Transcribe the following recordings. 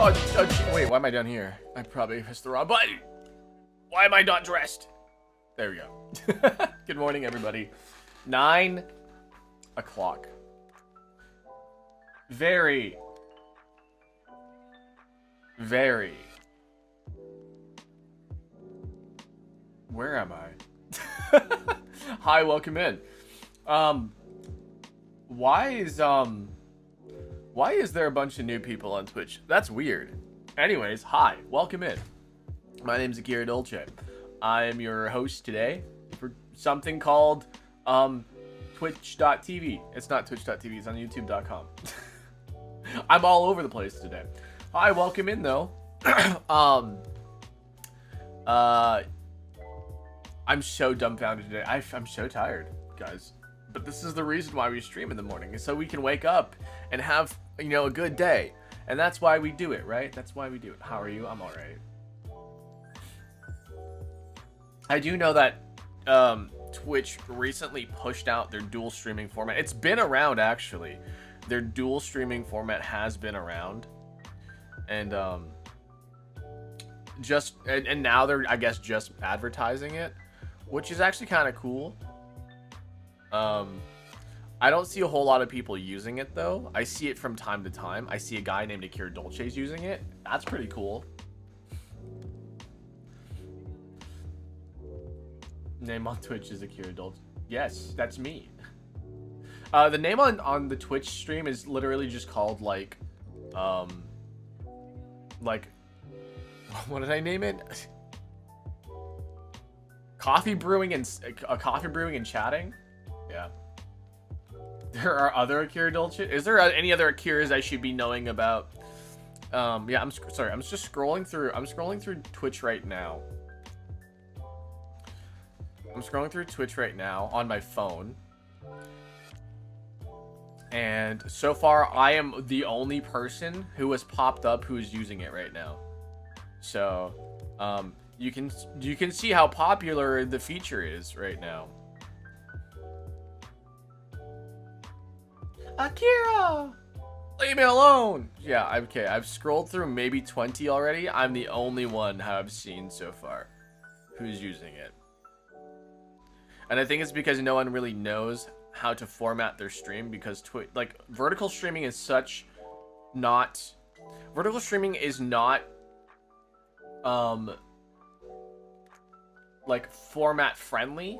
Wait, why am I down here? I probably pressed the wrong button. Why am I not dressed? There we go. Good morning, everybody. 9 o'clock. Very. Where am I? Hi, welcome in. Why is there a bunch of new people on Twitch? That's weird. Anyways, hi, welcome in. My name's Dolce. I am your host today for something called twitch.tv. It's not twitch.tv, it's on youtube.com. I'm all over the place today. Hi, welcome in though. I'm so dumbfounded today. I'm so tired, guys. But this is the reason why we stream in the morning, is so we can wake up and have, you know, a good day. And that's why we do it, right? That's why we do it. How are you? I'm alright. I do know that Twitch recently pushed out their dual streaming format. It's been around, actually. Their dual streaming format has been around. And and now they're, I guess, just advertising it, which is actually kind of cool. I don't see a whole lot of people using it though. I see it from time to time. I see a guy named Dolce's using it. That's pretty cool. Name on Twitch is Dolce. Yes, that's me. The name on the Twitch stream is literally just called like what did I name it? Coffee brewing and chatting. Yeah. There are other Akira Dolce. Is there any other Akiras I should be knowing about? Yeah, I'm sorry. I'm just scrolling through. I'm scrolling through Twitch right now. I'm scrolling through Twitch right now on my phone. And so far, I am the only person who has popped up who is using it right now. So, you can see how popular the feature is right now. Akira! Leave me alone! Yeah, okay, I've scrolled through maybe 20 already. I'm the only one I've seen so far who's using it. And I think it's because no one really knows how to format their stream, because vertical streaming is not like format friendly.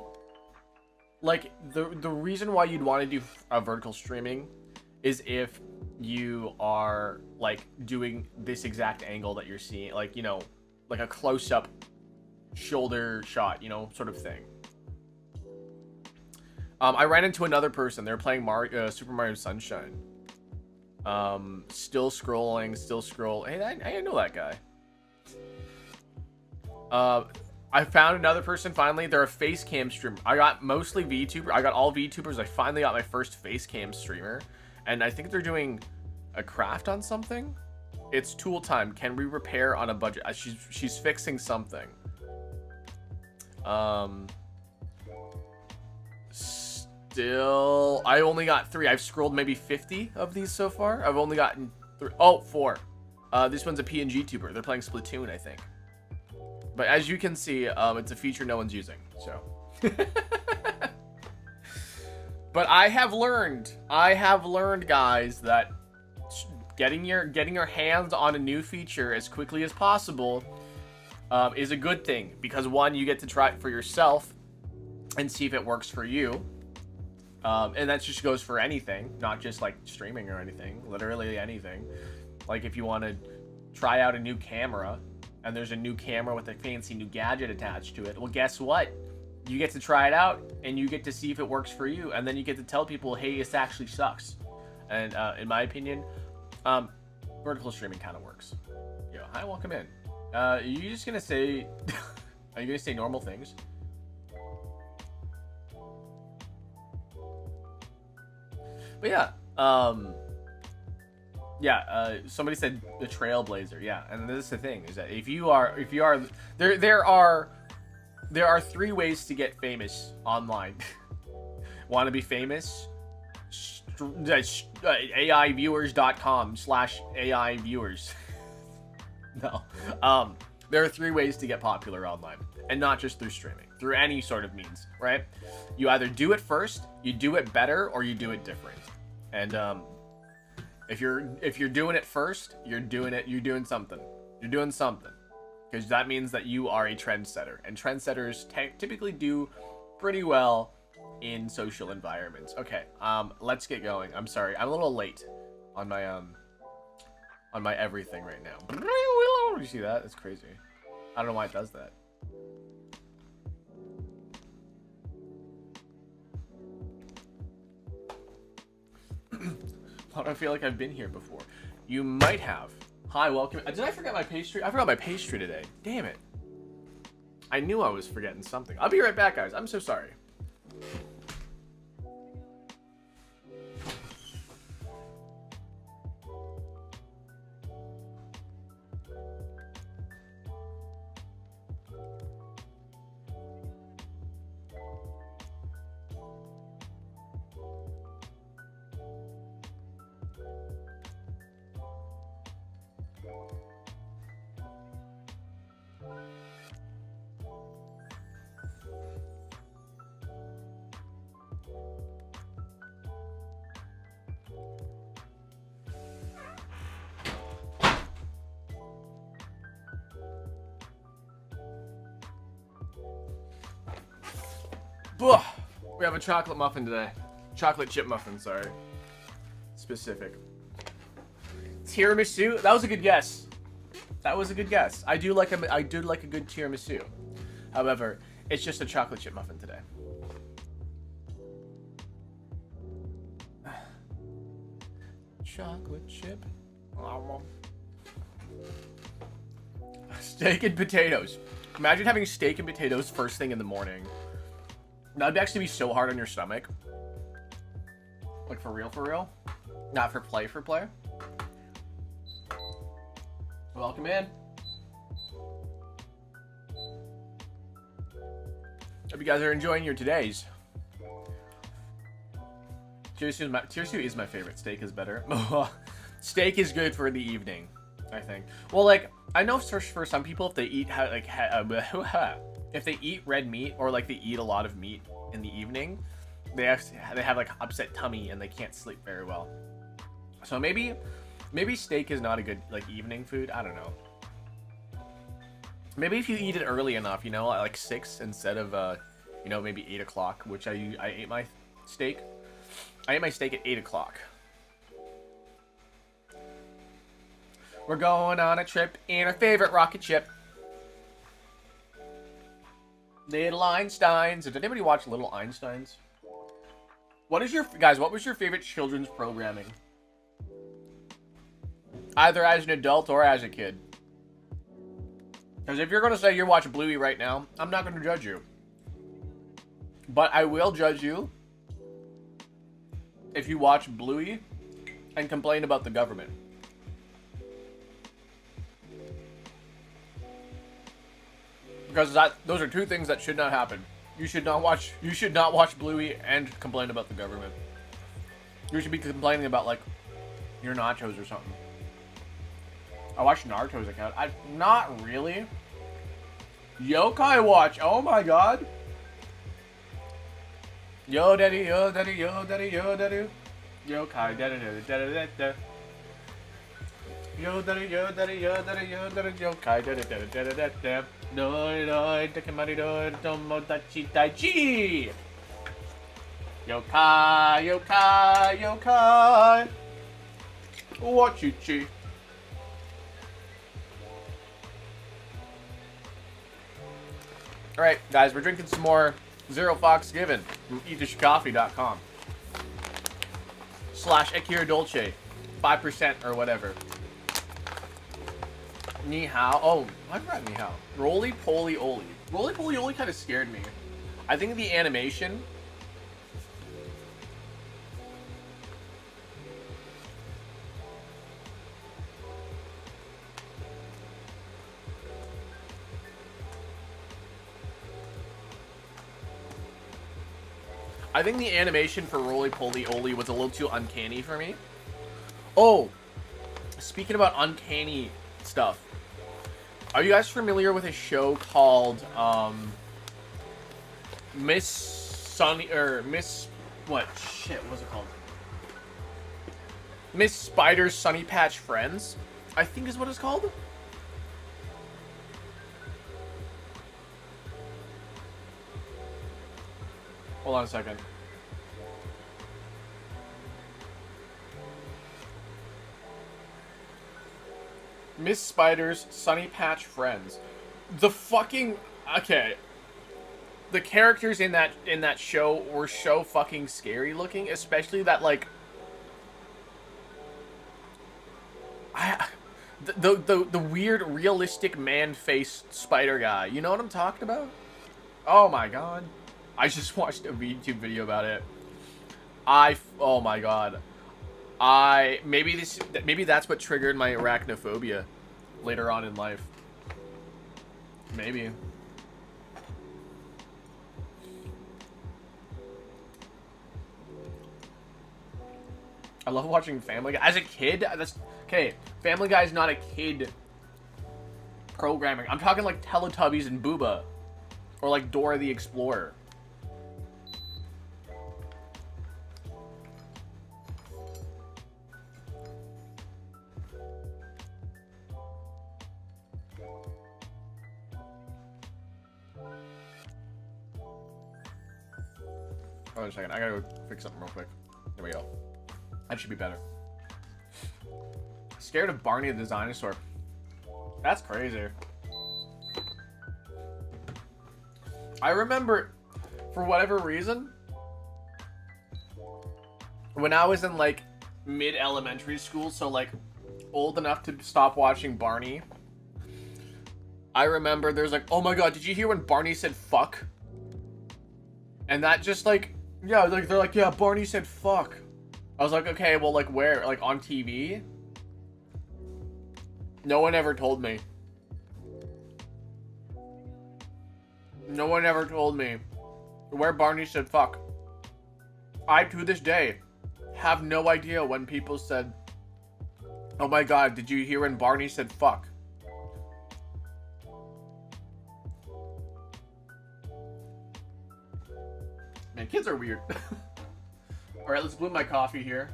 Like the reason why you'd want to do vertical streaming is if you are like doing this exact angle that you're seeing, like, you know, like a close-up shoulder shot, you know, sort of thing. I ran into another person. They're playing Super Mario Sunshine. Still scroll. Hey, I know that guy. I found another person finally. They're a face cam streamer. I got mostly VTuber. I got all VTubers. I finally got my first face cam streamer, and I think they're doing a craft on something. It's tool time. Can we repair on a budget? She's fixing something. Still, I only got 3. I've scrolled maybe 50 of these so far. I've only gotten 3. Oh, 4. This one's a PNG tuber. They're playing Splatoon, I think. But as you can see, it's a feature no one's using, so. But I have learned, guys, that getting your hands on a new feature as quickly as possible is a good thing, because one, you get to try it for yourself and see if it works for you. And that just goes for anything, not just like streaming or anything, literally anything. Like if you want to try out a new camera, and there's a new camera with a fancy new gadget attached to it, well, guess what? You get to try it out, and you get to see if it works for you, and then you get to tell people, hey, this actually sucks. And in my opinion, vertical streaming kind of works. Yo, hi, welcome in. Are you just gonna say, are you gonna say normal things? But yeah, somebody said the trailblazer. Yeah, and this is the thing, is that if you are there are 3 ways to get famous online. Want to be famous? AIviewers.com/AI viewers. No. There are 3 ways to get popular online, and not just through streaming, through any sort of means, right? You either do it first, you do it better, or you do it different. And if you're doing it first, you're doing something. You're doing something, because that means that you are a trendsetter, and trendsetters typically do pretty well in social environments. Okay, let's get going. I'm sorry, I'm a little late on my everything right now. You see that? That's crazy. I don't know why it does that. Why do I feel like I've been here before? You might have. Hi, welcome. Did I forget my pastry? I forgot my pastry today. Damn it. I knew I was forgetting something. I'll be right back, guys. I'm so sorry. We have a chocolate muffin today. Chocolate chip muffin, sorry. Specific. Tiramisu? That was a good guess. That was a good guess. I do like a good tiramisu. However, it's just a chocolate chip muffin today. Chocolate chip. Steak and potatoes. Imagine having steak and potatoes first thing in the morning. That'd actually be so hard on your stomach. Like, for real, for real? Not for play, for play. Welcome in. Hope you guys are enjoying your todays. Tiramisu is my favorite. Steak is better. Steak is good for the evening, I think. Well, like, I know for some people, if they eat if they eat red meat, or like they eat a lot of meat in the evening, they have like upset tummy and they can't sleep very well. So maybe steak is not a good like evening food. I don't know. Maybe if you eat it early enough, you know, at like 6 instead of you know, maybe 8 o'clock, which I ate my steak. I ate my steak at 8 o'clock. We're going on a trip in our favorite rocket ship. Little Einsteins. Did anybody watch Little Einsteins? What was your favorite children's programming? Either as an adult or as a kid. Because if you're going to say you're watching Bluey right now, I'm not going to judge you. But I will judge you if you watch Bluey and complain about the government. Because those are 2 things that should not happen. You should not watch Bluey and complain about the government. You should be complaining about like your nachos or something. I watched Naruto's account. Not really. Yokai Watch. Oh my god. Yo daddy, yo daddy, yo daddy, yo daddy. Yokai daddy, daddy, daddy, daddy. Yo daddy, yo daddy, yo daddy, yo daddy, yokai daddy, daddy, daddy, daddy. Yokai, yokai, yokai. Wachichi. Alright, guys, we're drinking some more Zero Fox Given from eatishcoffee.com. /Akira Dolce. 5% or whatever. Ni hao. Oh, I forgot ni hao. Roly Poly Oly. Roly Poly Oly kind of scared me. I think the animation. I think the animation for Roly Poly Oly was a little too uncanny for me. Oh, speaking about uncanny stuff, Are you guys familiar with a show called Miss Sunny or Miss what shit? What's it called? Miss Spider's Sunny Patch Friends, I think is what it's called. Hold on a second. Miss Spider's Sunny Patch Friends. The fucking okay. The characters in that show were so fucking scary looking, especially that like the weird realistic man face spider guy. You know what I'm talking about? Oh my god. I just watched a YouTube video about it. Oh my god. Maybe that's what triggered my arachnophobia later on in life. Maybe. I love watching Family Guy. As a kid, that's okay. Family Guy is not a kid programming. I'm talking like Teletubbies and Booba, or like Dora the Explorer. Hold on a second. I gotta go fix something real quick. There we go. That should be better. Scared of Barney the dinosaur. That's crazy. I remember, for whatever reason, when I was in like mid-elementary school, so like old enough to stop watching Barney, I remember there's like, oh my god, did you hear when Barney said fuck? And that just like, yeah, like they're like, yeah, Barney said fuck. I was like, okay, well, like where? Like on TV? No one ever told me. No one ever told me where Barney said fuck. I, to this day, have no idea when people said, oh my god, did you hear when Barney said fuck? Man, kids are weird. Alright, let's bloom my coffee here.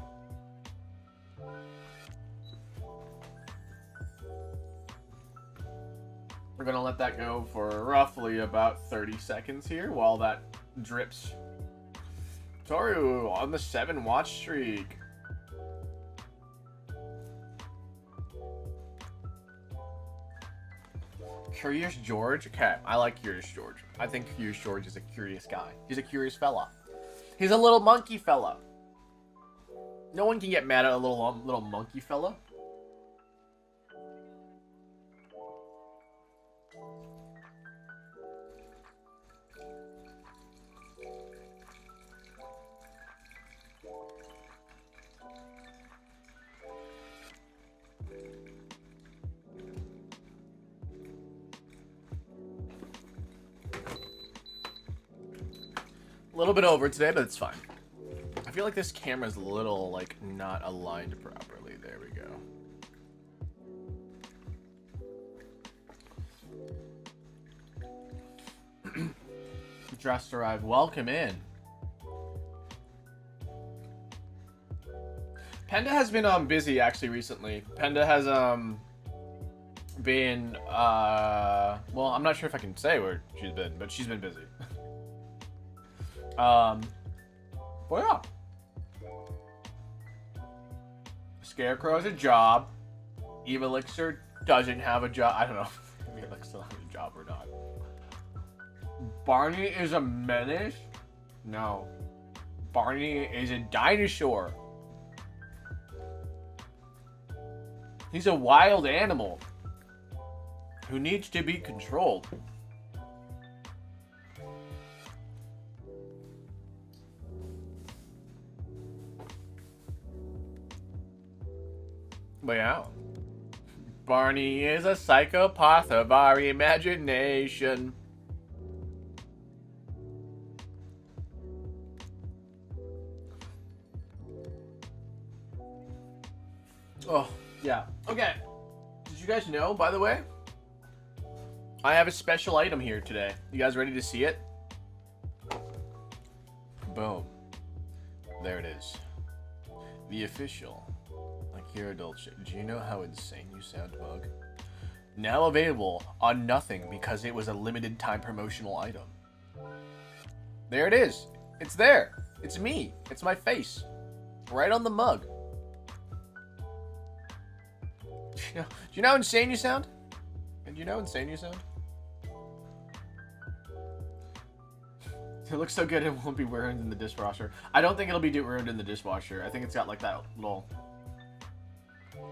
We're gonna let that go for roughly about 30 seconds here while that drips. Toru on the 7-watch streak. Curious George? Okay, I like Curious George. I think Curious George is a curious guy. He's a curious fella. He's a little monkey fella. No one can get mad at a little monkey fella. A little bit over today, but it's fine. I feel like this camera's a little, like, not aligned properly. There we go. Just arrived. Welcome in. Penda has been busy actually recently. Penda has been well, I'm not sure if I can say where she's been, but she's been busy. Well, yeah. Scarecrow has a job. Eve Elixir doesn't have a job. I don't know if Eve Elixir has a job or not. Barney is a menace? No. Barney is a dinosaur. He's a wild animal who needs to be controlled. But yeah, Barney is a psychopath of our imagination. Oh, yeah. Okay. Did you guys know, by the way, I have a special item here today. You guys ready to see it? Boom. There it is. The official Akira Dolce. Do you know how insane you sound, Mug? Now available on nothing because it was a limited time promotional item. There it is. It's there. It's me. It's my face. Right on the mug. Do you know how insane you sound? Do you know how insane you sound? It looks so good it won't be ruined in the dishwasher. I don't think it'll be ruined in the dishwasher. I think it's got like that little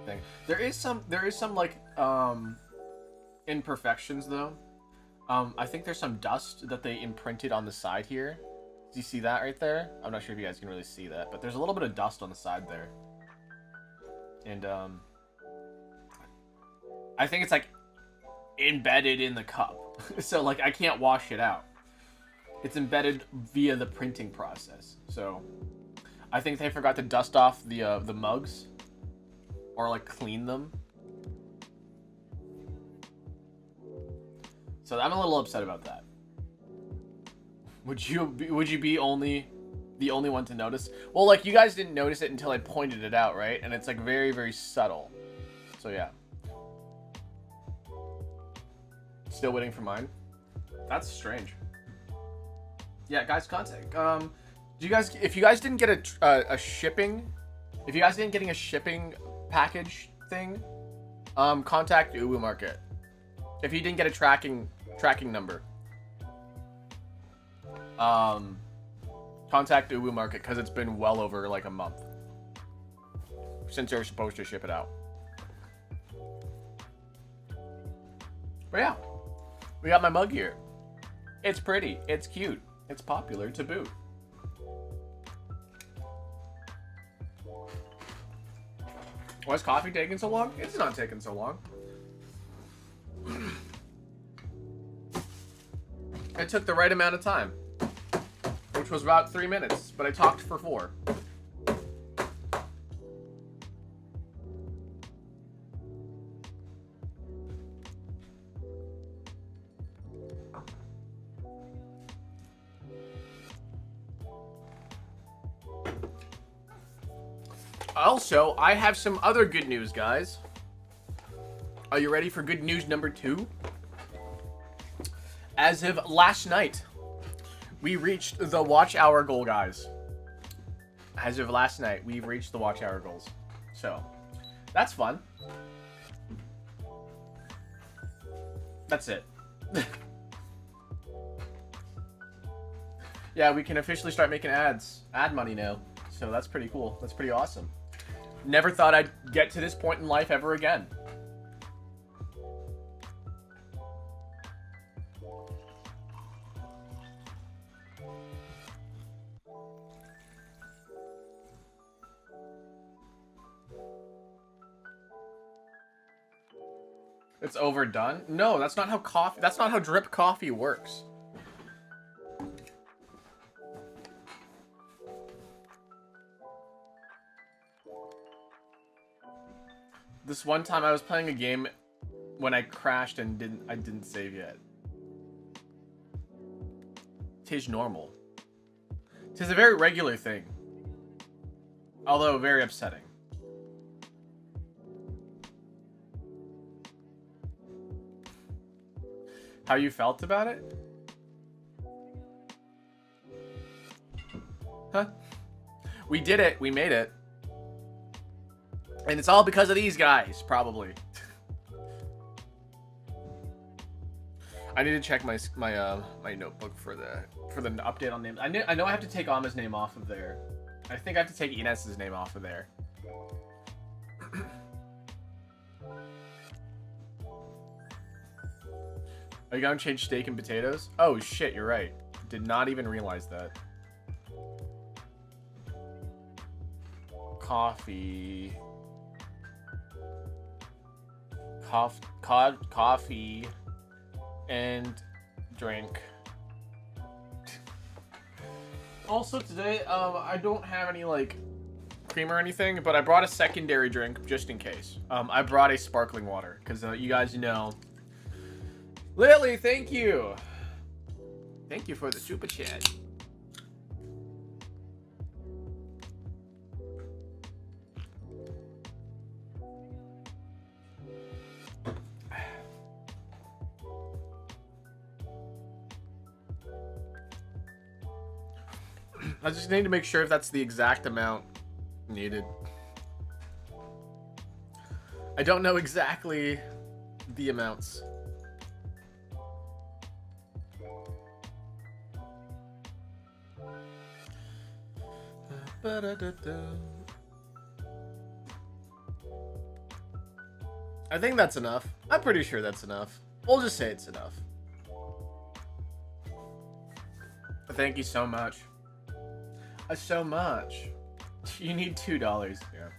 thing. There is some like imperfections though. I think there's some dust that they imprinted on the side here. Do you see that right there? I'm not sure if you guys can really see that, but there's a little bit of dust on the side there. And I think it's like embedded in the cup. So like I can't wash it out. It's embedded via the printing process. So I think they forgot to dust off the mugs or like clean them. So I'm a little upset about that. Would you be the only one to notice? Well, like you guys didn't notice it until I pointed it out, right? And it's like very, very subtle. So yeah. Still waiting for mine. That's strange. Yeah, guys, contact. If you guys didn't get a shipping, if you guys didn't getting a shipping package thing, contact Uwu Market. If you didn't get a tracking number, contact Uwu Market because it's been well over like a month since they were supposed to ship it out. But yeah, we got my mug here. It's pretty. It's cute. It's popular to boot. Why is coffee taking so long? It's not taking so long. It took the right amount of time, which was about 3 minutes, but I talked for 4. Also, I have some other good news, guys. Are you ready for good news number 2? As of last night, we reached the watch hour goal, guys. As of last night, we've reached the watch hour goals. So, that's fun. That's it. Yeah, we can officially start making ad money now. So that's pretty cool. That's pretty awesome. Never thought I'd get to this point in life ever again. It's overdone? No, that's not how drip coffee works. This one time I was playing a game when I crashed and I didn't save yet. 'Tis normal. 'Tis a very regular thing. Although very upsetting. How you felt about it? Huh? We did it. We made it. And it's all because of these guys, probably. I need to check my notebook for the update on names. I know I have to take Ama's name off of there. I think I have to take Ines's name off of there. Are you gonna change steak and potatoes? Oh shit, you're right. Did not even realize that. Coffee. Coffee and drink. Also today, I don't have any like cream or anything, but I brought a secondary drink just in case. I brought a sparkling water because you guys know. Lily, thank you. Thank you for the super chat. I just need to make sure if that's the exact amount needed. I don't know exactly the amounts. I think that's enough. I'm pretty sure that's enough. We'll just say it's enough. Thank you so much. So much. You need $2. Yeah.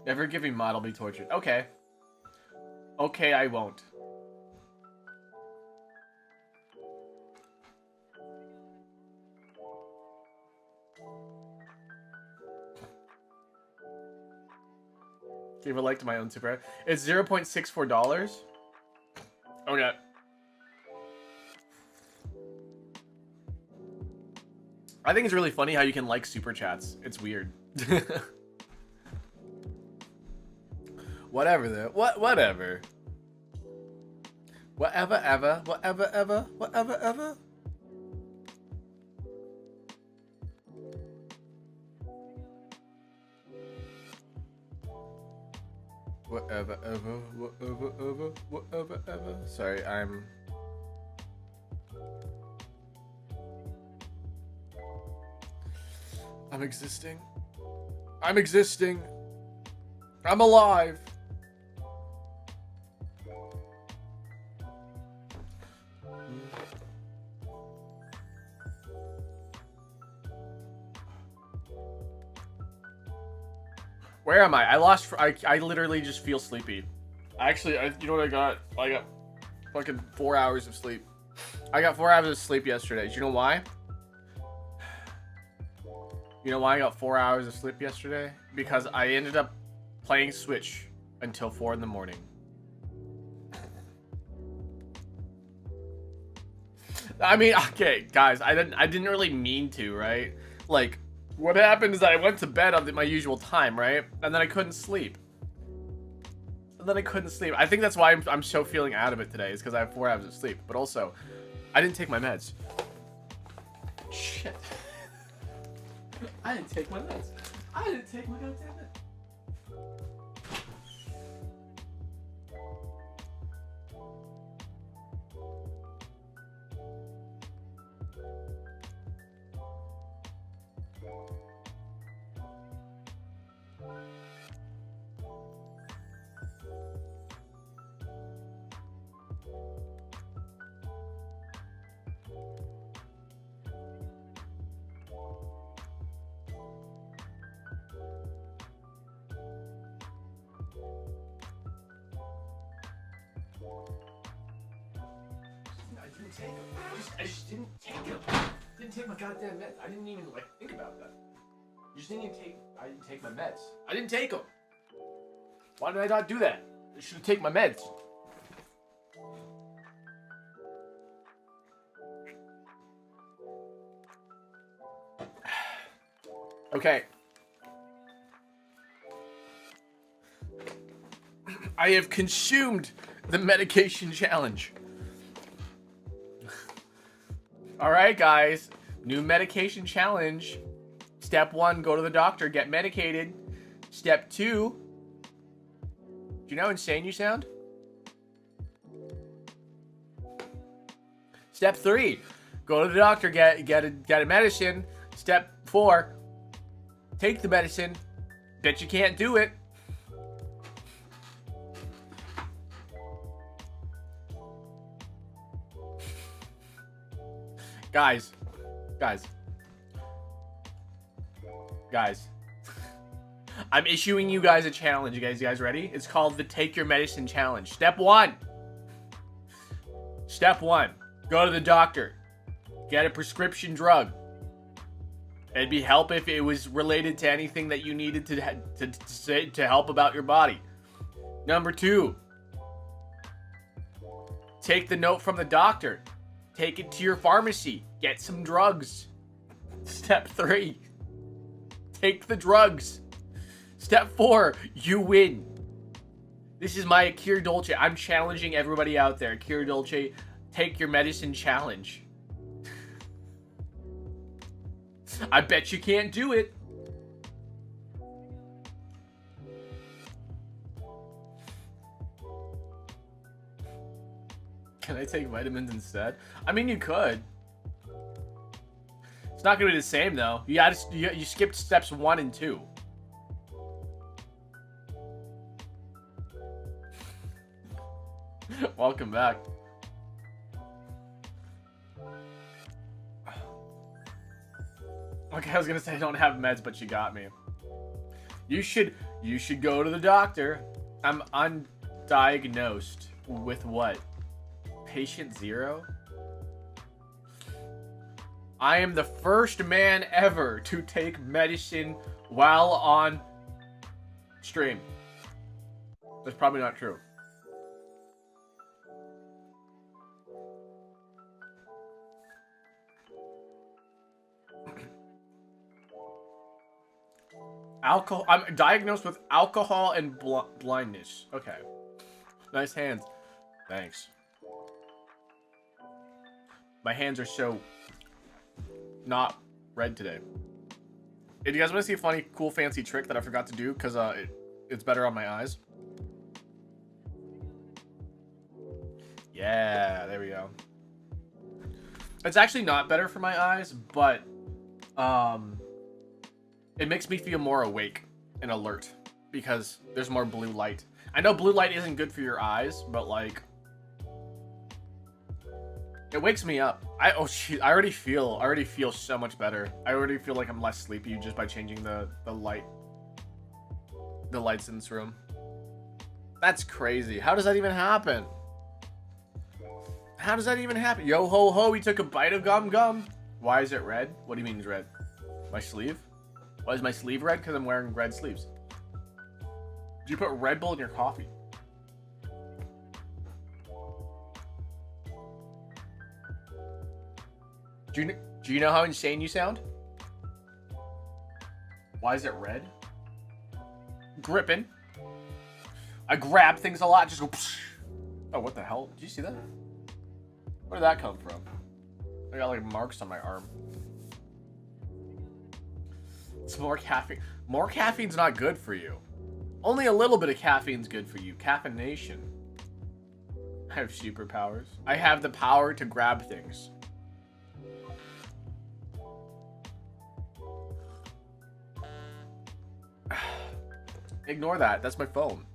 Never giving mod will be tortured. Okay. Okay, I won't. Give a like to my own super. It's $0.64. Okay. I think it's really funny how you can like super chats. It's weird. Whatever though. Whatever. Whatever ever. Whatever ever. Whatever ever. Whatever ever. Whatever ever. Whatever ever. Sorry, I'm existing. I'm existing. I'm alive. Where am I? I lost. I literally just feel sleepy. Actually, you know what I got? I got fucking 4 hours of sleep. I got 4 hours of sleep yesterday. Do you know why? You know why I got 4 hours of sleep yesterday? Because I ended up playing Switch until 4 in the morning. I mean, okay, guys, I didn't really mean to, right? Like, what happened is that I went to bed on my usual time, right? And then I couldn't sleep. I think that's why I'm so feeling out of it today, is because I have 4 hours of sleep. But also, I didn't take my meds. Shit. I didn't take my meds. I didn't take my goddamn meds. I just didn't take them. Didn't take my goddamn meds. I didn't even think about that. I didn't take my meds. I didn't take them. Why did I not do that? I should have taken my meds. Okay. I have consumed the medication challenge. Alright, guys. New medication challenge. Step 1, go to the doctor, get medicated. Step 2, do you know how insane you sound? Step 3, go to the doctor, get a medicine. Step 4, take the medicine. Bet you can't do it. Guys. I'm issuing you guys a challenge. You guys ready? It's called the Take Your Medicine Challenge. Step 1. Go to the doctor. Get a prescription drug. It'd be help if it was related to anything that you needed to help about your body. Number 2, take the note from the doctor. Take it to your pharmacy. Get some drugs. Step 3, take the drugs. Step 4, you win. This is my Akira Dolce. I'm challenging everybody out there. Akira Dolce, take your medicine challenge. I bet you can't do it. Can I take vitamins instead? I mean, you could. It's not gonna be the same though. You skipped steps 1 and 2. Welcome back. Okay, I was gonna say I don't have meds, but you got me. You should go to the doctor. I'm undiagnosed with what? Patient 0? I am the first man ever to take medicine while on stream. That's probably not true. Alcohol. I'm diagnosed with alcohol and blindness. Okay. Nice hands. Thanks. My hands are so not red today. Hey, do you guys want to see a funny, cool, fancy trick that I forgot to do? Because it's better on my eyes. Yeah, there we go. It's actually not better for my eyes, but it makes me feel more awake and alert because there's more blue light. I know blue light isn't good for your eyes, but like it wakes me up. I already feel so much better. I already feel like I'm less sleepy just by changing the lights in this room. That's crazy. How does that even happen? How does that even happen? Yo ho ho, he took a bite of gum. Why is it red? What do you mean it's red? My sleeve? Why is my sleeve red? Because I'm wearing red sleeves. Did you put Red Bull in your coffee? Do you know how insane you sound? Why is it red? Gripping. I grab things a lot, just go psh. Oh, what the hell? Did you see that? Where did that come from? I got like marks on my arm. It's more caffeine. More caffeine's not good for you. Only a little bit of caffeine's good for you. Caffeination. I have superpowers. I have the power to grab things. Ignore that. That's my phone.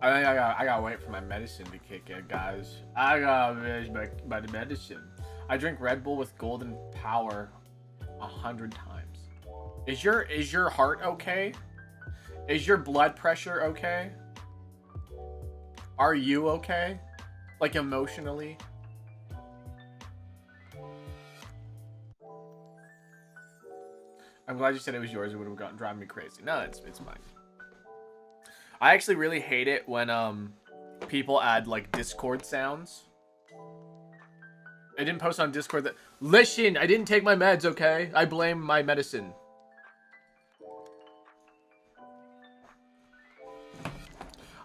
I gotta wait for my medicine to kick in, guys. I gotta finish my medicine. I drink Red Bull with golden power 100 times. Is your heart okay? Is your blood pressure okay? Are you okay? Like emotionally? I'm glad you said it was yours. It would have gotten driving me crazy. No, it's mine. I actually really hate it when people add like Discord sounds. I didn't post on Discord that listen, I didn't take my meds, okay? I blame my medicine.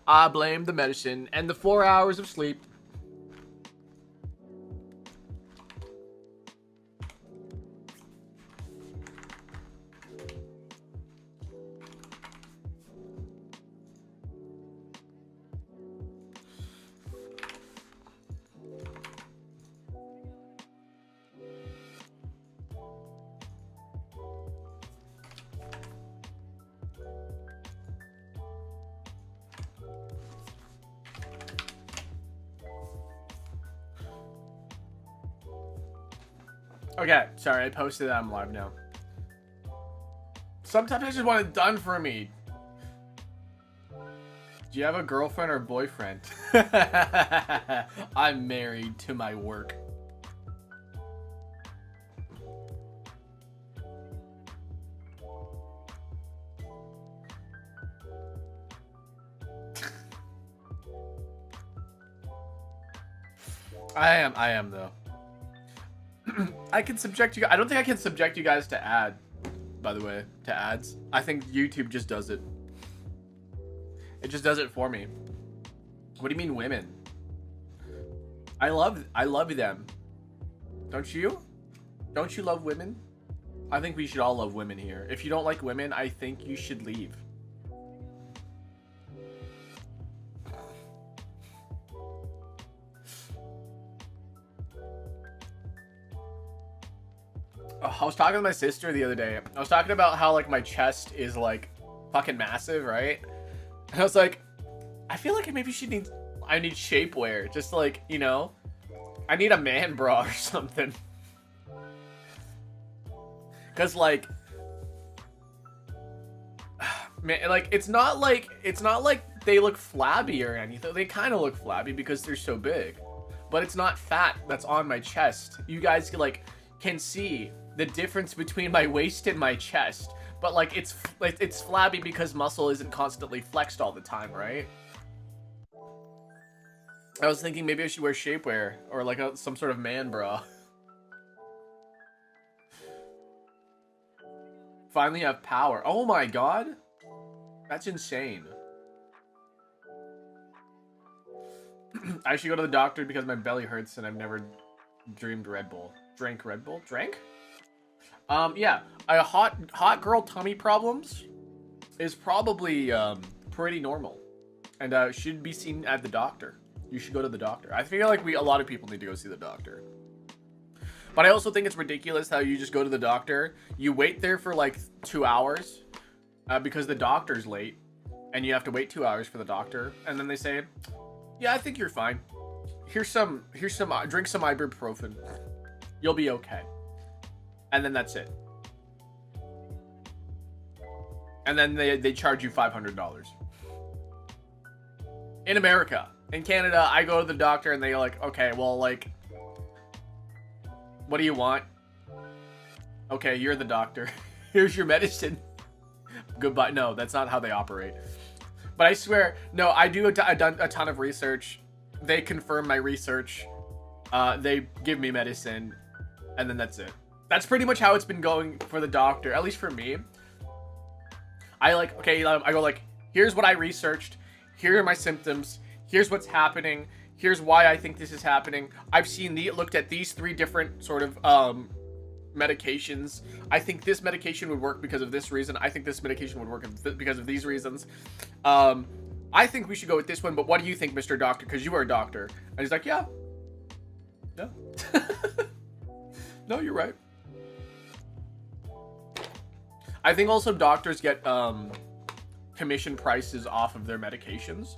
I blame the medicine and the 4 hours of sleep. Okay, sorry, I posted that. I'm live now. Sometimes I just want it done for me. Do you have a girlfriend or boyfriend? I'm married to my work. I am though. I can subject you. I don't think I can subject you guys to by the way, to ads. I think YouTube just does it. It just does it for me. What do you mean women? I love them. Don't you? Don't you love women? I think we should all love women here. If you don't like women, I think you should leave. Oh, I was talking to my sister the other day. I was talking about how like my chest is like fucking massive, right? And I was like, I feel like maybe I need shapewear. Just like, you know, I need a man bra or something. Cause like, man, like it's not like they look flabby or anything. They kind of look flabby because they're so big, but it's not fat that's on my chest. You guys can see the difference between my waist and my chest, but like it's flabby because muscle isn't constantly flexed all the time, right? I was thinking maybe I should wear shapewear or like some sort of man bra. Finally have power. Oh my god, that's insane. I should go to the doctor because my belly hurts and I've never drank Red Bull. Drank? Yeah, a hot girl tummy problems is probably pretty normal, and should be seen at the doctor. You should go to the doctor. I feel like a lot of people need to go see the doctor. But I also think it's ridiculous how you just go to the doctor, you wait there for like 2 hours because the doctor's late, and you have to wait 2 hours for the doctor, and then they say, "Yeah, I think you're fine. Here's some drink some ibuprofen. You'll be okay." And then that's it. And then they charge you $500. In America. In Canada, I go to the doctor and they're like, okay, well, like, what do you want? Okay, you're the doctor. Here's your medicine. Goodbye. No, that's not how they operate. But I swear, no, I've done a ton of research. They confirm my research. They give me medicine. And then that's it. That's pretty much how it's been going for the doctor, at least for me. I go like, here's what I researched. Here are my symptoms. Here's what's happening. Here's why I think this is happening. I've looked at these 3 different sort of medications. I think this medication would work because of this reason. I think this medication would work because of these reasons. I think we should go with this one, but what do you think, Mr. Doctor? Because you are a doctor. And he's like, yeah. No. No, you're right. I think also doctors get commission prices off of their medications.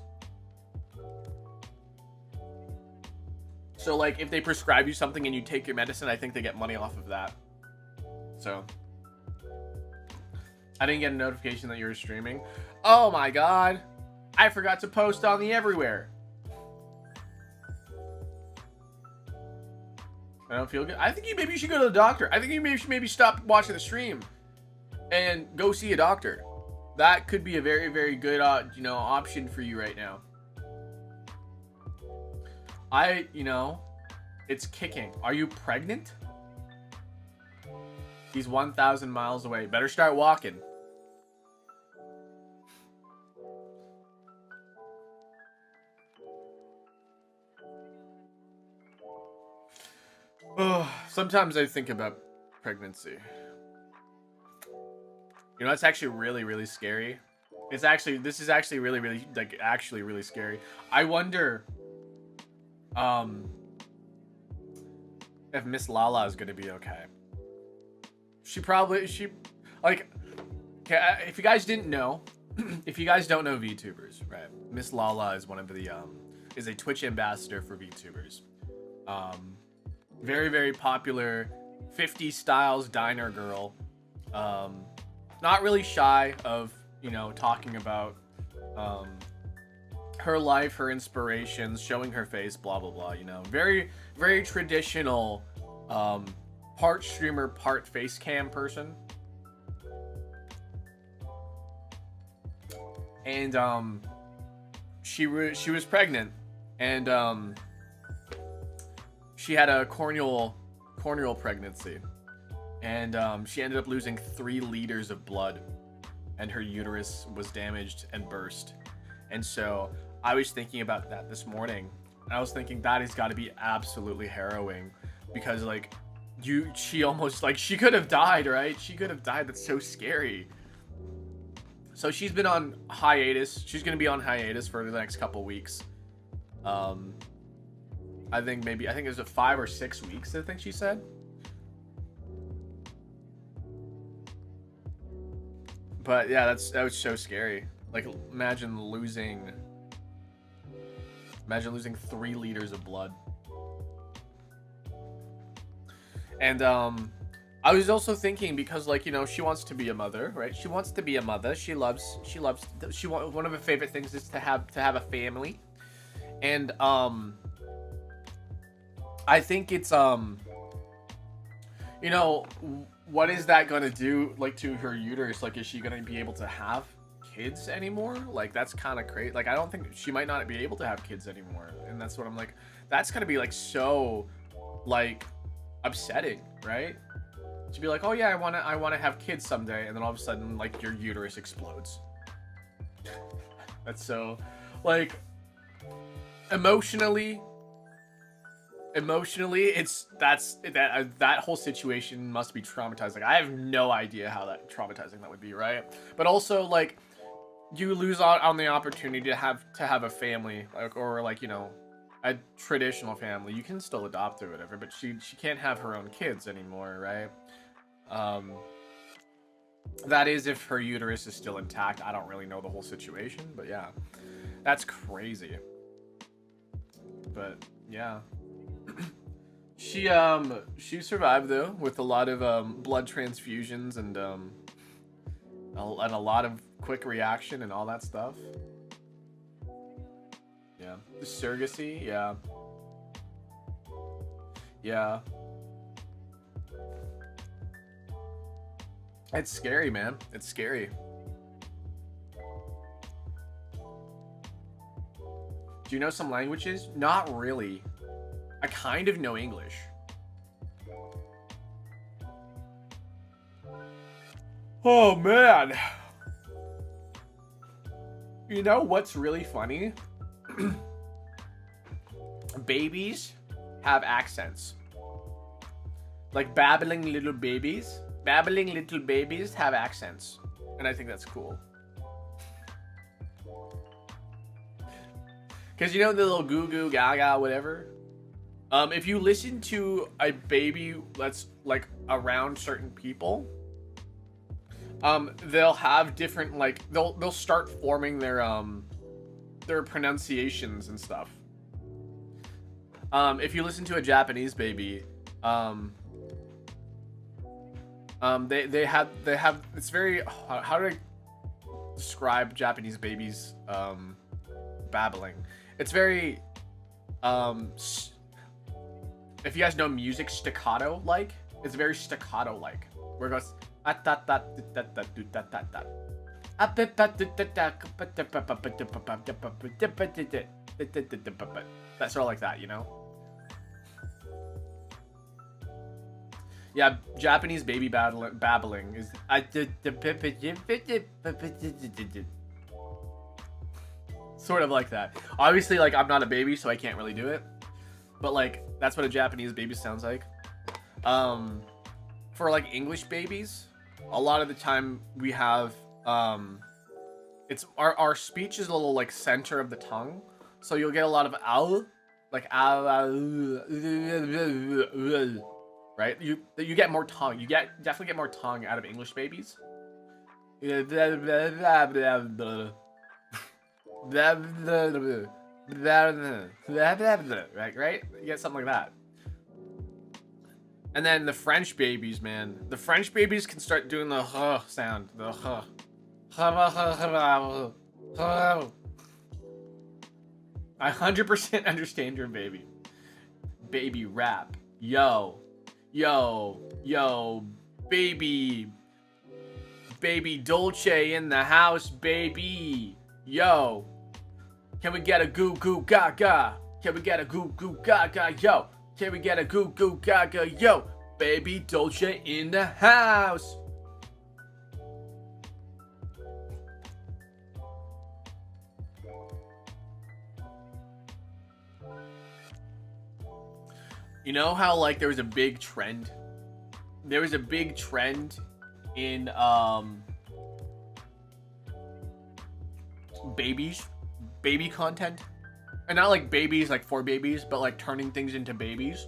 So like if they prescribe you something and you take your medicine, I think they get money off of that. So I didn't get a notification that you were streaming. Oh my god. I forgot to post on the everywhere. I don't feel good. I think maybe you should go to the doctor. I think you should maybe stop watching the stream and go see a doctor. That could be a very, very good, option for you right now. It's kicking. Are you pregnant? He's 1,000 miles away. Better start walking. Sometimes I think about pregnancy. You know, that's actually really, really scary. This is actually really, really, really scary. I wonder, if Miss Lala is gonna be okay. Okay, if you guys didn't know, if you guys don't know VTubers, right? Miss Lala is is a Twitch ambassador for VTubers. Very, very popular 50 styles diner girl. Not really shy of, talking about her life, her inspirations, showing her face, blah blah blah. You know, very very traditional, part streamer, part face cam person. And she was pregnant, and she had a corneal pregnancy, and she ended up losing 3 liters of blood, and her uterus was damaged and burst. And so I was thinking about that this morning, and I was thinking that has got to be absolutely harrowing, because like she almost, like, she could have died, right? She could have died. That's so scary. So she's been on hiatus. She's gonna be on hiatus for the next couple weeks. I think it was 5 or 6 weeks, I think she said. But yeah, that was so scary. Like, imagine losing 3 liters of blood. And I was also thinking, because, like, you know, she wants to be a mother, right? She wants to be a mother. One of her favorite things is to have a family. And I think it's you know, what is that gonna do, like, to her uterus? Like, is she gonna be able to have kids anymore? Like, that's kind of crazy. Like, I don't think she might not be able to have kids anymore. And that's what I'm like, that's gonna be like so, like, upsetting, right? To be like, oh yeah, I wanna have kids someday, and then all of a sudden, like, your uterus explodes. That's so, like, emotionally, it's that whole situation must be traumatizing. Like, I have no idea how traumatizing that would be, right? But also, like, you lose out on the opportunity to have a family, like, or, like, you know, a traditional family. You can still adopt or whatever, but she can't have her own kids anymore, right? That is if her uterus is still intact. I don't really know the whole situation, but yeah, that's crazy. But yeah. She survived, though, with a lot of blood transfusions and a lot of quick reaction and all that stuff. Yeah. The surrogacy, yeah. Yeah. It's scary, man. It's scary. Do you know some languages? Not really. I kind of know English. Oh, man. You know what's really funny? Babies have accents. Like, babbling little babies have accents. And I think that's cool. Because, you know, the little goo goo gaga whatever? If you listen to a baby that's, like, around certain people, they'll have different, like, they'll start forming their pronunciations and stuff. If you listen to a Japanese baby, they have it's very, how do I describe Japanese babies babbling? It's very if you guys know music, staccato like. It's very staccato like, where it goes that's sort of like that, you know? Yeah, Japanese baby babbling is sort of like that. Obviously, like, I'm not a baby, so I can't really do it. But, like, that's what a Japanese baby sounds like. For, like, English babies, a lot of the time we have, it's our speech is a little, like, center of the tongue. So you'll get a lot of ow, like ow, right? You get more tongue. You definitely get more tongue out of English babies. Right? You get something like that. And then the French babies, man. The French babies can start doing the huh sound. The huh. I 100% understand your baby. Baby rap. Yo. Yo. Yo. Baby. Baby Dolce in the house, baby. Yo. Can we get a goo goo gaga? Can we get a goo goo gaga? Yo. Can we get a goo goo gaga? Yo. Baby Dolce in the house. You know how like there was a big trend? There was a big trend in baby content. And not like babies like for babies, but like turning things into babies.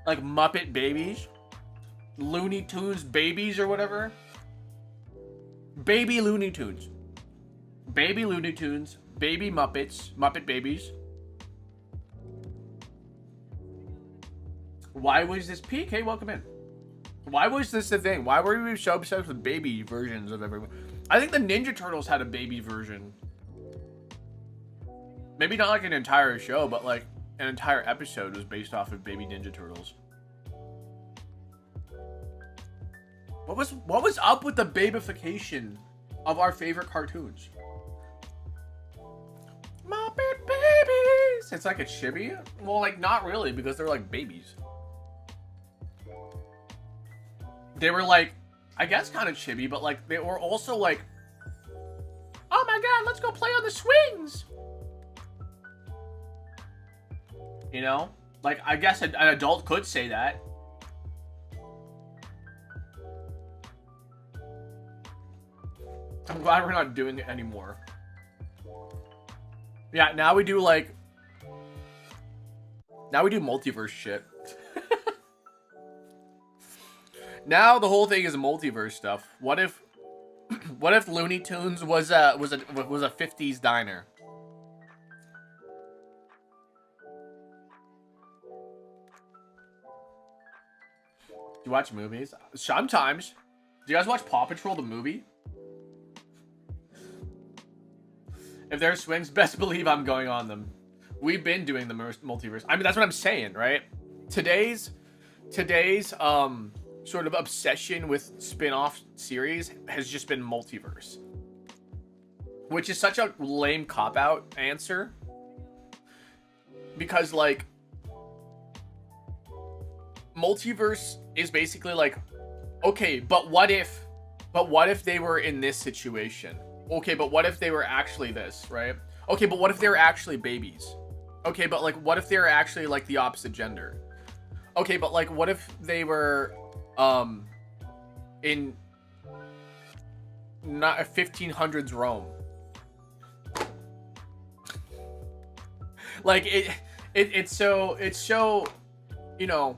Like Muppet babies. Looney Tunes babies or whatever. Baby Looney Tunes. Baby Looney Tunes. Baby Muppets. Muppet babies. Why was this peak? Hey, welcome in. Why was this the thing? Why were we so obsessed with baby versions of everyone? I think the Ninja Turtles had a baby version. Maybe not like an entire show, but like an entire episode was based off of baby Ninja Turtles. What was up with the babification of our favorite cartoons? Muppet babies! It's like a chibi? Well, like not really, because they're like babies. They were like, I guess kind of chibi, but like they were also like, oh my god, let's go play on the swings. You know? Like, I guess an adult could say that. I'm glad we're not doing it anymore. Yeah, now we do like... Now we do multiverse shit. Now the whole thing is multiverse stuff. What if Looney Tunes was a 50s diner? Do you watch movies? Sometimes. Do you guys watch Paw Patrol the movie? If there's swings, best believe I'm going on them. We've been doing the multiverse. I mean, that's what I'm saying, right? Today's sort of obsession with spin-off series has just been multiverse, which is such a lame cop-out answer, because like multiverse is basically like, okay, but what if they were in this situation? Okay, but what if they were actually this, right? Okay, but what if they were actually babies? Okay, but like what if they were actually like the opposite gender? Okay, but like what if they were in not a 1500s Rome? Like it's so, you know,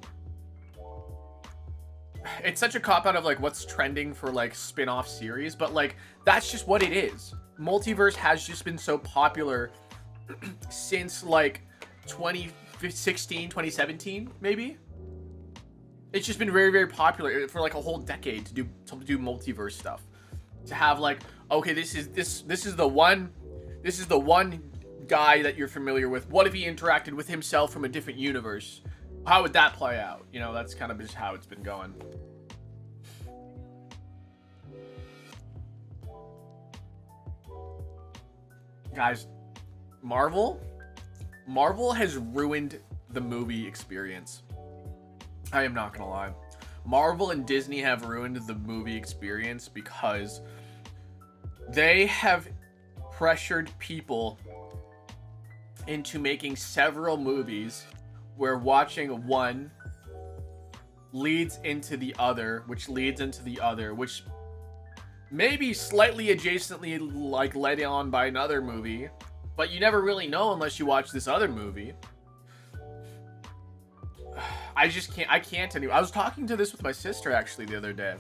it's such a cop out of like what's trending for like spin-off series, but like that's just what it is. Multiverse has just been so popular since like 2016, 2017 maybe. It's just been very, very popular for like a whole decade to do multiverse stuff. To have like, okay, this is the one guy that you're familiar with. What if he interacted with himself from a different universe? How would that play out? You know, that's kind of just how it's been going. Guys, Marvel has ruined the movie experience. I am not gonna lie. Marvel and Disney have ruined the movie experience because they have pressured people into making several movies where watching one leads into the other, which leads into the other, which maybe slightly adjacently like led on by another movie, but you never really know unless you watch this other movie. I can't anymore. I was talking to this with my sister actually the other day,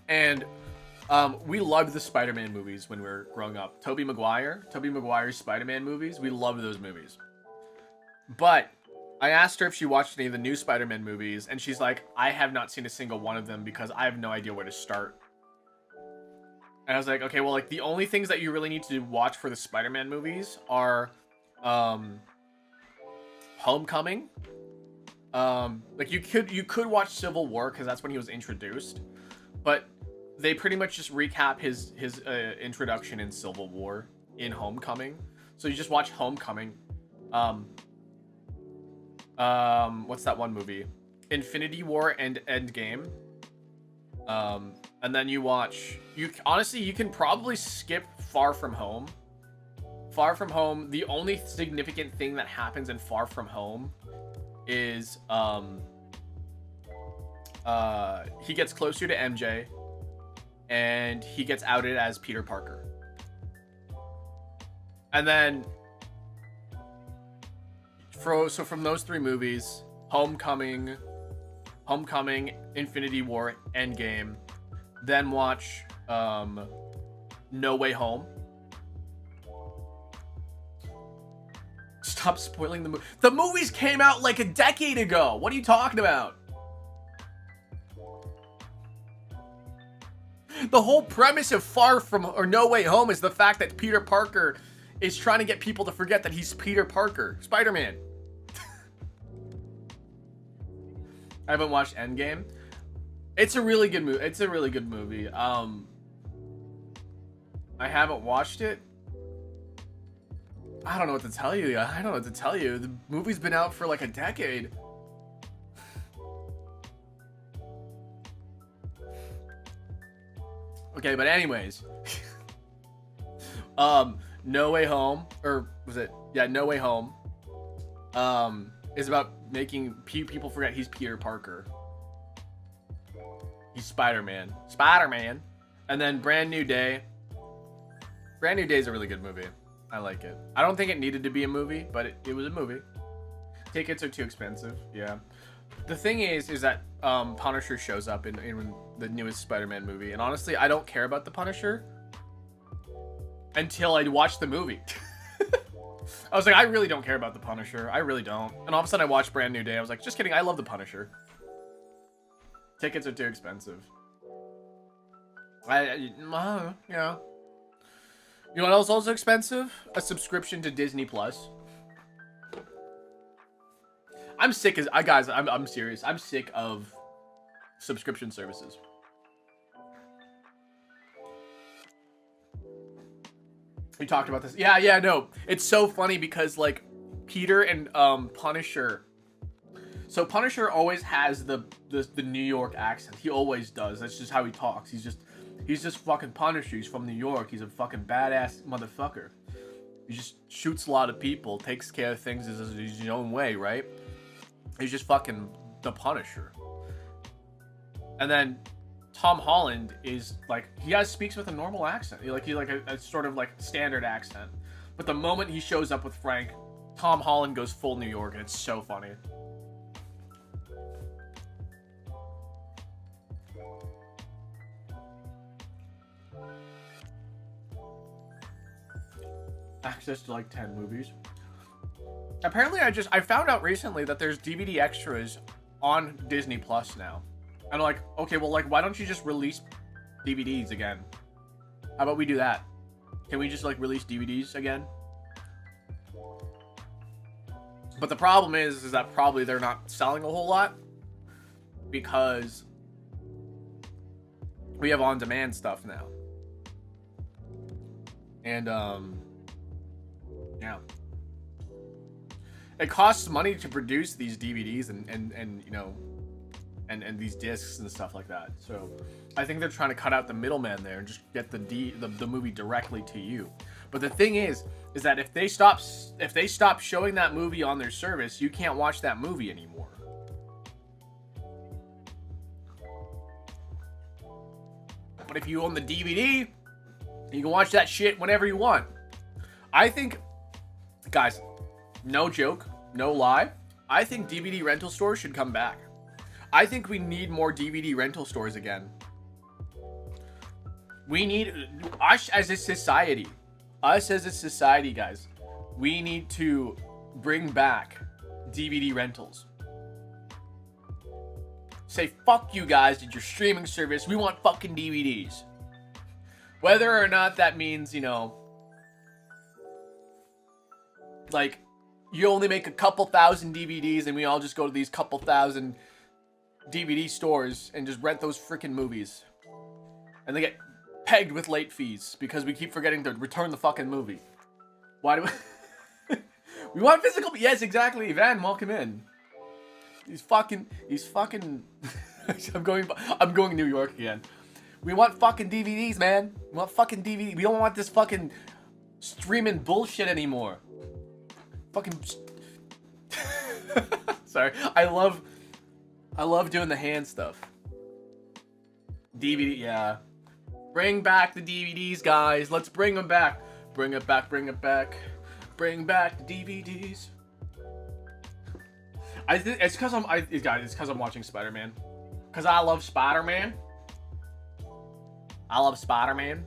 and we loved the Spider-Man movies when we were growing up. Tobey Maguire's Spider-Man movies, we loved those movies. But I asked her if she watched any of the new Spider-Man movies, and she's like, I have not seen a single one of them because I have no idea where to start. And I was like, okay, well, like the only things that you really need to watch for the Spider-Man movies are Homecoming. Like you could watch Civil War because that's when he was introduced, but they pretty much just recap his introduction in Civil War in Homecoming. So you just watch Homecoming. What's that one movie? Infinity War and Endgame. And then you watch. Honestly, you can probably skip Far From Home. Far From Home. The only significant thing that happens in Far From Home is he gets closer to MJ, and he gets outed as Peter Parker. And then, so from those three movies, Homecoming, Infinity War, Endgame, then watch No Way Home. Stop spoiling the movie. The movies came out like a decade ago. What are you talking about? The whole premise of No Way Home is the fact that Peter Parker is trying to get people to forget that he's Peter Parker, Spider-Man. I haven't watched Endgame. It's a really good movie. I haven't watched it. I don't know what to tell you. The movie's been out for like a decade. Okay, but anyways. No Way Home, or was it? Yeah, No Way Home. Is about making people forget he's Peter Parker. He's Spider-Man. And then Brand New Day. Brand New Day is a really good movie. I like it. I don't think it needed to be a movie, but it was a movie. Tickets are too expensive. Yeah. The thing is that Punisher shows up in the newest Spider-Man movie, and honestly, I don't care about the Punisher until I watch the movie. I was like, I really don't care about the Punisher. I really don't. And all of a sudden, I watched Brand New Day. I was like, just kidding. I love the Punisher. Tickets are too expensive. Yeah. You know what else is also expensive? A subscription to Disney Plus. I'm sick as guys. I'm serious. I'm sick of subscription services. We talked about this. Yeah, no. It's so funny because like Peter and Punisher. So Punisher always has the New York accent. He always does. That's just how he talks. He's just fucking Punisher. He's from New York. He's a fucking badass motherfucker. He just shoots a lot of people, takes care of things his own way, right? He's just fucking the Punisher. And then Tom Holland is like, speaks with a normal accent. He's like a sort of like standard accent. But the moment he shows up with Frank, Tom Holland goes full New York, and it's so funny. Access to like 10 movies. Apparently, I found out recently that there's DVD extras on Disney Plus now. And I'm like, okay, well, like, why don't you just release DVDs again? How about we do that? Can we just like release DVDs again? But the problem is that probably they're not selling a whole lot because we have on-demand stuff now. And yeah. It costs money to produce these DVDs and you know and these discs and stuff like that. So I think they're trying to cut out the middleman there and just get the movie directly to you. But the thing is that if they stop showing that movie on their service, you can't watch that movie anymore. But if you own the DVD, you can watch that shit whenever you want. I think, guys, no joke, no lie, I think DVD rental stores should come back. I think we need more DVD rental stores again. We need, us as a society, guys, we need to bring back DVD rentals. Say, fuck you guys, did your streaming service, we want fucking DVDs. Whether or not that means, you know, like, you only make a couple thousand DVDs and we all just go to these couple thousand DVD stores and just rent those freaking movies. And they get pegged with late fees because we keep forgetting to return the fucking movie. Why do we... We want physical... Yes, exactly. Van, welcome in. He's fucking... I'm going New York again. We want fucking DVDs, man. We want fucking DVD. We don't want this fucking streaming bullshit anymore. Fucking... Sorry. I love doing the hand stuff. DVD, yeah. Bring back the DVDs, guys. Let's bring them back. Bring it back, bring it back. Bring back the DVDs. It's because I'm watching Spider-Man. Because I love Spider-Man. I love Spider-Man.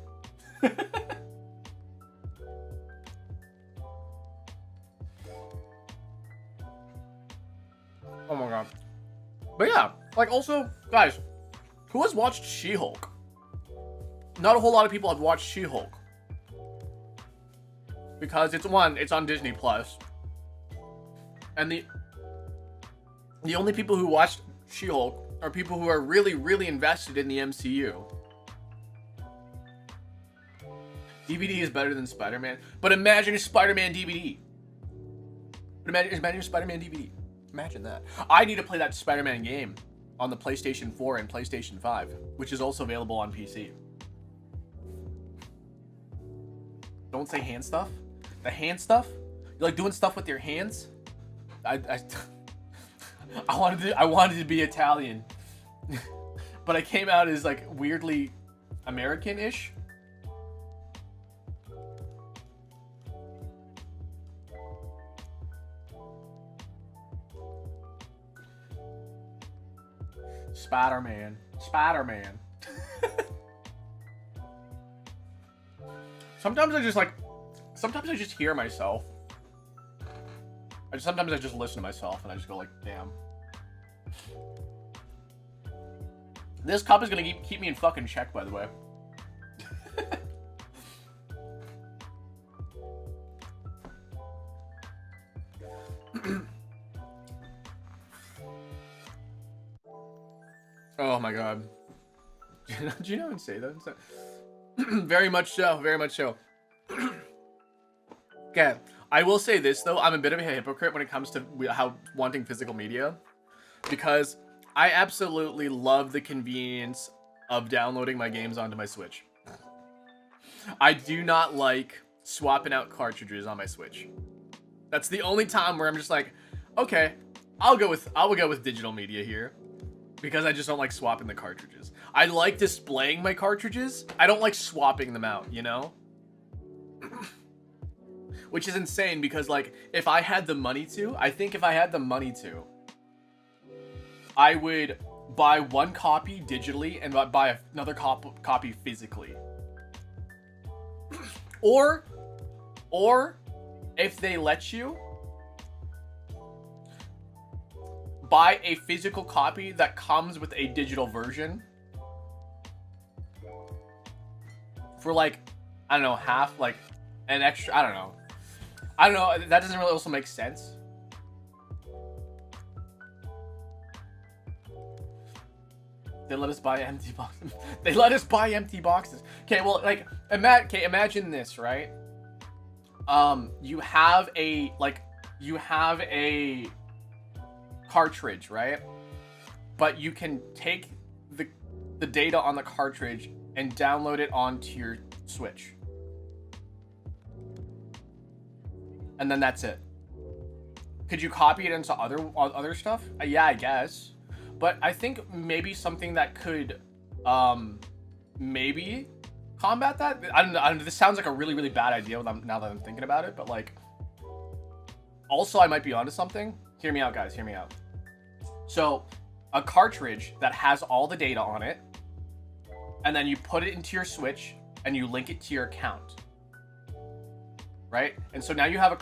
Oh my god. But yeah, like also, guys, who has watched She-Hulk? Not a whole lot of people have watched She-Hulk. Because it's on Disney Plus. And the only people who watched She-Hulk are people who are really, really invested in the MCU. DVD is better than Spider-Man. But imagine a Spider-Man DVD. Imagine a Spider-Man DVD. Imagine that. I need to play that Spider-Man game on the PlayStation 4 and PlayStation 5, which is also available on PC. Don't say hand stuff. The hand stuff? You like doing stuff with your hands? I wanted to be Italian. But I came out as like weirdly American-ish. Spider-Man. Spider-Man. Sometimes I just hear myself. Sometimes I just listen to myself and I just go like, damn. This cup is gonna keep me in fucking check, by the way. Oh my god. Do you know and say that? Very much so, very much so. Okay, I will say this though, I'm a bit of a hypocrite when it comes to how wanting physical media, because I absolutely love the convenience of downloading my games onto my Switch. I do not like swapping out cartridges on my Switch. That's the only time where I'm just like, okay, I'll go with digital media here. Because I just don't like swapping the cartridges. I like displaying my cartridges. I don't like swapping them out, you know? Which is insane because, like, if I had the money to, I would buy one copy digitally and buy another copy physically. Or if they let you, buy a physical copy that comes with a digital version for like, I don't know, half, like an extra, I don't know, that doesn't really also make sense. They let us buy empty boxes. They let us buy empty boxes. Okay, well, like, imagine this, right? You have a cartridge, right? But you can take the data on the cartridge and download it onto your Switch. And then that's it. Could you copy it into other stuff? Yeah, I guess. But I think maybe something that could maybe combat that. I don't know. This sounds like a really, really bad idea now that I'm thinking about it. But like, also I might be onto something. Hear me out, guys. Hear me out. So, a cartridge that has all the data on it, and then you put it into your Switch and you link it to your account. Right? And so now you have a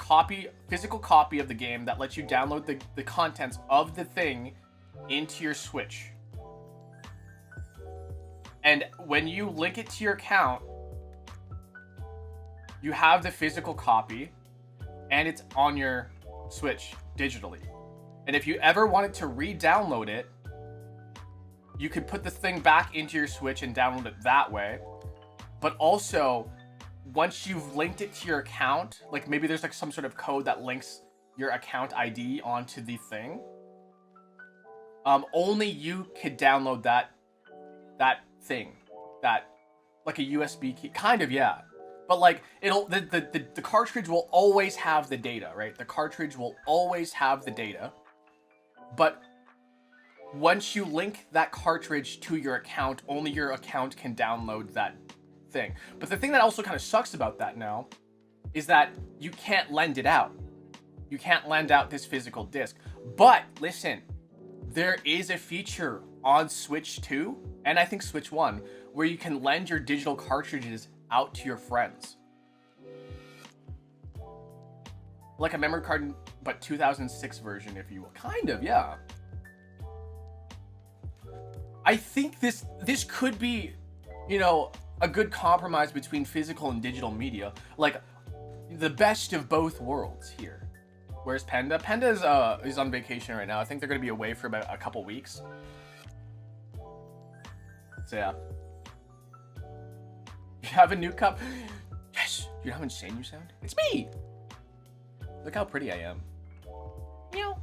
physical copy of the game that lets you download the contents of the thing into your Switch. And when you link it to your account, you have the physical copy, and it's on your Switch digitally. And if you ever wanted to re-download it, you could put the thing back into your Switch and download it that way. But also, once you've linked it to your account, like maybe there's like some sort of code that links your account ID onto the thing, only you could download that thing, that like a USB key, kind of, yeah. But like the cartridge will always have the data, right? The cartridge will always have the data. But once you link that cartridge to your account, only your account can download that thing. But the thing that also kind of sucks about that now is that you can't lend it out. You can't lend out this physical disc. But listen, there is a feature on Switch 2, and I think Switch 1, where you can lend your digital cartridges out to your friends. Like a memory card, but 2006 version, if you will. Kind of, yeah. I think this could be, you know, a good compromise between physical and digital media. Like, the best of both worlds here. Where's Panda? Panda is on vacation right now. I think they're going to be away for about a couple weeks. So, yeah. You have a new cup? Yes! You know how insane you sound? It's me! Look how pretty I am. Meow.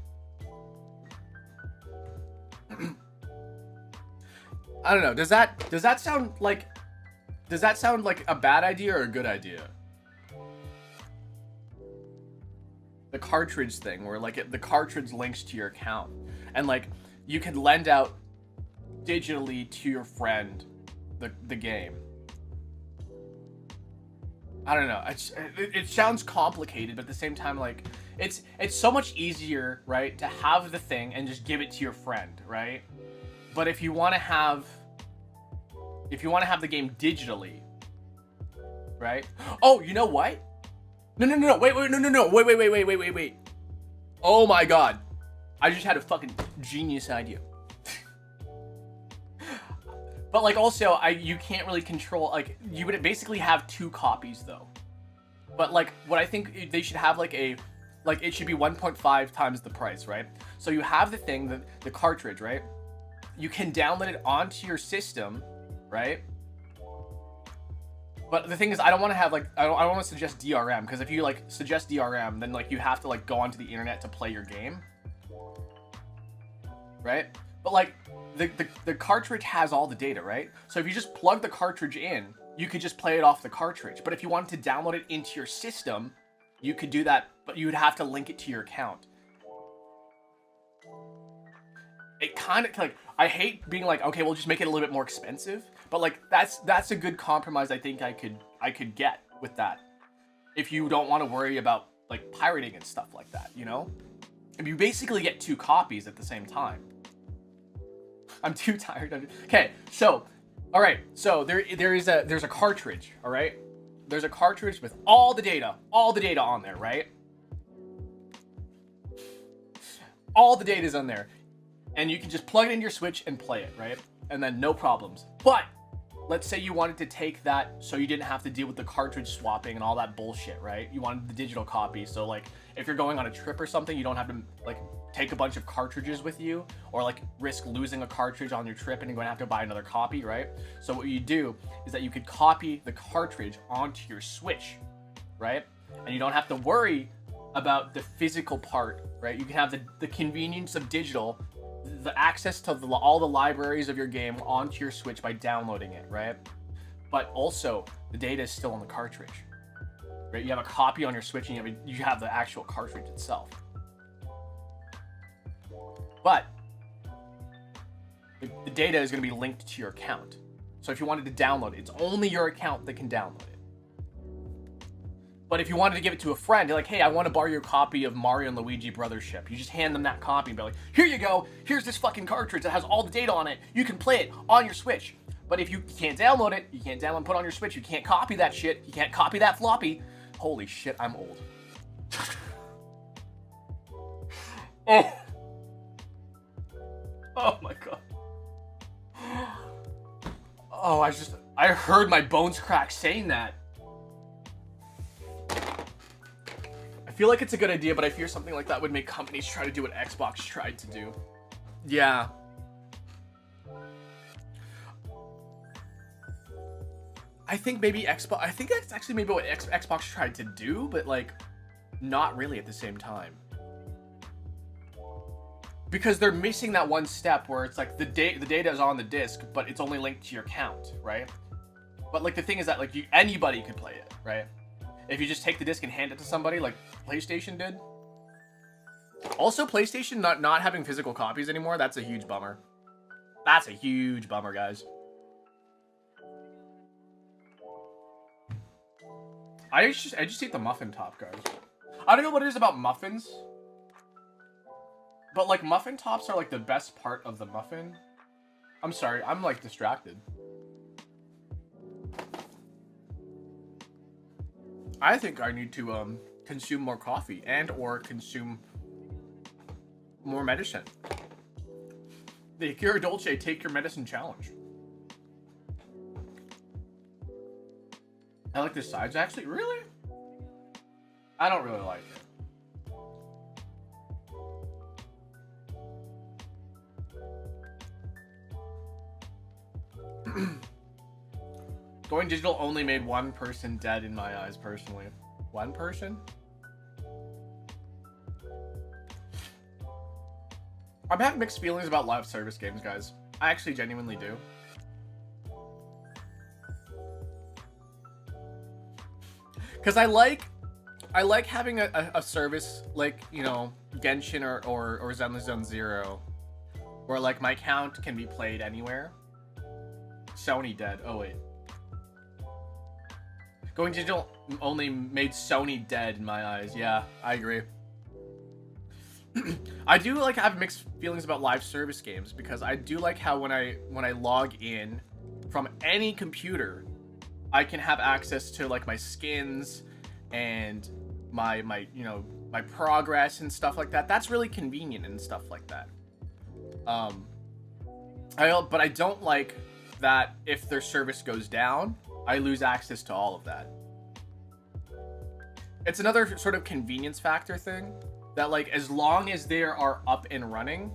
I don't know. Does that sound like a bad idea or a good idea? The cartridge thing, where like the cartridge links to your account, and like you can lend out digitally to your friend the game. I don't know. It sounds complicated, but at the same time, like it's so much easier, right, to have the thing and just give it to your friend, right? But if you want to have the game digitally, right? Oh, you know what? No. Wait. Oh my god. I just had a fucking genius idea. But like also, you can't really control, like you would basically have two copies though. But like what I think they should have like it should be 1.5 times the price, right? So you have the thing, the cartridge, right? You can download it onto your system, right? But the thing is, I don't want to have like I don't want to suggest DRM, because if you like suggest DRM, then like you have to like go onto the internet to play your game, right? But like the cartridge has all the data, right? So if you just plug the cartridge in, you could just play it off the cartridge. But if you wanted to download it into your system, you could do that, but you would have to link it to your account. It kind of like, I hate being like, okay, we'll just make it a little bit more expensive, but like that's a good compromise I think I could get with that. If you don't want to worry about like pirating and stuff like that, you know? If you basically get two copies at the same time. I'm too tired of it. Okay, so all right, so there's a cartridge, all right? There's a cartridge with all the data on there, right? All the data's on there. And you can just plug it in your Switch and play it, right? And then no problems. But let's say you wanted to take that so you didn't have to deal with the cartridge swapping and all that bullshit, right? You wanted the digital copy. So like if you're going on a trip or something, you don't have to like take a bunch of cartridges with you, or like risk losing a cartridge on your trip and you're going to have to buy another copy, right? So what you do is that you could copy the cartridge onto your Switch, right? And you don't have to worry about the physical part, right? You can have the convenience of digital, the access to all the libraries of your game onto your Switch by downloading it, right? But also, the data is still on the cartridge, right? You have a copy on your Switch and you have the actual cartridge itself. But the data is going to be linked to your account. So if you wanted to download it, it's only your account that can download it. But if you wanted to give it to a friend, you're like, hey, I want to borrow your copy of Mario and Luigi Brothers Ship. You just hand them that copy and be like, here you go. Here's this fucking cartridge that has all the data on it. You can play it on your Switch. But if you can't download it, you can't download and put it on your Switch. You can't copy that shit. You can't copy that floppy. Holy shit, I'm old. Oh. Oh my god. Oh, I heard my bones crack saying that. feel like it's a good idea, but I fear something like that would make companies try to do what Xbox tried to do. Yeah. I think maybe Xbox, I think that's actually maybe what Xbox tried to do, but like not really at the same time. Because they're missing that one step where it's like the data is on the disc, but it's only linked to your account, right? But like the thing is that like anybody could play it, right? If you just take the disc and hand it to somebody like PlayStation did. Also, PlayStation not having physical copies anymore, that's a huge bummer. That's a huge bummer, guys. I just eat the muffin top, guys. I don't know what it is about muffins, but like muffin tops are like the best part of the muffin. I'm sorry, I'm like distracted. I think I need to consume more coffee and or consume more medicine. The Cure Dolce Take Your Medicine Challenge. I like the sides actually. Really? I don't really like it. Going digital only made one person dead in my eyes, personally. One person? I'm having mixed feelings about live service games, guys. I actually genuinely do. Because I like having a service like, you know, Genshin or Zenless Zero, where like my account can be played anywhere. Sony dead. Oh wait. Going digital only made Sony dead in my eyes. Yeah, I agree. I do like have mixed feelings about live service games because I do like how when I log in from any computer, I can have access to like my skins and my you know, my progress and stuff like that. That's really convenient and stuff like that. But I don't like that if their service goes down, I lose access to all of that. It's another sort of convenience factor thing that like as long as they are up and running,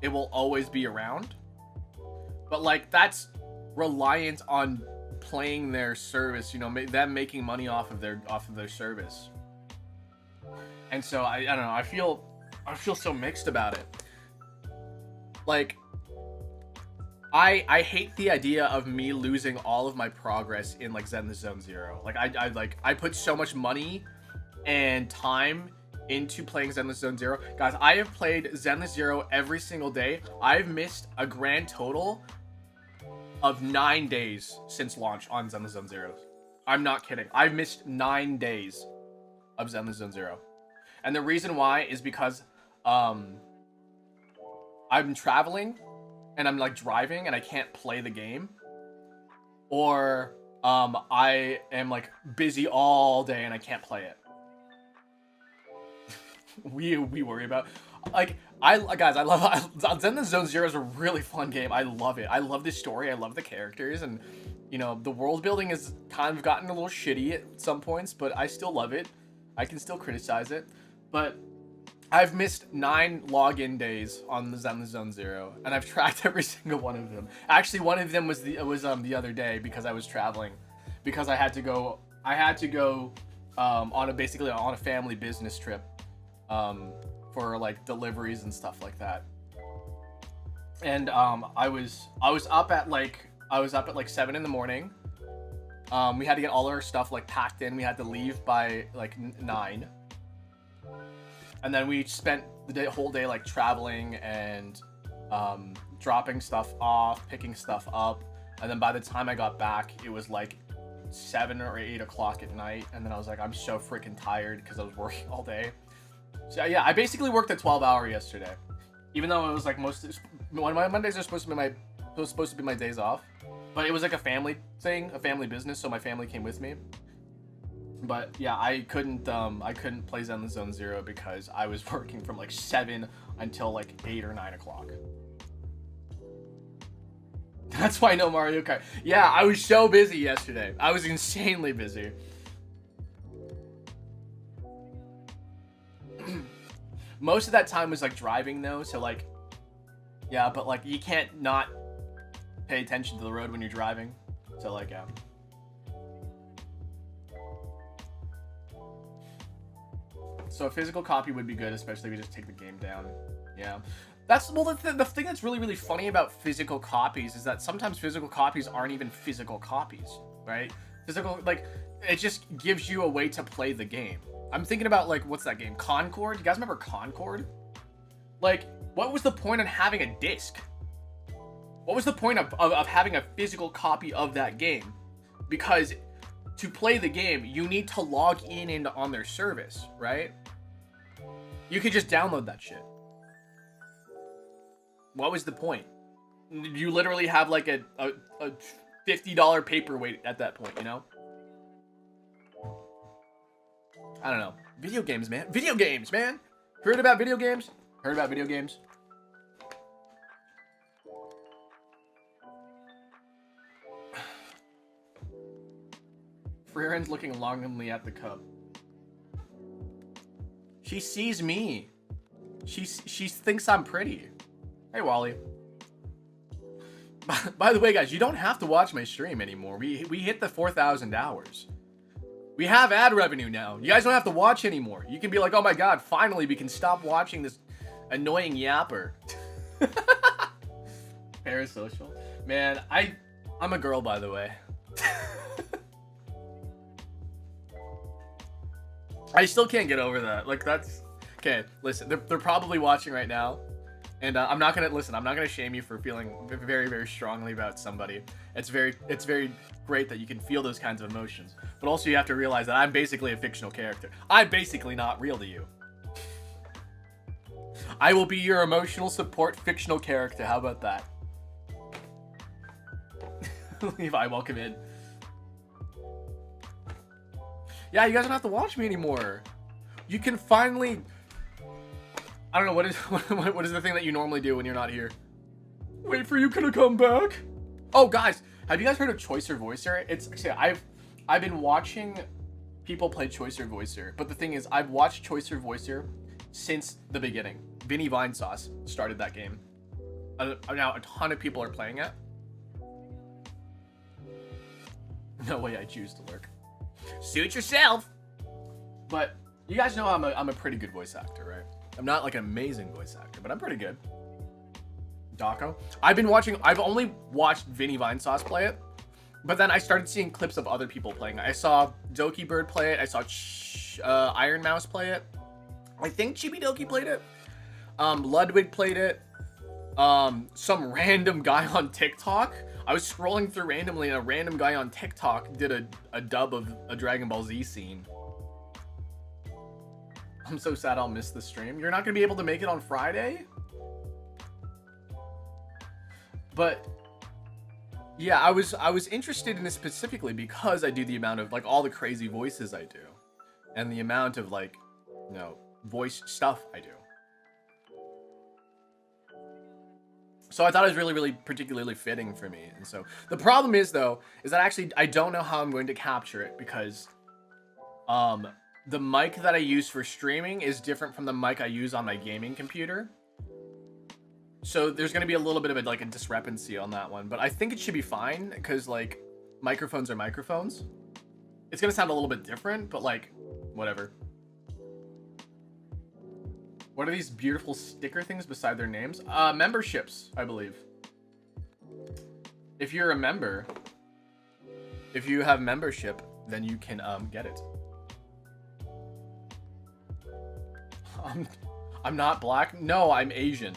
it will always be around. But like that's reliant on playing their service, you know, them making money off of their service. And so I don't know, I feel so mixed about it. Like I hate the idea of me losing all of my progress in like Zenless Zone Zero. Like I put so much money and time into playing Zenless Zone Zero. Guys, I have played Zenless Zero every single day. I've missed a grand total of 9 days since launch on Zenless Zone Zero. I'm not kidding. I've missed 9 days of Zenless Zone Zero. And the reason why is because I'm traveling and I'm like driving and I can't play the game, or I am like busy all day and I can't play it. we worry about like guys, I love Zenless Zone Zero is a really fun game. I love it. I love the story. I love the characters, and you know the world building has kind of gotten a little shitty at some points, but I still love it. I can still criticize it, but I've missed 9 login days on the Zenless Zone Zero, and I've tracked every single one of them. Actually, one of them was the other day because I was traveling, because I had to go on a family business trip for like deliveries and stuff like that. And I was up at like 7 in the morning. We had to get all our stuff like packed in. We had to leave by like 9. And then we spent the whole day like traveling and dropping stuff off, picking stuff up. And then by the time I got back, it was like 7 or 8 o'clock at night. And then I was like, I'm so freaking tired because I was working all day. So yeah, I basically worked a 12-hour yesterday, even though it was like one of my Mondays are supposed to be my days off. But it was like a family thing, a family business, so my family came with me. But yeah, I couldn't play Zenless Zone Zero because I was working from like 7 until like 8 or 9 o'clock. That's why no Mario Kart. Yeah, I was so busy yesterday. I was insanely busy. Most of that time was like driving though, so like, yeah, but like you can't not pay attention to the road when you're driving. So like, yeah. So a physical copy would be good, especially if you just take the game down. Yeah. That's, well, the thing that's really, really funny about physical copies is that sometimes physical copies aren't even physical copies, right? Physical, like, it just gives you a way to play the game. I'm thinking about, like, what's that game? Concord? You guys remember Concord? Like, what was the point of having a disc? What was the point of having a physical copy of that game? Because to play the game, you need to log in and on their service, right? You could just download that shit. What was the point? You literally have like a $50 paperweight at that point, you know? I don't know. Video games, man. Video games, man. Heard about video games? Heard about video games? Freeren's looking longingly at the cup. She sees me. She thinks I'm pretty. Hey, Wally. By the way, guys, you don't have to watch my stream anymore. We hit the 4,000 hours. We have ad revenue now. You guys don't have to watch anymore. You can be like, oh my god, finally we can stop watching this annoying yapper. Parasocial. Man, I'm a girl, by the way. I still can't get over that. Like, that's... Okay, listen, they're probably watching right now. And I'm not gonna shame you for feeling very, very strongly about somebody. It's very great that you can feel those kinds of emotions. But also you have to realize that I'm basically a fictional character. I'm basically not real to you. I will be your emotional support fictional character. How about that? Levi, welcome in. Yeah, you guys don't have to watch me anymore. You can finally... I don't know, what is the thing that you normally do when you're not here? Wait for you to come back? Oh, guys, have you guys heard of Choicer Voicer? It's actually, I've been watching people play Choicer Voicer, but the thing is, I've watched Choicer Voicer since the beginning. Vinny Vinesauce started that game. Now a ton of people are playing it. No way I choose to lurk. Suit yourself. But you guys know I'm a pretty good voice actor, right? I'm not like an amazing voice actor, but I'm pretty good. Daco. I've only watched Vinny Vinesauce play it, but then I started seeing clips of other people playing it. I saw Doki Bird play it. I saw Iron Mouse play it. I think Chibi Doki played it. Ludwig played it. Some random guy on TikTok. I was scrolling through randomly and a random guy on TikTok did a dub of a Dragon Ball Z scene. I'm so sad I'll miss the stream. You're not gonna be able to make it on Friday? But yeah, I was interested in this specifically because I do the amount of like all the crazy voices I do and the amount of like, you know, voice stuff I do. So I thought it was really, really particularly fitting for me. And so the problem is though, is that actually I don't know how I'm going to capture it because the mic that I use for streaming is different from the mic I use on my gaming computer. So there's going to be a little bit of a discrepancy on that one, but I think it should be fine because like microphones are microphones. It's going to sound a little bit different, but like whatever. What are these beautiful sticker things beside their names? Memberships, I believe. If you're a member, if you have membership, then you can get it. I'm not black. No, I'm Asian.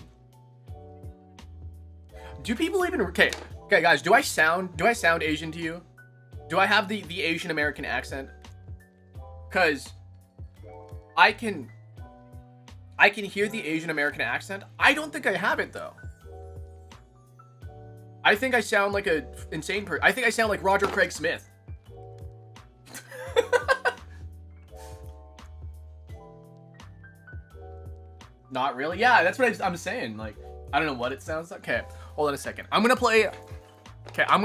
Do people even... Okay, guys, do I sound Asian to you? Do I have the Asian American accent? Because I can hear the Asian American accent. I don't think I have it though. I think I sound like a insane person. I think I sound like Roger Craig Smith. Not really? Yeah, that's what I'm saying. Like, I don't know what it sounds like. Okay, hold on a second. I'm gonna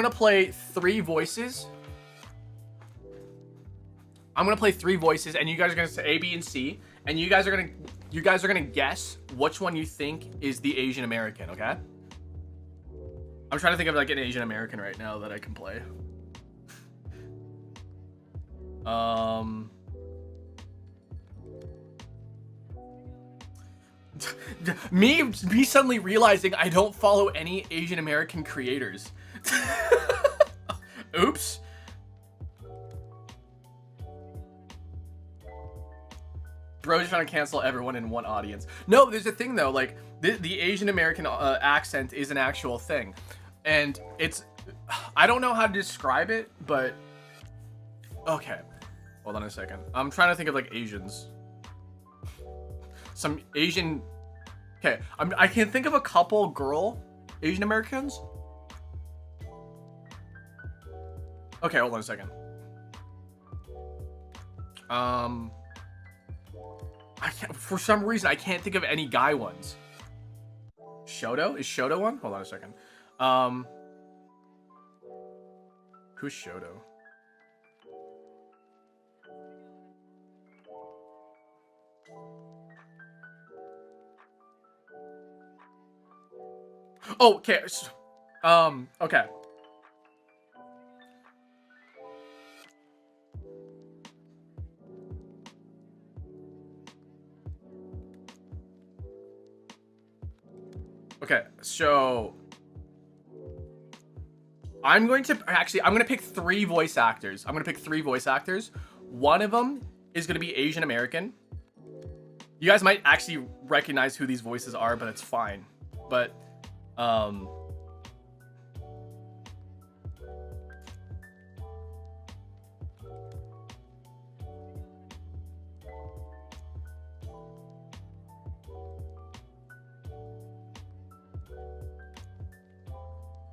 play 3 voices. I'm gonna play 3 voices, and you guys are gonna say A, B, and C, and you guys are gonna you guys are gonna guess which one you think is the Asian American, okay? I'm trying to think of like an Asian American right now that I can play. Me suddenly realizing I don't follow any Asian American creators. Oops. Bro's trying to cancel everyone in one audience. No, there's a thing though, like the Asian American accent is an actual thing, and it's, I don't know how to describe it, but okay, hold on a second. I'm trying to think of like Asians. Some Asian. Okay, I can think of a couple girl Asian Americans. Okay, hold on a second. I can't, for some reason I can't think of any guy ones. Shoto? Is Shoto one? Hold on a second. Who's Shoto? Oh, okay. Okay. Okay, so I'm going to pick 3 voice actors. I'm going to pick 3 voice actors. One of them is going to be Asian American. You guys might actually recognize who these voices are, but it's fine. But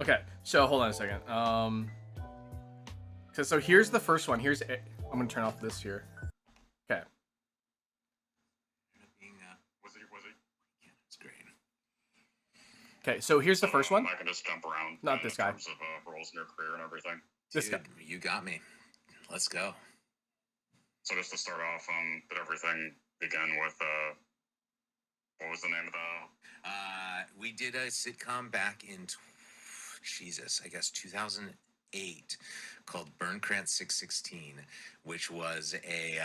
okay, so hold on a second. So here's the first one. I'm gonna turn off this here. Okay. Was it? Yeah, it's great. Okay, so here's the first one. I can just jump around. Not this guy. In terms of roles in your career and everything. This guy. You got me. Let's go. So just to start off, did everything begin with what was the name of the? We did a sitcom back in, Jesus, I guess 2008, called Burnkrant 616, which was a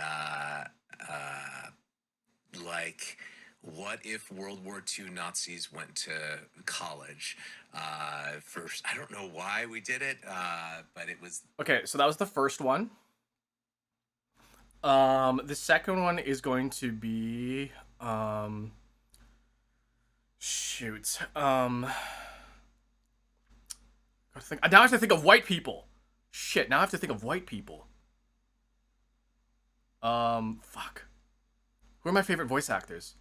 like, what if World War II Nazis went to college? First, I don't know why we did it, but it was. Okay, so that was the first one. The second one is going to be shoot. Now I have to think of white people. Shit, now I have to think of white people. Fuck. Who are my favorite voice actors?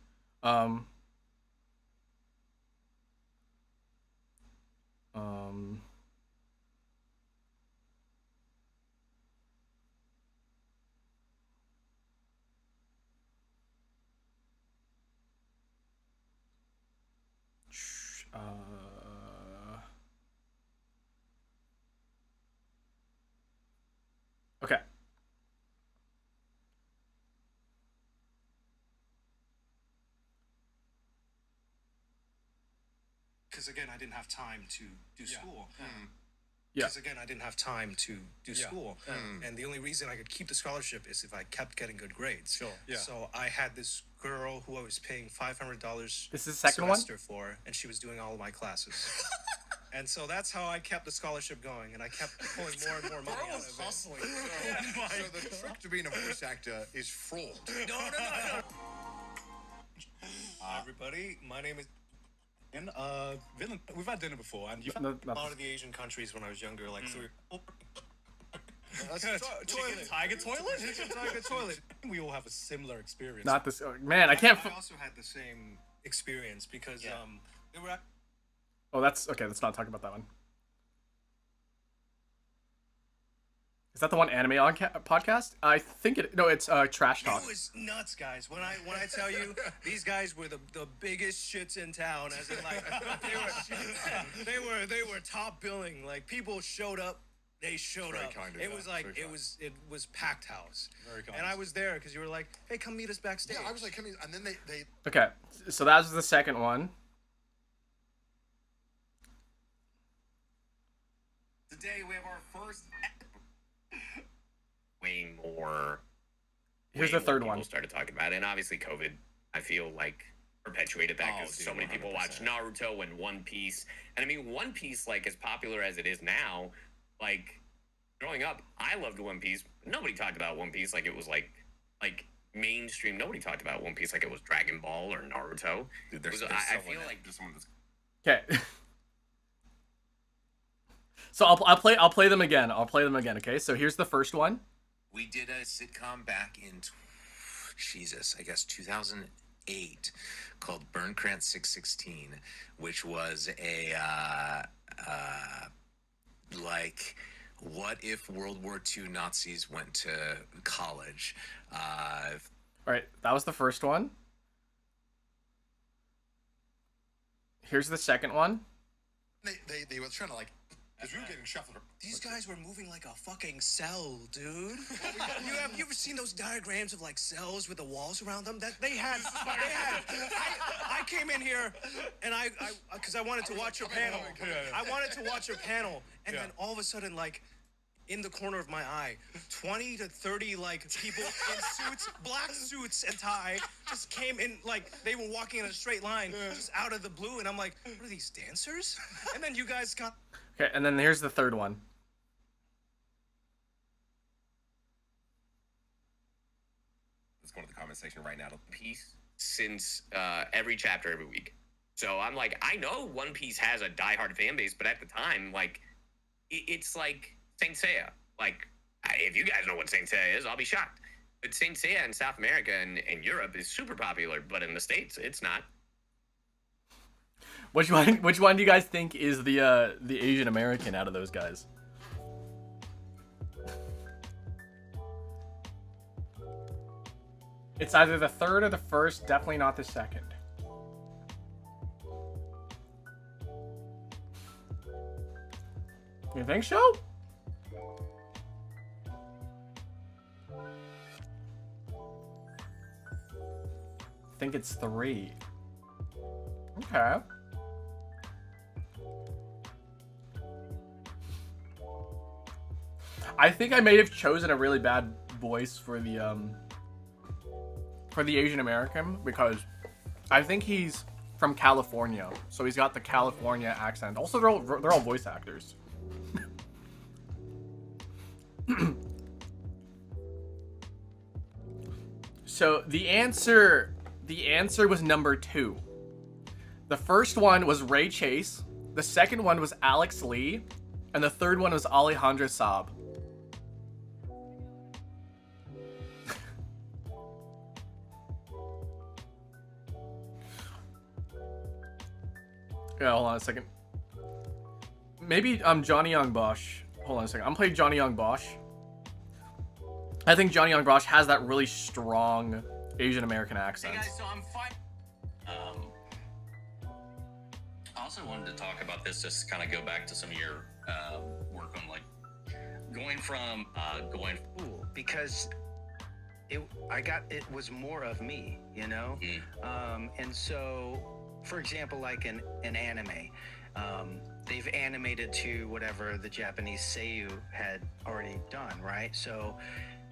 Okay. Because again, I didn't have time to do school. Yeah. Because again, I didn't have time to do school. And the only reason I could keep the scholarship is if I kept getting good grades. Sure. Yeah. So I had this girl who I was paying $500 This is the second one? for, and she was doing all of my classes. And so that's how I kept the scholarship going, and I kept pulling more and more money out of it. Hustling. So the trick to being a voice actor is fraud. No. Everybody, my name is. And we've had dinner before, and you've No, a lot of the Asian countries when I was younger, like That's toilet, tiger toilet. We all have a similar experience. Not this. Oh, man, I can't. I also had the same experience because they were. Oh, that's okay. Let's not talk about that one. Is that the one anime on podcast? I think it. No, it's Trash Talk. It was nuts, guys. When I tell you, these guys were the biggest shits in town. As in, like, they were top billing. Like, people showed up They showed Very up. kind of It them, was like very it was packed house. Very kind. And I was there because you were like, "Hey, come meet us backstage." Yeah, I was like, come here, and then they Okay, so that was the second one. Today we have our first way more. Here's way the third more one. people started talking about it, and obviously COVID, I feel like perpetuated that Oh, because dude, so many people watch 100%. Naruto and One Piece, and I mean One Piece, like as popular as it is now, like growing up, I loved One Piece. Nobody talked about One Piece like it was like mainstream. Nobody talked about One Piece like it was Dragon Ball or Naruto. dude, I feel like there's someone that's Okay. So I'll play them again. I'll play them again. Okay. So here's the first one. we did a sitcom back in Jesus, I guess 2008 called Burn Krantz 616, which was a like what if World War II Nazis went to college? All right, that was the first one. Here's the second one. they were trying to like, because we were getting shuffled. These guys were moving like a fucking cell, dude. You ever seen those diagrams of like cells with the walls around them? That they had. I came in here and I because I wanted to watch your panel. I wanted to watch your panel, and then all of a sudden, like, in the corner of my eye, 20 to 30 like people in suits, black suits and tie, just came in like they were walking in a straight line, just out of the blue, and I'm like, what are these dancers? And then you guys got. Okay, and then here's the third one. Let's go to the comment section right now. Piece since every chapter every week. So I'm like, I know One Piece has a diehard fan base, but at the time, like, it's like Saint Seiya. Like, if you guys know what Saint Seiya is, I'll be shocked. But Saint Seiya in South America and Europe is super popular, but in the States, it's not. Which one do you guys think is the Asian American out of those guys? It's either the third or the first, definitely not the second. You think so? I think it's 3. Okay. I think I may have chosen a really bad voice for the Asian American because I think he's from California, so he's got the California accent. Also, they're all voice actors. So the answer was number 2. The first one was Ray Chase, the second one was Alex Lee, and the third one was Alejandro Saab. Yeah, hold on a second. Maybe Johnny Young Bosch. Hold on a second. I'm playing Johnny Young Bosch. I think Johnny Young Bosch has that really strong Asian American accent. Hey guys, so I'm fine. I also wanted to talk about this, just kind of go back to some of your work on like going from Cool, because it was more of me, you know. And so, for example, like an anime, they've animated to whatever the Japanese seiyuu had already done, right? So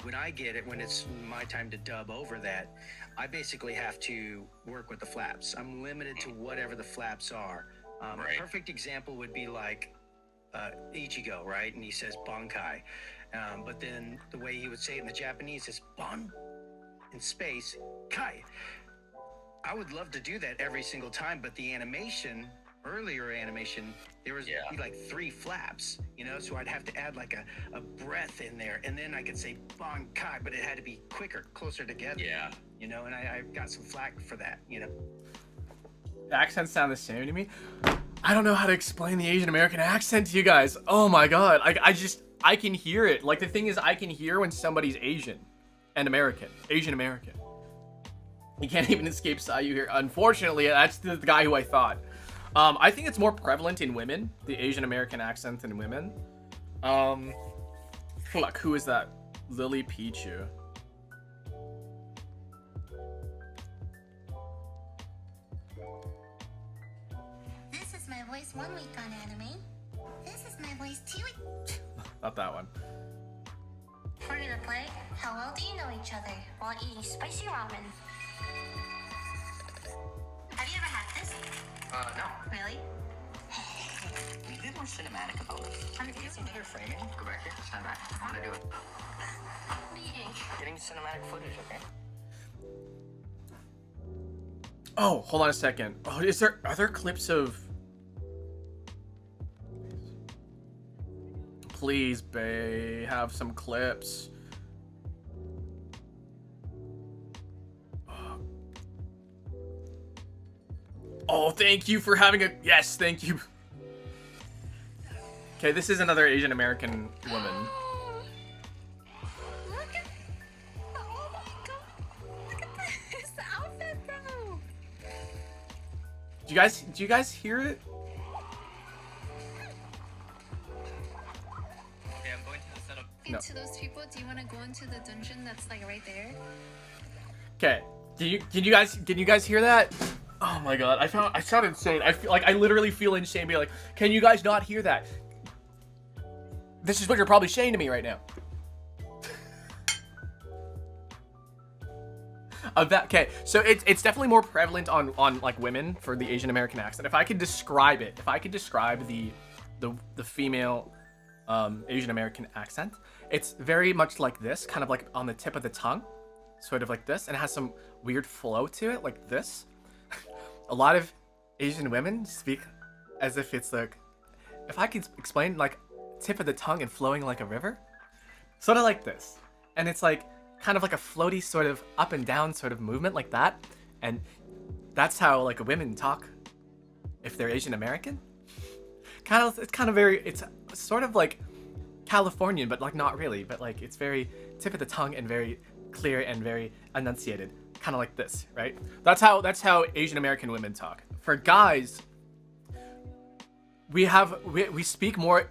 when I get it, when it's my time to dub over that, I basically have to work with the flaps. I'm limited to whatever the flaps are. Right. A perfect example would be like Ichigo, right? And he says Bankai. But then the way he would say it in the Japanese is Bon in space, Kai. I would love to do that every single time, but the earlier animation, there was be like 3 flaps, you know, so I'd have to add like a breath in there, and then I could say Bankai, but it had to be quicker, closer together. Yeah. You know, and I got some flack for that, you know. The accents sound the same to me. I don't know how to explain the Asian American accent to you guys. Oh my god. I can hear it. Like, the thing is, I can hear when somebody's Asian and American. Asian American. You can't even escape Sayu here. Unfortunately, that's the guy who I thought. I think it's more prevalent in women, the Asian American accent in women. Fuck, who is that? Lily Pichu. This is my voice 1 week on anime. This is my voice 2 weeks. Not that one. We're gonna play How Well Do You Know Each Other while eating spicy ramen. Have you ever had this? No. Really? Can you be more cinematic about it? I'm Can you get some better framing? Go back here. Stand back. I want to do it. eating. Getting cinematic footage, okay? Oh, hold on a second. Oh, are there clips of? Please, bae, have some clips. Oh, thank you for having a... Yes, thank you. Okay, this is another Asian American woman. Look at... Oh my god. Look at this outfit, bro. Do you guys hear it? Okay, I'm going to the setup. No. To those people, do you want to go into the dungeon that's like right there? Okay. Can you guys hear that? Oh my god, I sound insane. I feel like I literally feel insane being like, can you guys not hear that? This is what you're probably saying to me right now. Okay, so it's definitely more prevalent on like women for the Asian American accent. If I could describe it, if I could describe the female Asian American accent, it's very much like this, kind of like on the tip of the tongue, sort of like this, and it has some weird flow to it, like this. A lot of Asian women speak as if it's like, if I could explain, like tip of the tongue and flowing like a river, sort of like this, and it's like kind of like a floaty sort of up and down sort of movement like that, and that's how like women talk if they're Asian American. It's sort of like Californian, but like not really, but like it's very tip of the tongue and very clear and very enunciated, kind of like this, right? That's how Asian American women talk. For guys, we speak more,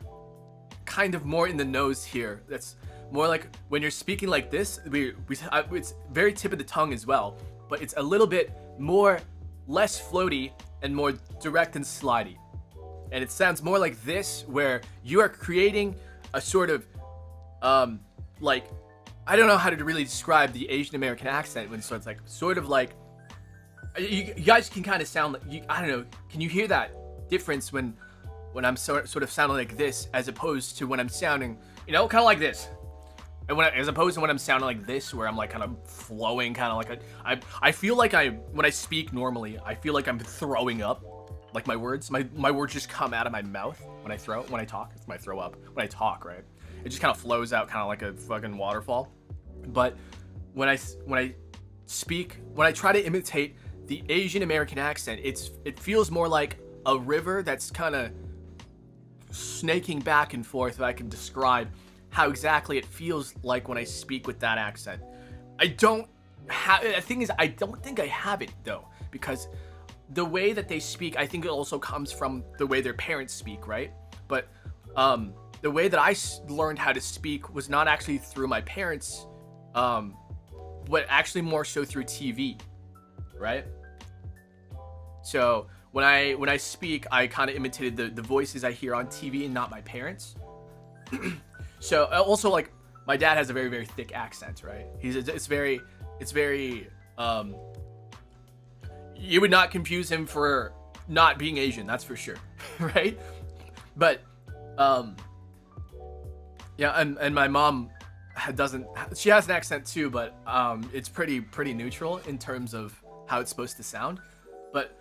kind of more in the nose here. That's more like when you're speaking like this, it's very tip of the tongue as well, but it's a little bit more, less floaty and more direct and slidey. And it sounds more like this, where you are creating a sort of, like, I don't know how to really describe the Asian American accent when it's like, sort of like, you guys can kind of sound like, I don't know, can you hear that difference when I'm sort of sounding like this, as opposed to when I'm sounding, you know, kind of like this? And as opposed to when I'm sounding like this, where I'm like kind of flowing, kind of like I feel like when I speak normally, I feel like I'm throwing up, like my words just come out of my mouth when I talk. It's my throw up when I talk, right? It just kind of flows out, kind of like a fucking waterfall. But when I speak, when I try to imitate the Asian American accent, it feels more like a river that's kind of snaking back and forth. If I can describe how exactly it feels like when I speak with that accent. The thing is, I don't think I have it though, because the way that they speak, I think it also comes from the way their parents speak, right? But the way that I learned how to speak was not actually through my parents, but actually more so through TV, right? So when I speak, I kind of imitated the voices I hear on TV and not my parents. So also, like, my dad has a very, very thick accent, right? It's very you would not confuse him for not being Asian, that's for sure. Right? But yeah, and my mom she has an accent too, but it's pretty neutral in terms of how it's supposed to sound. But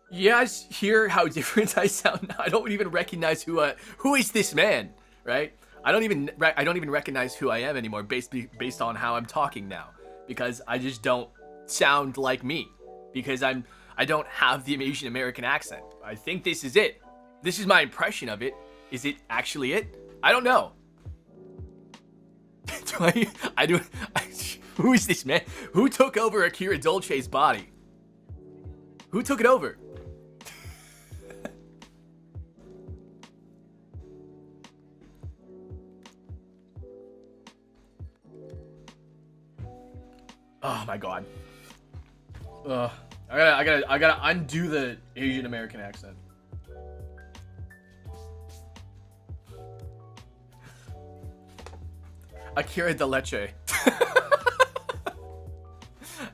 you guys hear how different I sound now? I don't even recognize who is this man, right? I don't even recognize who I am anymore based on how I'm talking now, because I just don't sound like me, because I don't have the Asian American accent. I think this is it. This is my impression of it. Is it actually it? I don't know. Who is this man? Who took over Akira Dolce's body? Who took it over? Oh my god. I gotta undo the Asian American accent. Akira de leche.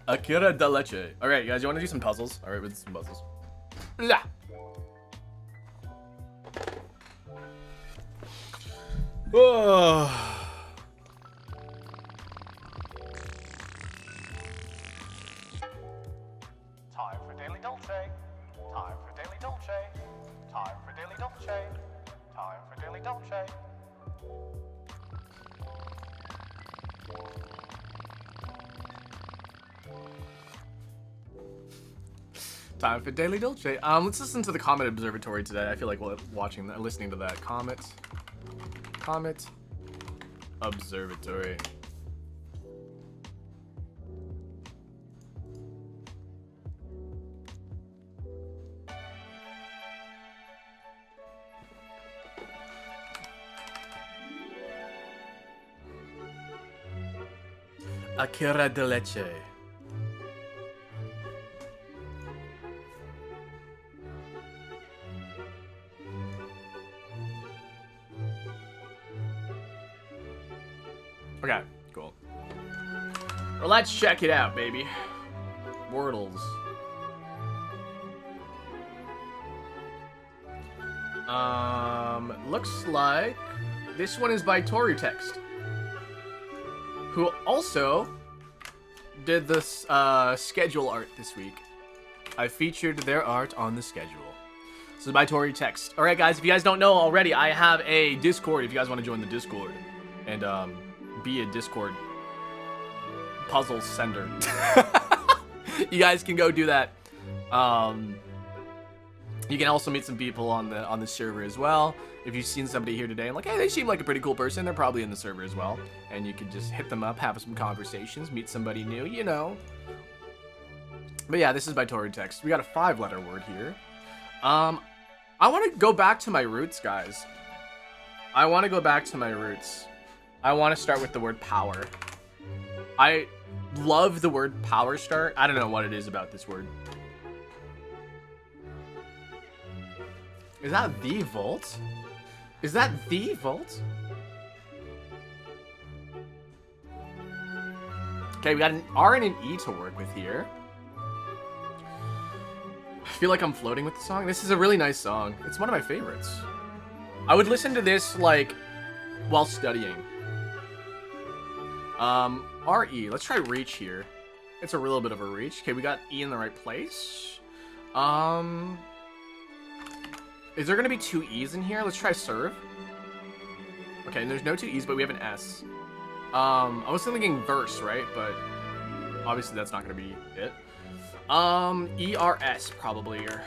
Akira de leche. Alright, guys, you wanna do some puzzles? Alright, with some puzzles. Yeah. Oh. Time for Daily Dolce. Time for Daily Dolce. Time for Daily Dolce. Time for Daily Dolce. Time for Daily Dolce. Let's listen to the Comet Observatory today. I feel like listening to that. Comet Observatory. Akira de leche. Okay, cool. Well, let's check it out, baby. Wordles. Looks like this one is by Text, who also did this schedule art this week. I featured their art on the schedule. This is by Text. All right, guys, if you guys don't know already, I have a Discord. If you guys want to join the Discord and be a Discord puzzle sender, you guys can go do that. You can also meet some people on the server as well. If you've seen somebody here today and like, hey, they seem like a pretty cool person, they're probably in the server as well. And you can just hit them up, have some conversations, meet somebody new, you know. But yeah, this is by Text. We got a 5-letter word here. I want to go back to my roots, guys. I want to go back to my roots. I want to start with the word power. I love the word power start. I don't know what it is about this word. Is that the volt? Is that the volt? Okay, we got an R and an E to work with here. I feel like I'm floating with the song. This is a really nice song. It's one of my favorites. I would listen to this, like, while studying. R-E. Let's try reach here. It's a little bit of a reach. Okay, we got E in the right place. Is there gonna be 2 E's in here? Let's try serve. Okay, and there's no 2 E's, but we have an S. I was thinking verse, right? But obviously that's not gonna be it. E-R-S probably, or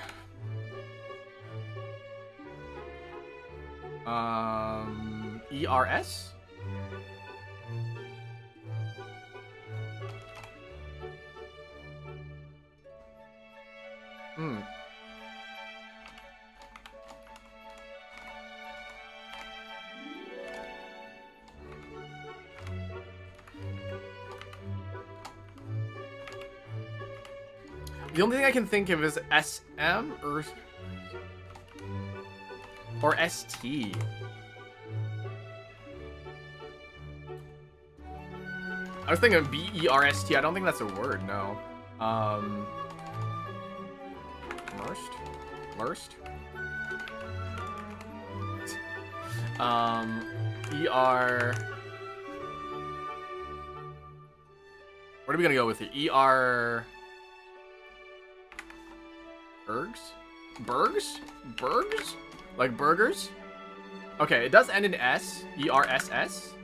E-R-S? The only thing I can think of is SM or ST. I was thinking of B-E-R-S-T. I don't think that's a word, no. Merst? E-R... What are we gonna go with here? E-R... Bergs? Like burgers? Okay, it does end in S. E-R-S-S.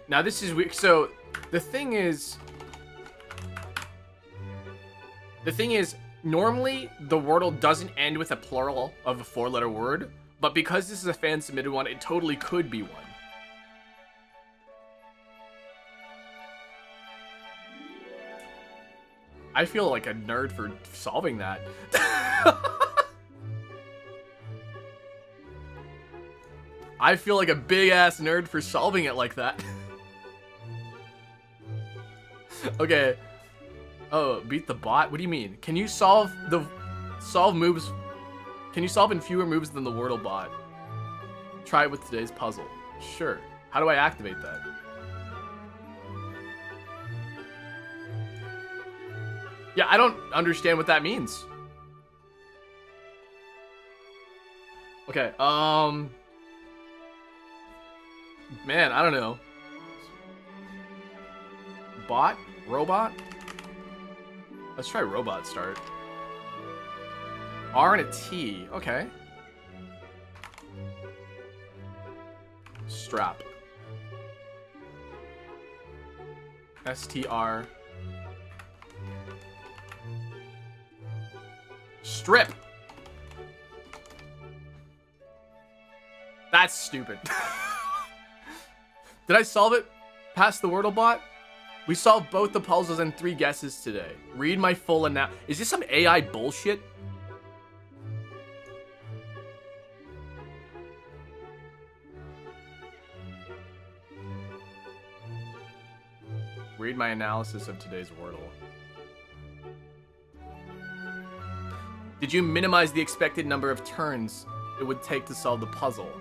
Now this is weird. So the thing is, normally the Wordle doesn't end with a plural of a 4-letter word, but because this is a fan submitted one, it totally could be one. I feel like a nerd for solving that. I feel like a big-ass nerd for solving it like that. Okay. Oh, beat the bot? What do you mean? Can you solve moves? Can you solve in fewer moves than the Wordle bot? Try it with today's puzzle. Sure. How do I activate that? Yeah, I don't understand what that means. Okay, man, I don't know. Bot? Robot? Let's try robot start. R and a T. Okay. Strap. STR. Strip. That's stupid. Did I solve it past the Wordle bot? We solved both the puzzles and 3 guesses today. Read my full Is this some AI bullshit? Read my analysis of today's Wordle. Did you minimize the expected number of turns it would take to solve the puzzle?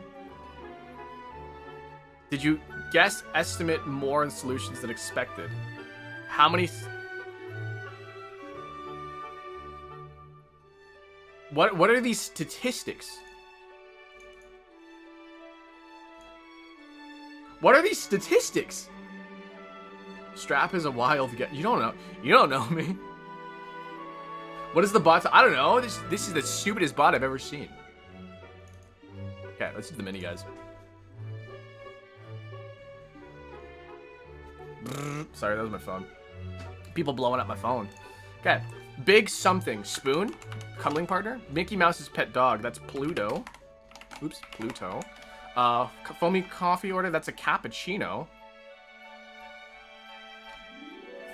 Did you guess estimate more in solutions than expected? How many... What are these statistics? What are these statistics? Strap is a wild guess. You don't know. You don't know me. What is the bot? I don't know. This is the stupidest bot I've ever seen. Okay, let's do the mini, guys. Sorry, that was my phone. People blowing up my phone. Okay. Big something. Spoon. Cuddling partner. Mickey Mouse's pet dog. That's Pluto. Oops. Pluto. Foamy coffee order. That's a cappuccino.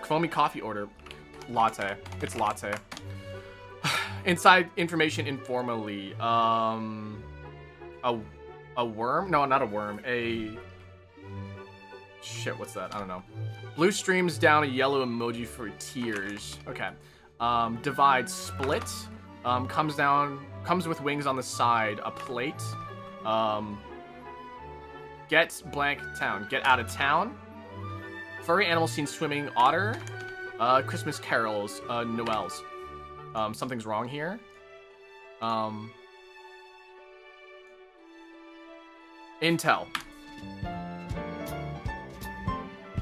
Foamy coffee order. Latte. It's latte. Inside information informally. A worm? No, not a worm. Shit, what's that? I don't know. Blue streams down a yellow emoji for tears. Okay. Divide, split. Comes with wings on the side. A plate. Get blank town. Get out of town. Furry animal seen swimming. Otter. Christmas carols. Noels. Something's wrong here. Intel.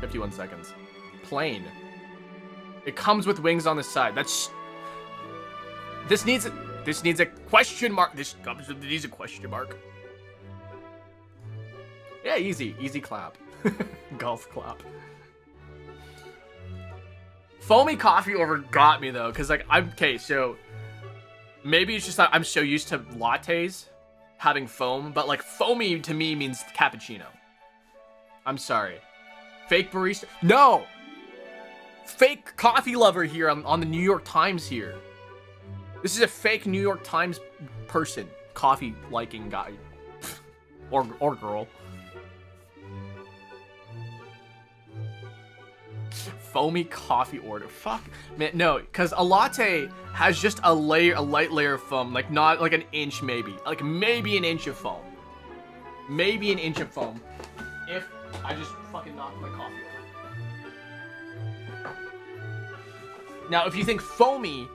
51 seconds. Plane. It comes with wings on the side. This needs a question mark. This needs a question mark. Yeah, easy clap. Golf clap. Foamy coffee order got me though, because like so maybe it's just that I'm so used to lattes having foam, but like foamy to me means cappuccino. I'm sorry. Fake barista? No! Fake coffee lover here on the New York Times here. This is a fake New York Times person. Coffee liking guy. or girl. Foamy coffee order. Fuck. Man, no, because a latte has just a light layer of foam. Like not like an inch maybe. Like maybe an inch of foam. Maybe an inch of foam. If I just fucking knocked my coffee over. Now, if you think foamy,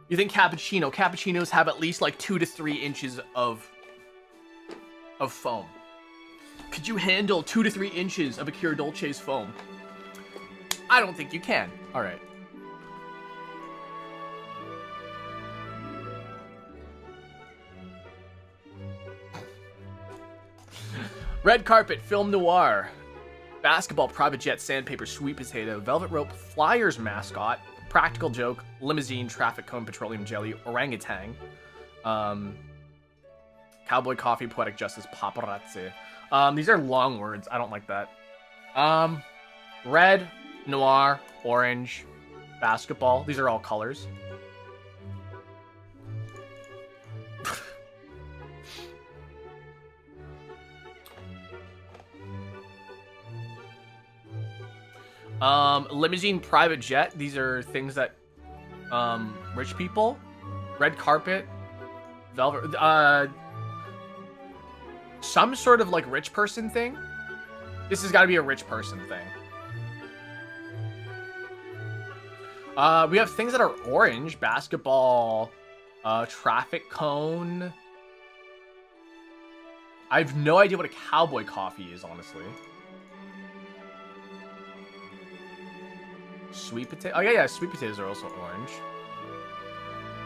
you think cappuccino. Cappuccinos have at least like 2 to 3 inches of foam. Could you handle 2 to 3 inches of a Pure Dolce's foam? I don't think you can. All right. Red carpet, film noir. Basketball, private jet, sandpaper, sweet potato, velvet rope, Flyers mascot, practical joke, limousine, traffic cone, petroleum jelly, orangutan, cowboy coffee, poetic justice, paparazzi. These are long words. I don't like that. Red, noir, orange, basketball. These are all colors. Limousine, private jet. These are things that rich people. Red carpet, velvet. Some sort of like rich person thing. This has got to be a rich person thing. We have things that are orange. Basketball, traffic cone. I have no idea what a cowboy coffee is, honestly. Sweet potato. Oh, yeah, sweet potatoes are also orange.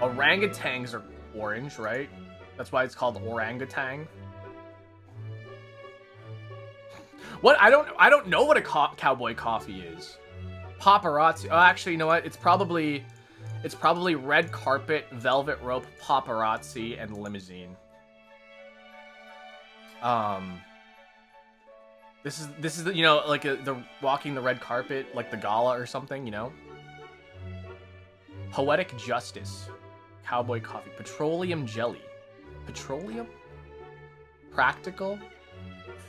Orangutans are orange, right? That's why it's called orangutan. What? I don't know what a cowboy coffee is. Paparazzi. Oh, actually, you know what? It's probably red carpet, velvet rope, paparazzi, and limousine. This is the, you know, like the walking the red carpet, like the gala or something, you know. Poetic justice, cowboy coffee, petroleum jelly, petroleum, practical,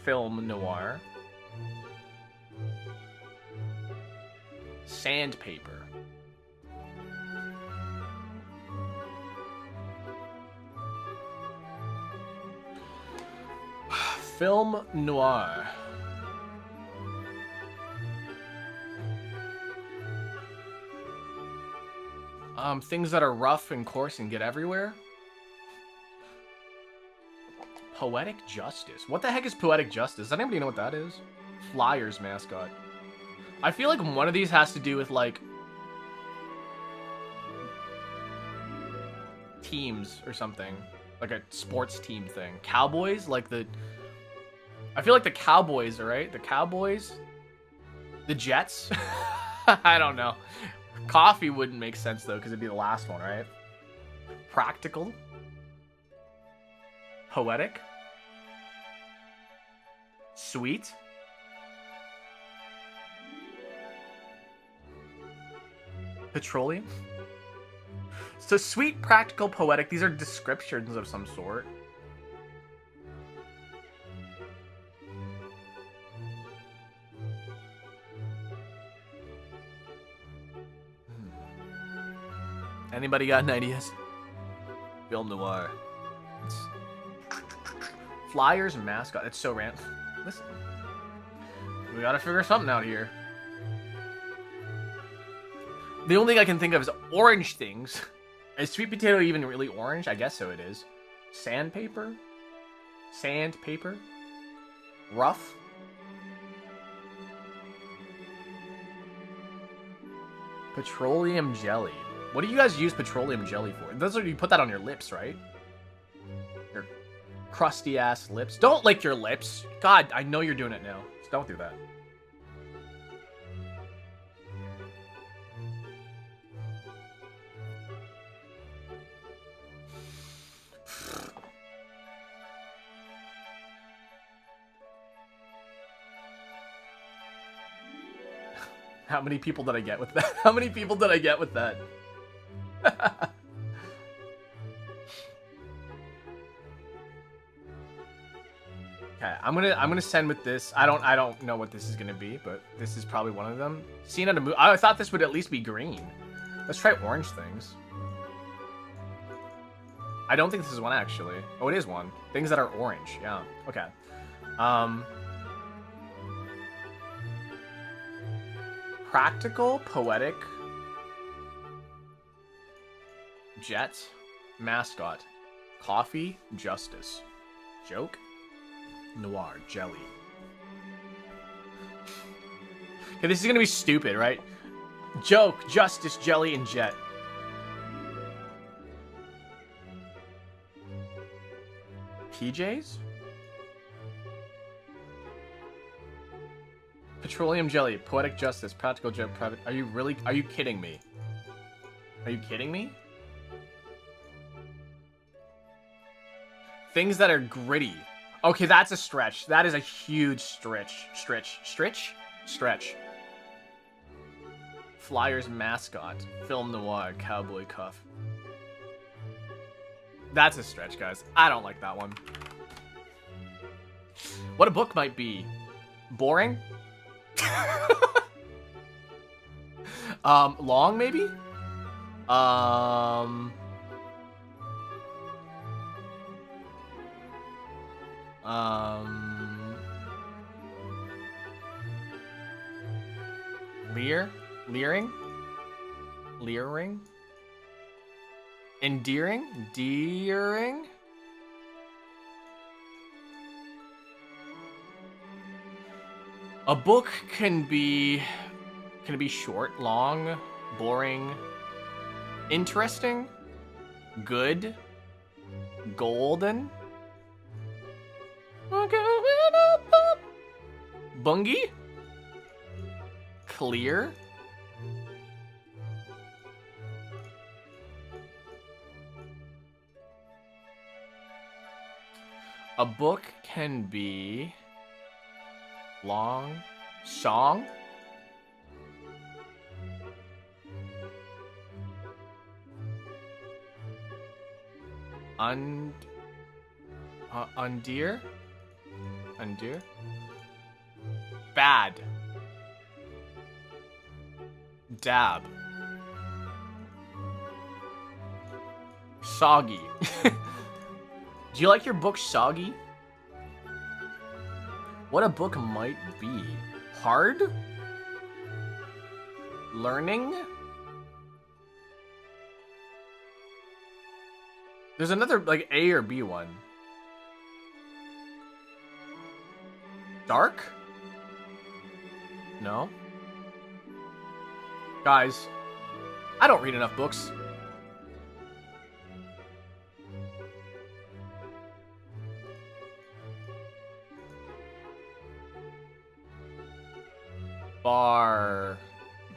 film noir, sandpaper. Film noir. Things that are rough and coarse and get everywhere. Poetic justice. What the heck is poetic justice? Does anybody know what that is? Flyers mascot. I feel like one of these has to do with like teams or something. Like a sports team thing. Cowboys? Like the... I feel like the Cowboys, right? The Cowboys? The Jets? I don't know. Coffee wouldn't make sense, though, because it'd be the last one, right? Practical? Poetic? Sweet? Petroleum? So sweet, practical, poetic, these are descriptions of some sort. Anybody got any ideas? Film noir. Flyers and mascot. It's so random. Listen. We gotta figure something out here. The only thing I can think of is orange things. Is sweet potato even really orange? I guess so it is. Sandpaper? Sandpaper? Rough? Petroleum jelly. What do you guys use petroleum jelly for? Those are, you put that on your lips, right? Your crusty ass lips. Don't lick your lips. God, I know you're doing it now. Just don't do that. How many people did I get with that? How many people did I get with that? Okay, I'm gonna send with this. I don't know what this is gonna be, but this is probably one of them. Seen at a movie. I thought this would at least be green. Let's try orange things. I don't think this is one actually. Oh, it is one. Things that are orange. Yeah. Okay. Practical, poetic, jet, mascot, coffee, justice, joke, noir, jelly. Okay, this is gonna be stupid, right? Joke, justice, jelly, and jet. PJs? Petroleum jelly, poetic justice, practical joke, private. Are you kidding me? Are you kidding me? Things that are gritty. Okay, that's a stretch. That is a huge stretch. Stretch. Flyers mascot, film noir, cowboy cuff. That's a stretch, guys. I don't like that one. What a book might be. Boring? Long maybe? Leering? Endearing? A book can be short, long, boring, interesting, good, golden, bungy, clear. A book can be long, song, undear, bad, dab, soggy. Do you like your book soggy? What a book might be. Hard? Learning? There's another, like, A or B one. Dark? No? Guys, I don't read enough books.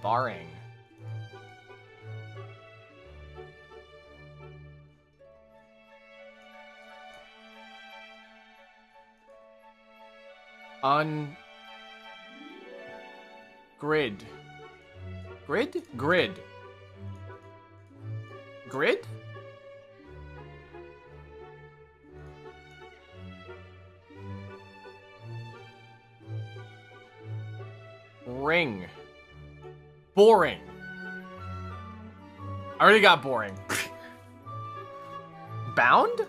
Barring. Grid. Ring. Boring. I already got boring. Bound?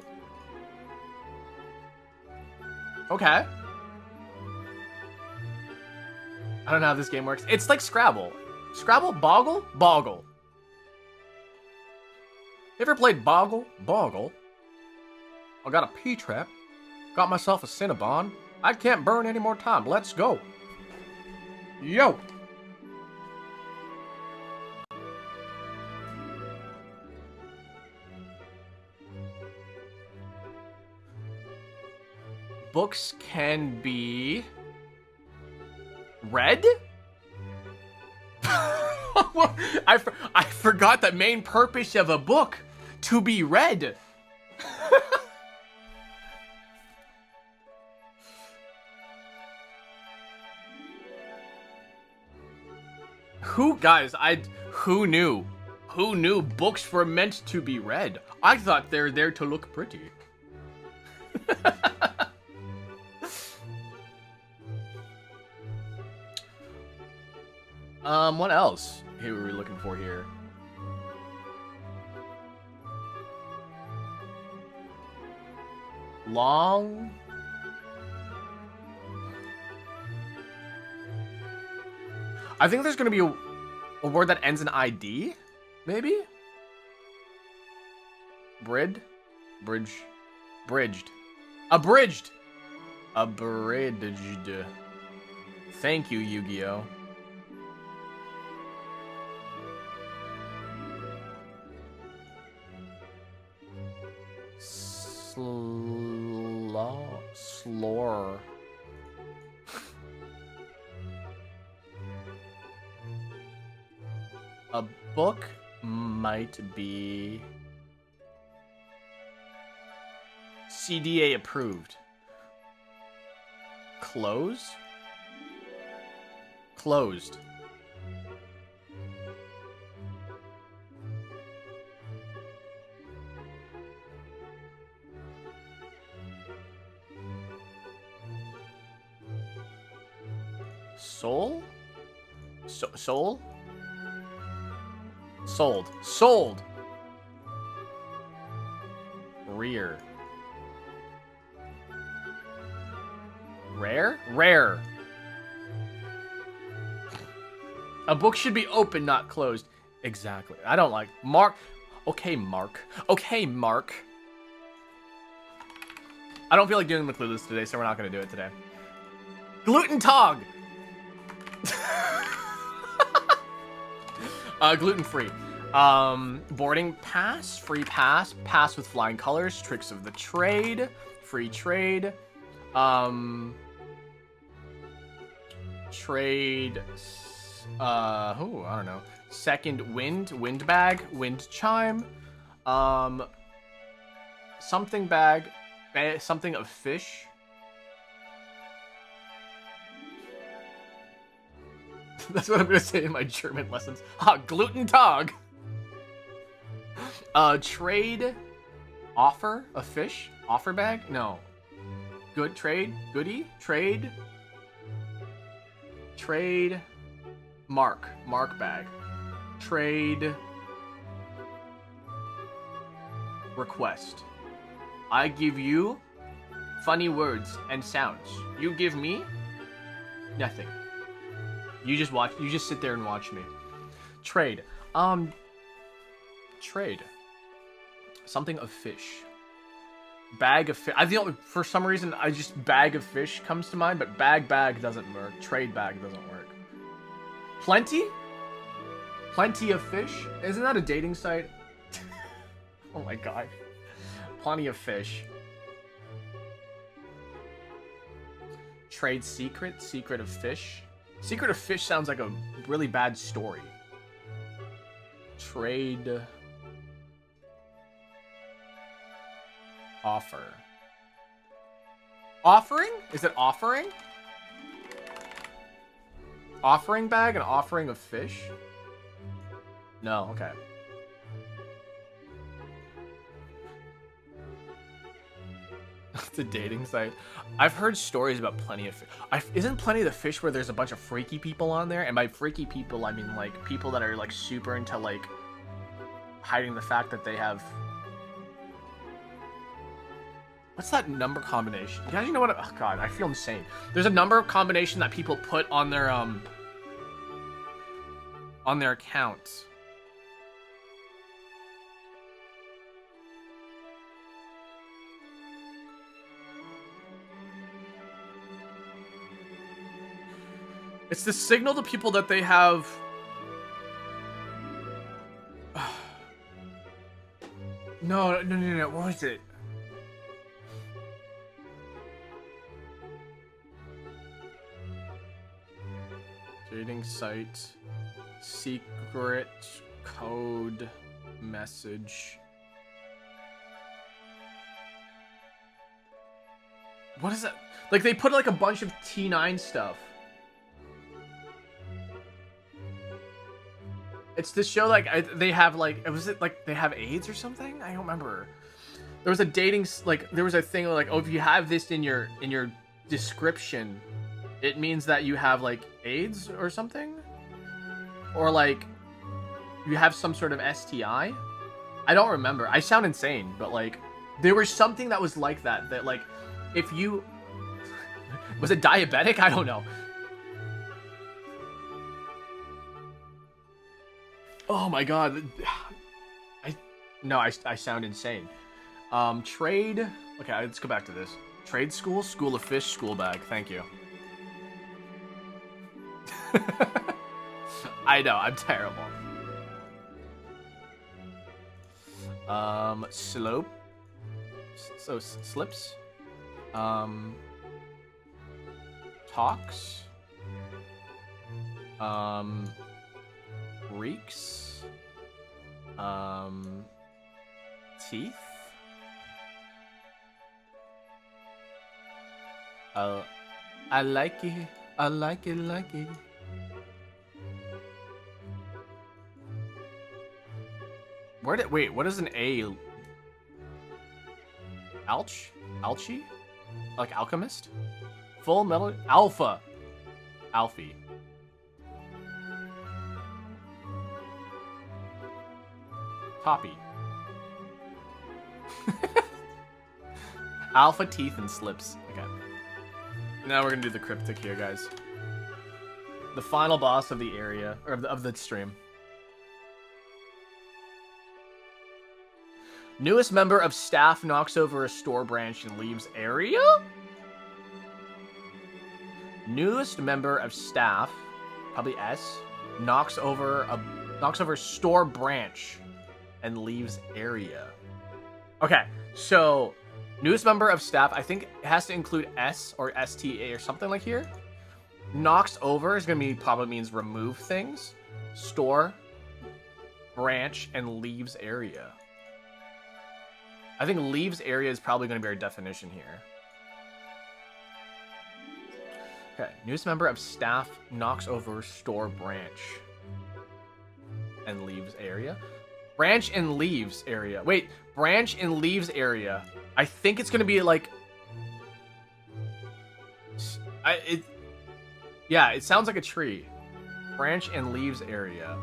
Okay. I don't know how this game works. It's like Scrabble. Scrabble? Boggle? Boggle. You ever played Boggle? Boggle. I got a P-trap. Got myself a Cinnabon. I can't burn any more time. Let's go. Yo! Books can be read? I forgot the main purpose of a book, to be read. Who knew? Who knew books were meant to be read? I thought they're there to look pretty. What else? Who are we looking for here? Long. I think there's gonna be a word that ends in ID, maybe? Bridged. Abridged. Thank you, Yu-Gi-Oh! Slore. A book might be CDA approved. Closed. Soul? Soul? Sold. Sold. Rear. Rare? Rare. A book should be open, not closed. Exactly. I don't like Mark. Okay, Mark. Okay, Mark. I don't feel like doing the clueless today, so we're not going to do it today. Gluten Tog. Gluten-free. Boarding pass, free pass, pass with flying colors, tricks of the trade, free trade, trade, I don't know, second wind bag, wind chime, something bag, something of fish. That's what I'm gonna say in my German lessons. Gluten Tag. Trade offer a fish offer bag. No. Good trade goodie trade mark bag. Trade request. I give you funny words and sounds. You give me nothing. You just sit there and watch me. Trade. Trade. Something of fish. Bag of fish. For some reason, bag of fish comes to mind, but bag doesn't work. Trade bag doesn't work. Plenty? Plenty of fish? Isn't that a dating site? Oh my god. Plenty of fish. Trade secret? Secret of fish? Secret of fish sounds like a really bad story. Trade offer. Offering? Is it offering? Offering bag and offering of fish? No, okay. It's a dating site. I've heard stories about Plenty of Fish. Isn't Plenty of the Fish where there's a bunch of freaky people on there? And by freaky people, I mean like people that are like super into like hiding the fact that they have. What's that number combination? You guys, you know what? Oh god, I feel insane. There's a number combination that people put on their accounts. It's the signal to people that they have. No. What was it? Dating site. Secret code message. What is that? Like they put like a bunch of T9 stuff. It's to show like they have like, was it like they have AIDS or something? I don't remember. There was a dating there was a thing like, oh, if you have this in your description, it means that you have like AIDS or something, or like you have some sort of STI. I don't remember. I sound insane, but like there was something that was like that like if you was it diabetic? I don't know. Oh my god. I sound insane. Trade. Okay, let's go back to this. Trade school, school of fish, school bag. Thank you. I know, I'm terrible. Slope. So slips. Talks. Reeks. Teeth. I like it. I like it. Wait, what is an A? Alchie? Like alchemist? Full metal? Alpha. Alfie. Toppy. Alpha teeth and slips. Okay. Now we're gonna do the cryptic here, guys. The final boss of the area, or of the stream. Newest member of staff knocks over a store branch and leaves area? Newest member of staff, probably S, knocks over store branch and leaves area. Okay, so newest member of staff, I think it has to include S or STA or something like here. Knocks over is gonna be probably means remove things. Store, branch, and leaves area. I think leaves area is probably gonna be our definition here. Okay, newest member of staff knocks over store branch and leaves area. Branch and leaves area. Wait, branch and leaves area. I think it's gonna be like, yeah, it sounds like a tree. Branch and leaves area.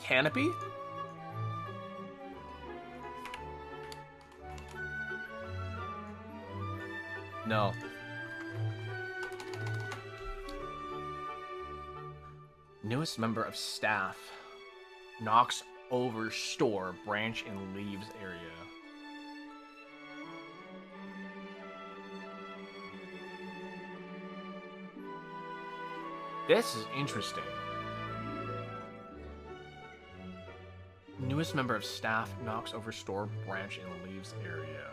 Canopy? No. Newest member of staff knocks over store, branch, and leaves area. This is interesting. Newest member of staff knocks over store, branch, and leaves area.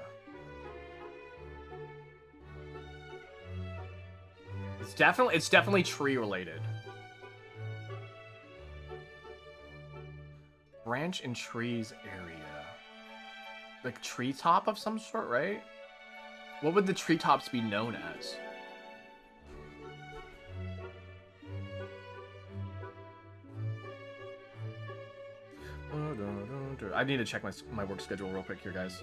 It's definitely tree related. Branch and trees area. Like treetop of some sort, right? What would the treetops be known as? I need to check my work schedule real quick here, guys.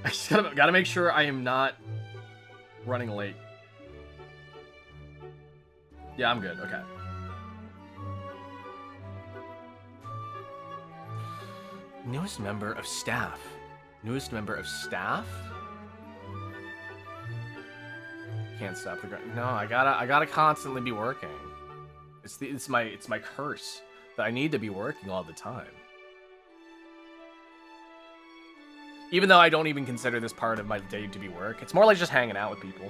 I just gotta make sure I am not running late. Yeah, I'm good. Okay. Newest member of staff. Newest member of staff? Can't stop the grind. No, I gotta constantly be working. It's my curse that I need to be working all the time. Even though I don't even consider this part of my day to be work, it's more like just hanging out with people.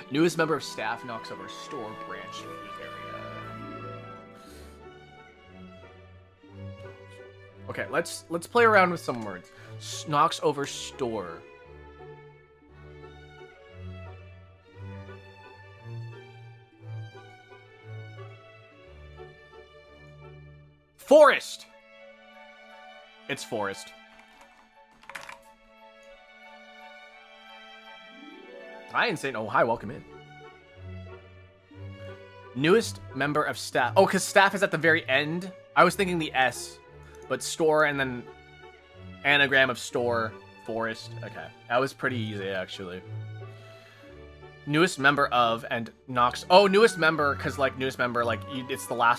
Newest member of staff knocks over store branch area. Okay, let's play around with some words. Knocks over store. Forest. It's forest. Hi, Insane. Oh, hi, welcome in. Newest member of staff. Oh, because staff is at the very end. I was thinking the S, but store and then anagram of store, forest. Okay, that was pretty easy, actually. Newest member of and knocks. Oh, newest member, because like newest member, like it's the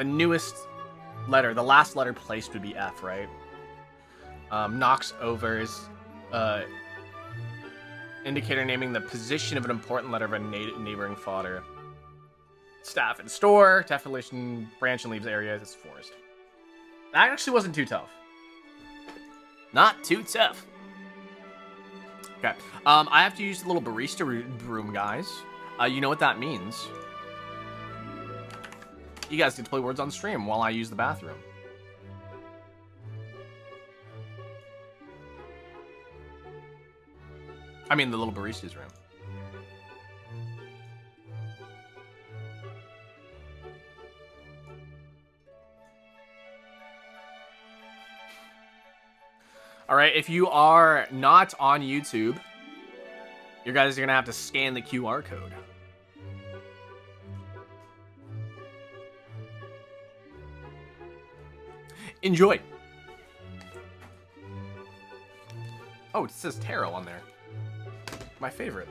newest letter. The last letter placed would be F, right? Knocks over is indicator naming the position of an important letter of a neighboring fodder. Staff and store, definition, branch and leaves areas, it's forest. That actually wasn't too tough. Not too tough. Okay, I have to use the little barista room, guys. You know what that means. You guys get to play words on stream while I use the bathroom. I mean, the little barista's room. All right, if you are not on YouTube, you guys are gonna have to scan the QR code. Enjoy. Oh, it says tarot on there. My favorite.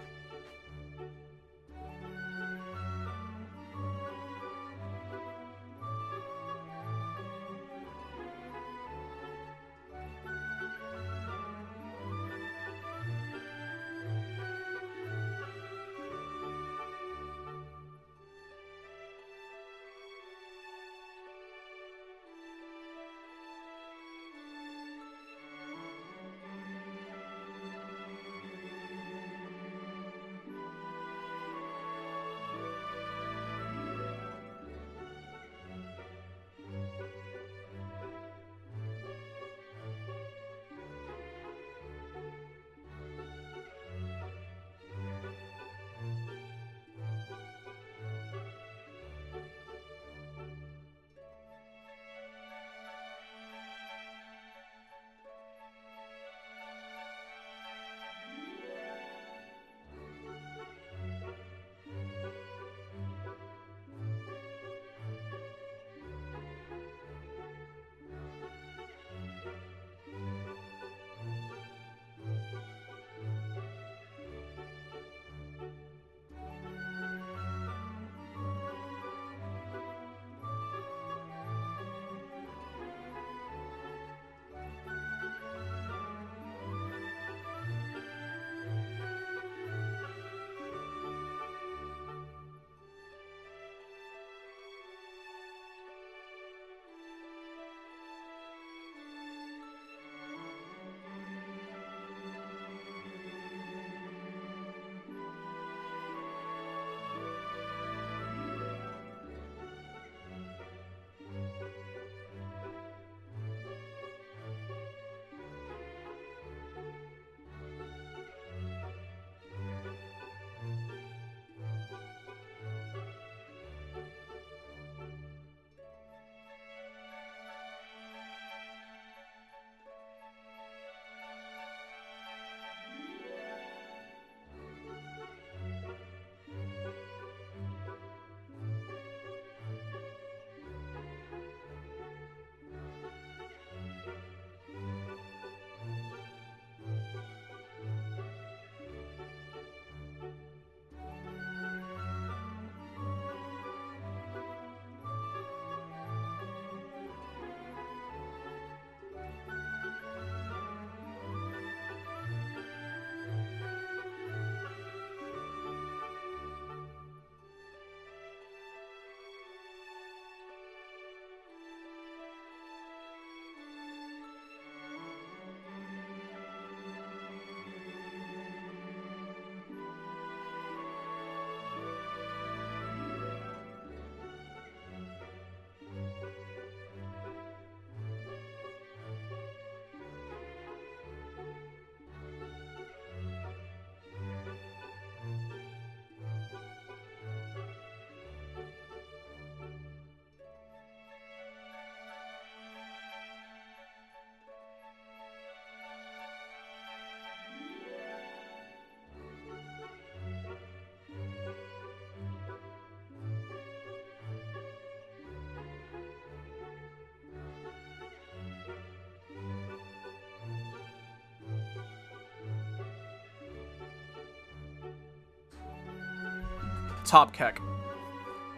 Top Keck.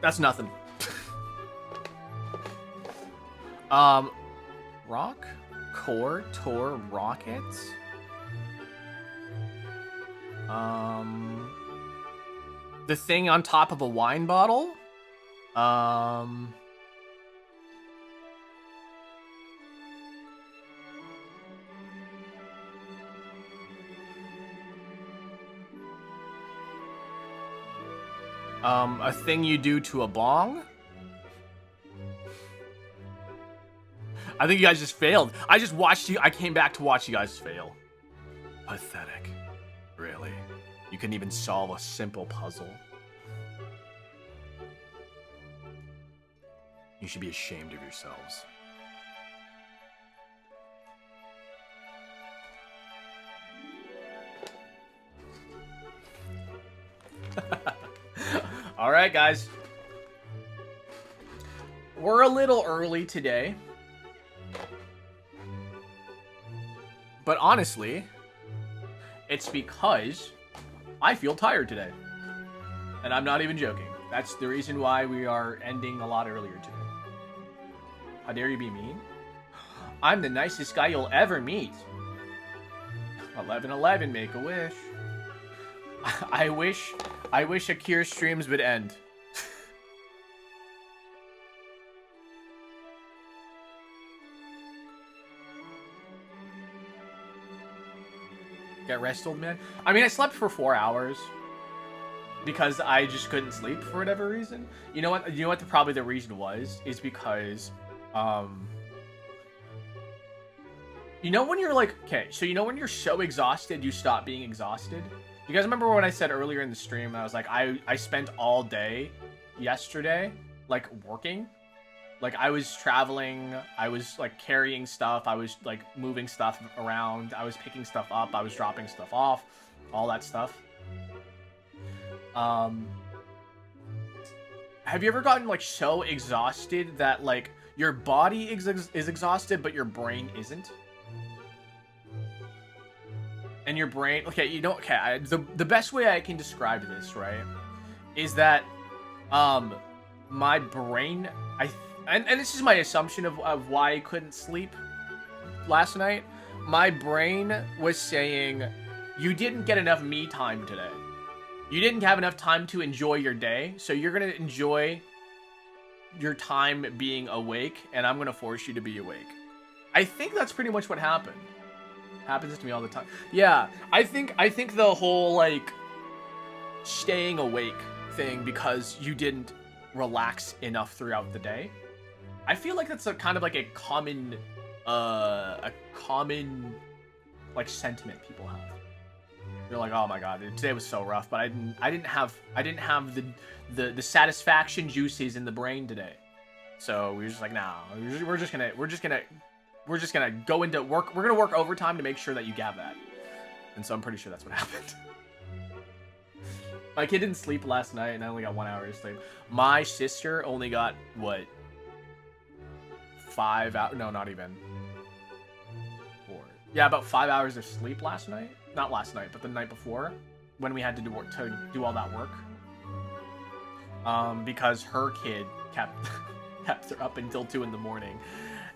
That's nothing. Rock? Core? Tor? Rockets? The thing on top of a wine bottle? A thing you do to a bong? I think you guys just failed. I just watched you. I came back to watch you guys fail. Pathetic. Really? You couldn't even solve a simple puzzle? You should be ashamed of yourselves. All right, guys. We're a little early today. But honestly, it's because I feel tired today. And I'm not even joking. That's the reason why we are ending a lot earlier today. How dare you be mean? I'm the nicest guy you'll ever meet. 11-11, make a wish. I wish Akira's streams would end. Get rest, old man. I mean, I slept for 4 hours because I just couldn't sleep for whatever reason. You know what? You know what? Probably the reason was is because, you know when you're like, okay, so you know when you're so exhausted, you stop being exhausted. You guys remember when I said earlier in the stream, I was like, I spent all day yesterday, like, working. Like, I was traveling, I was, like, carrying stuff, I was, like, moving stuff around, I was picking stuff up, I was dropping stuff off, all that stuff. Have you ever gotten, like, so exhausted that, like, your body is exhausted, but your brain isn't? And your brain, okay, you know, okay, the best way I can describe this, right, is that, my brain, and this is my assumption of why I couldn't sleep last night. My brain was saying, you didn't get enough me time today. You didn't have enough time to enjoy your day, so you're gonna enjoy your time being awake, and I'm gonna force you to be awake. I think that's pretty much what happened. Happens to me all the time. Yeah, I think the whole, like, staying awake thing because you didn't relax enough throughout the day, I feel like that's a kind of like a common like sentiment people have. You're like, oh my god, dude, today was so rough, but I didn't have the satisfaction juices in the brain today. So we were just like, nah, we're just gonna go into work. We're gonna work overtime to make sure that you have that. And so I'm pretty sure that's what happened. My kid didn't sleep last night, and I only got 1 hour of sleep. My sister only got, what, 5 hours? No, not even. 4. Yeah, about 5 hours of sleep last night. Not last night, but the night before, when we had to do all that work. Because her kid kept her up until 2 in the morning.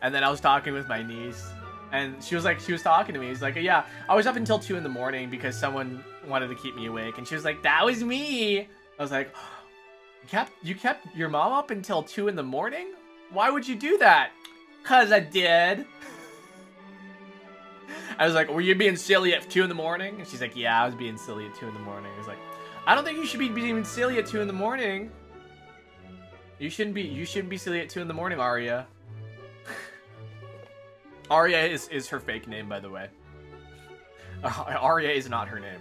And then I was talking with my niece, and she was talking to me. He's like, yeah, I was up until 2 in the morning because someone wanted to keep me awake. And she was like, that was me. I was like, you kept your mom up until 2 in the morning? Why would you do that? 'Cause I did. I was like, were you being silly at 2 in the morning? And she's like, yeah, I was being silly at 2 in the morning. I was like, I don't think you should be being silly at 2 in the morning. You shouldn't be silly at 2 in the morning, Aria. Aria is her fake name, by the way. Aria is not her name.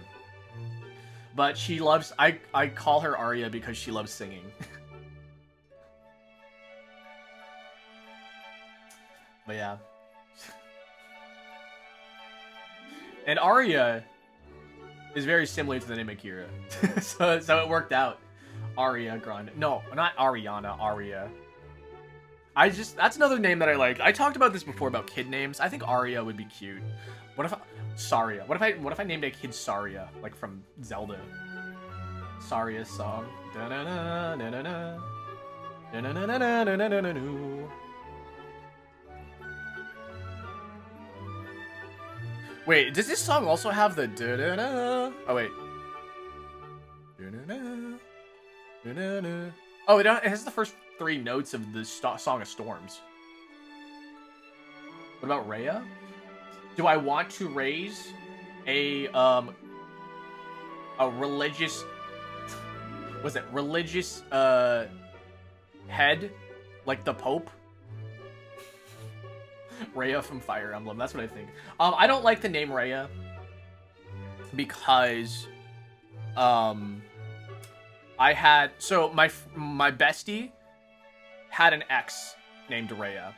But she loves, I call her Aria because she loves singing. But yeah. And Aria is very similar to the name Akira. so it worked out. Aria Grande. No, not Ariana, Aria. That's another name that I like. I talked about this before about kid names. I think Aria would be cute. Saria. What if I named a kid Saria, like from Zelda? Sorriest song. Da-na-na, na-na-na. Da-na-na-na-na-na-na-na-na. Wait, does this song also have the da-da-da? Oh, wait. Da-da-da, da-da-da. Oh, it has the first 3 notes of the Song of Storms. What about Rhea? Do I want to raise a religious... Was it religious, head? Like the Pope? Rhea from Fire Emblem, that's what I think. I don't like the name Rhea because I had my bestie had an ex named Rhea,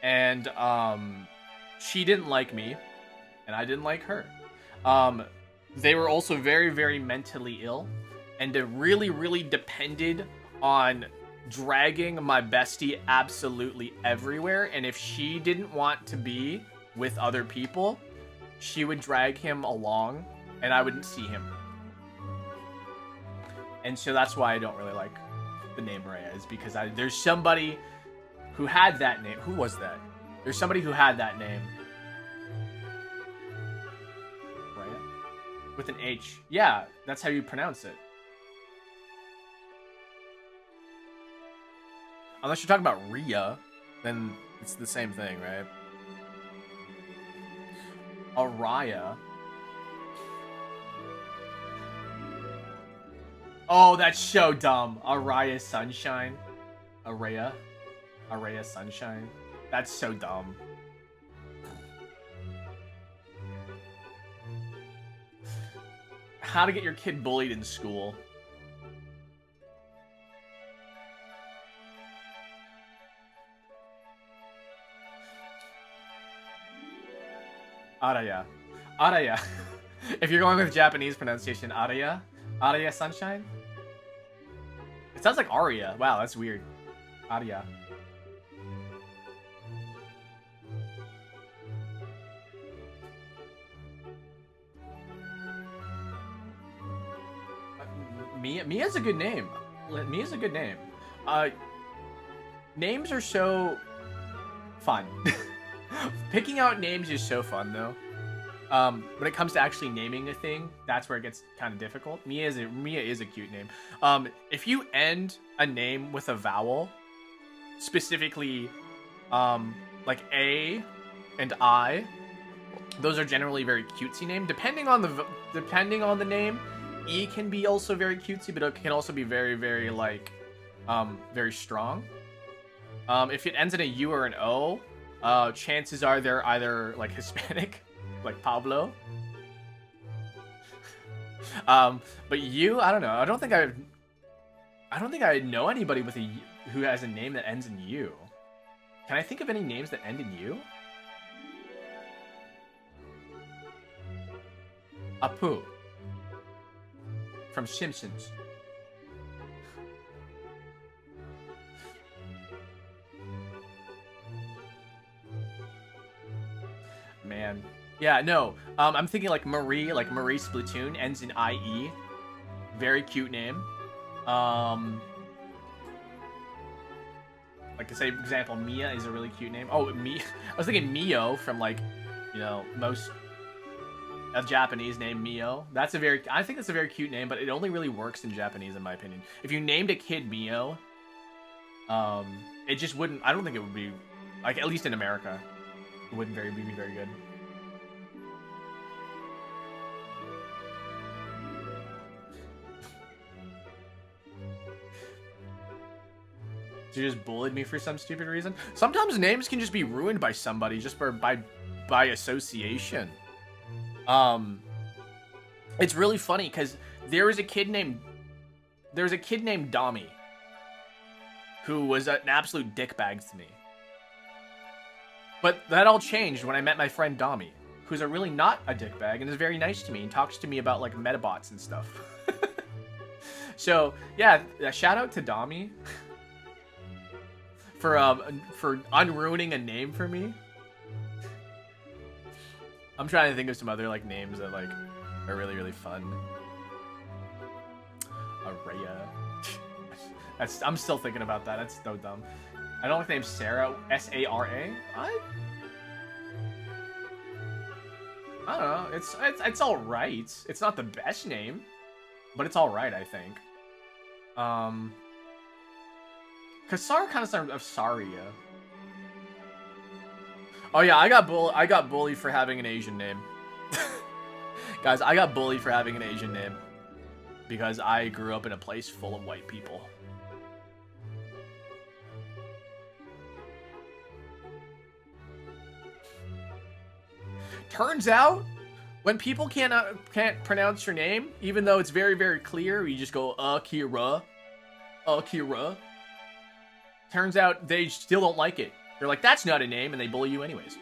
and she didn't like me and I didn't like her. They were also very, very mentally ill, and it really depended on dragging my bestie absolutely everywhere. And if she didn't want to be with other people, she would drag him along and I wouldn't see him. And so that's why I don't really like the name Rhea, is because there's somebody who had that name. Who was that? There's somebody who had that name. Rhea? With an H. Yeah, that's how you pronounce it. Unless you're talking about Rhea, then it's the same thing, right? Araya. Oh, that's so dumb. Araya Sunshine. Araya Sunshine. That's so dumb. How to get your kid bullied in school. Araya. Araya. If you're going with Japanese pronunciation, Araya. Araya Sunshine? It sounds like Aria. Wow, that's weird. Araya. Mia's a good name. Mia's a good name. Names are so fun. Picking out names is so fun, though. When it comes to actually naming a thing, that's where it gets kind of difficult. Mia is a cute name. If you end a name with a vowel, specifically, like A and I, those are generally very cutesy names. Depending on the name, E can be also very cutesy, but it can also be very, very like, very strong. If it ends in a U or an O, chances are they're either like Hispanic, like Pablo. But you, I don't know. I don't think I know anybody with who has a name that ends in U. Can I think of any names that end in U? Apu from Simpsons. Man. Yeah, no. I'm thinking like Marie Splatoon ends in IE. Very cute name. Like, say, for example, Mia is a really cute name. Oh, I was thinking Mio from, like, you know, most a Japanese name, Mio. I think that's a very cute name, but it only really works in Japanese, in my opinion. If you named a kid Mio, it just wouldn't, I don't think it would be, like, at least in America, it wouldn't be very good. You just bullied me for some stupid reason. Sometimes names can just be ruined by somebody just by association. It's really funny because there was a kid named Dami who was an absolute dickbag to me. But that all changed when I met my friend Dami, who's really not a dickbag and is very nice to me and talks to me about like metabots and stuff. So yeah, shout out to Dami. For unruining a name for me. I'm trying to think of some other like names that like are really, really fun. Araya. I'm still thinking about that. That's so dumb. I don't like the name Sarah. S-A-R-A? I don't know. It's all right. It's not the best name, but it's all right, I think. Cause Sar kind of sounds of Saria. Oh yeah, I got bullied for having an Asian name. Guys, I got bullied for having an Asian name because I grew up in a place full of white people. Turns out, when people can't pronounce your name, even though it's very, very clear, you just go, Akira. Akira. Turns out they still don't like it. They're like, that's not a name, and they bully you anyways.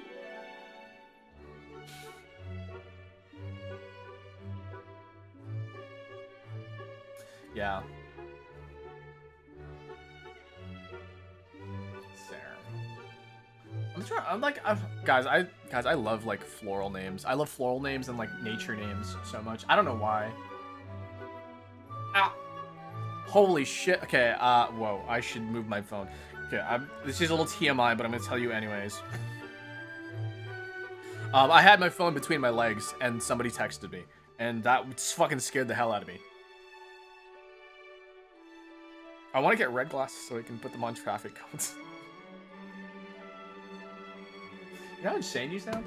Yeah. Guys, I love like floral names. I love floral names and like nature names so much. I don't know why. Ah. Holy shit. Okay, whoa, I should move my phone. Okay, this is a little TMI, but I'm gonna tell you anyways. I had my phone between my legs and somebody texted me, and that fucking scared the hell out of me. I want to get red glasses so I can put them on traffic cones. You know how insane you sound?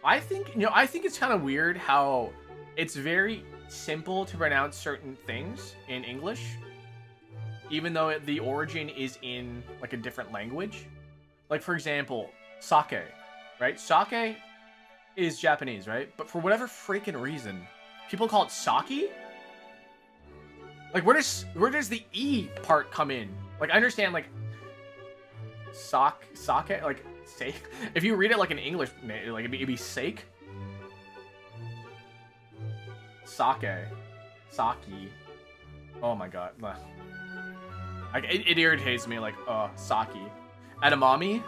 I think it's kind of weird how it's very simple to pronounce certain things in English, even though the origin is in like a different language. Like for example, sake, right? Sake is Japanese, right? But for whatever freaking reason, people call it sake? Like, where does the E part come in? Like, I understand, like, sake, like, sake. If you read it like an English name, like, it'd be sake. Sake. Oh my god. Like, it irritates me, like, sake. Edamame?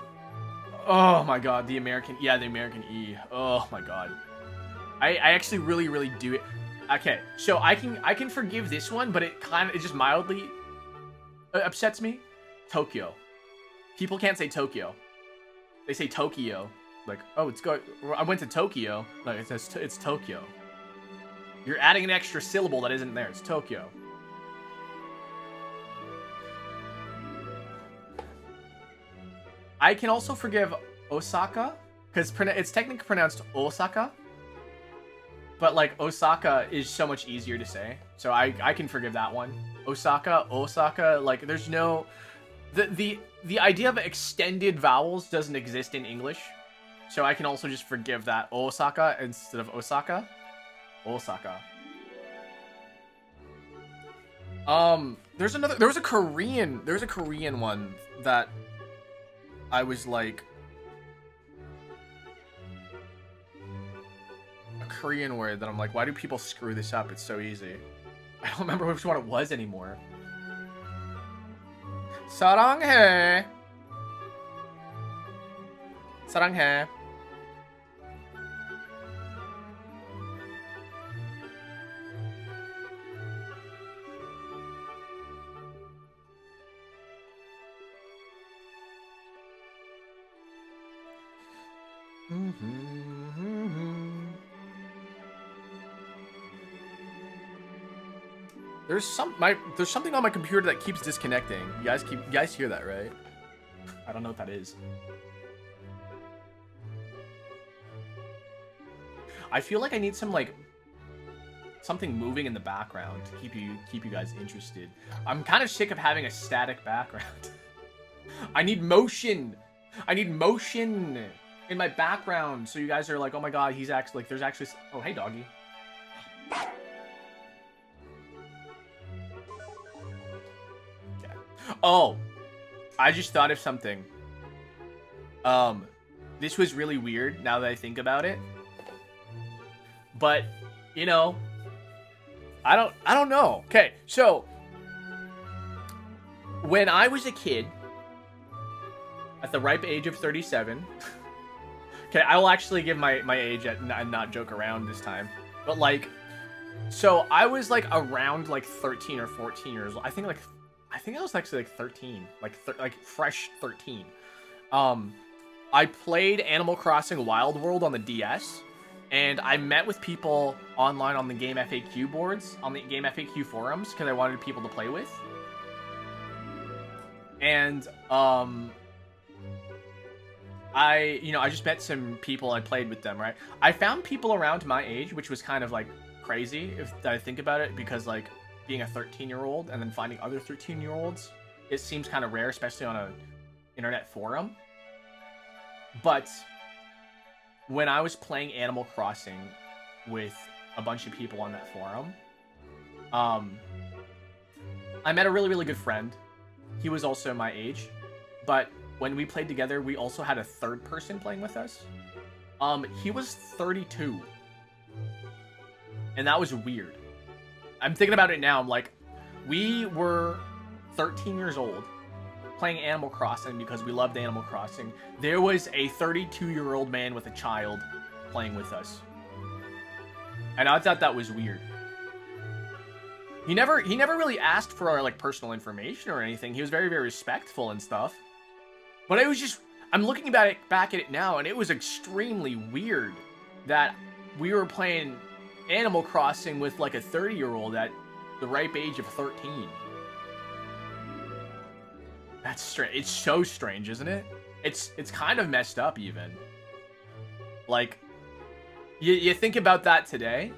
Oh my god, the American E. Oh my god. I actually really do it. Okay, so I can forgive this one, but it just mildly upsets me. Tokyo. People can't say Tokyo. They say Tokyo. Like, oh, I went to Tokyo. Like, it's Tokyo. You're adding an extra syllable that isn't there. It's Tokyo. I can also forgive Osaka, because it's technically pronounced Osaka. But, like, Osaka is so much easier to say. So I can forgive that one. Osaka, like, there's no... The idea of extended vowels doesn't exist in English. So I can also just forgive that. Osaka instead of Osaka. Osaka. There's a Korean one that I was like... Korean word that I'm like, why do people screw this up? It's so easy. I don't remember which one it was anymore. 사랑해. 사랑해. There's something on my computer that keeps disconnecting. You guys hear that, right? I don't know what that is. I feel like I need some something moving in the background to keep you guys interested. I'm kind of sick of having a static background. I need motion. I need motion in my background so you guys are like, oh my god, he's actually like, there's actually. Oh, hey, doggy. Oh, I just thought of something. This was really weird now that I think about it. But, you know, I don't know. Okay, so when I was a kid, at the ripe age of 37. Okay, I will actually give my age and not joke around this time. But like, so I was like around like 13 or 14 years old. I think I was actually like 13, like fresh 13. I played Animal Crossing Wild World on the DS, and I met with people online on the Game FAQ boards, on the Game FAQ forums, because I wanted people to play with. And I just met some people. I played with them, right? I found people around my age, which was kind of like crazy if I think about it, because like being a 13-year-old and then finding other 13-year-olds, it seems kind of rare, especially on a internet forum. But when I was playing Animal Crossing with a bunch of people on that forum, I met a really, really good friend. He was also my age, but when we played together, we also had a third person playing with us. He was 32. And that was weird. I'm thinking about it now. I'm like, we were 13 years old playing Animal Crossing because we loved Animal Crossing. There was a 32-year-old man with a child playing with us. And I thought that was weird. He never really asked for our like personal information or anything. He was very, very respectful and stuff. But it was just, I'm looking back at it now, and it was extremely weird that we were playing Animal Crossing with like a 30-year-old at the ripe age of 13. That's strange. It's so strange, isn't it? It's kind of messed up even. Like, you think about that today?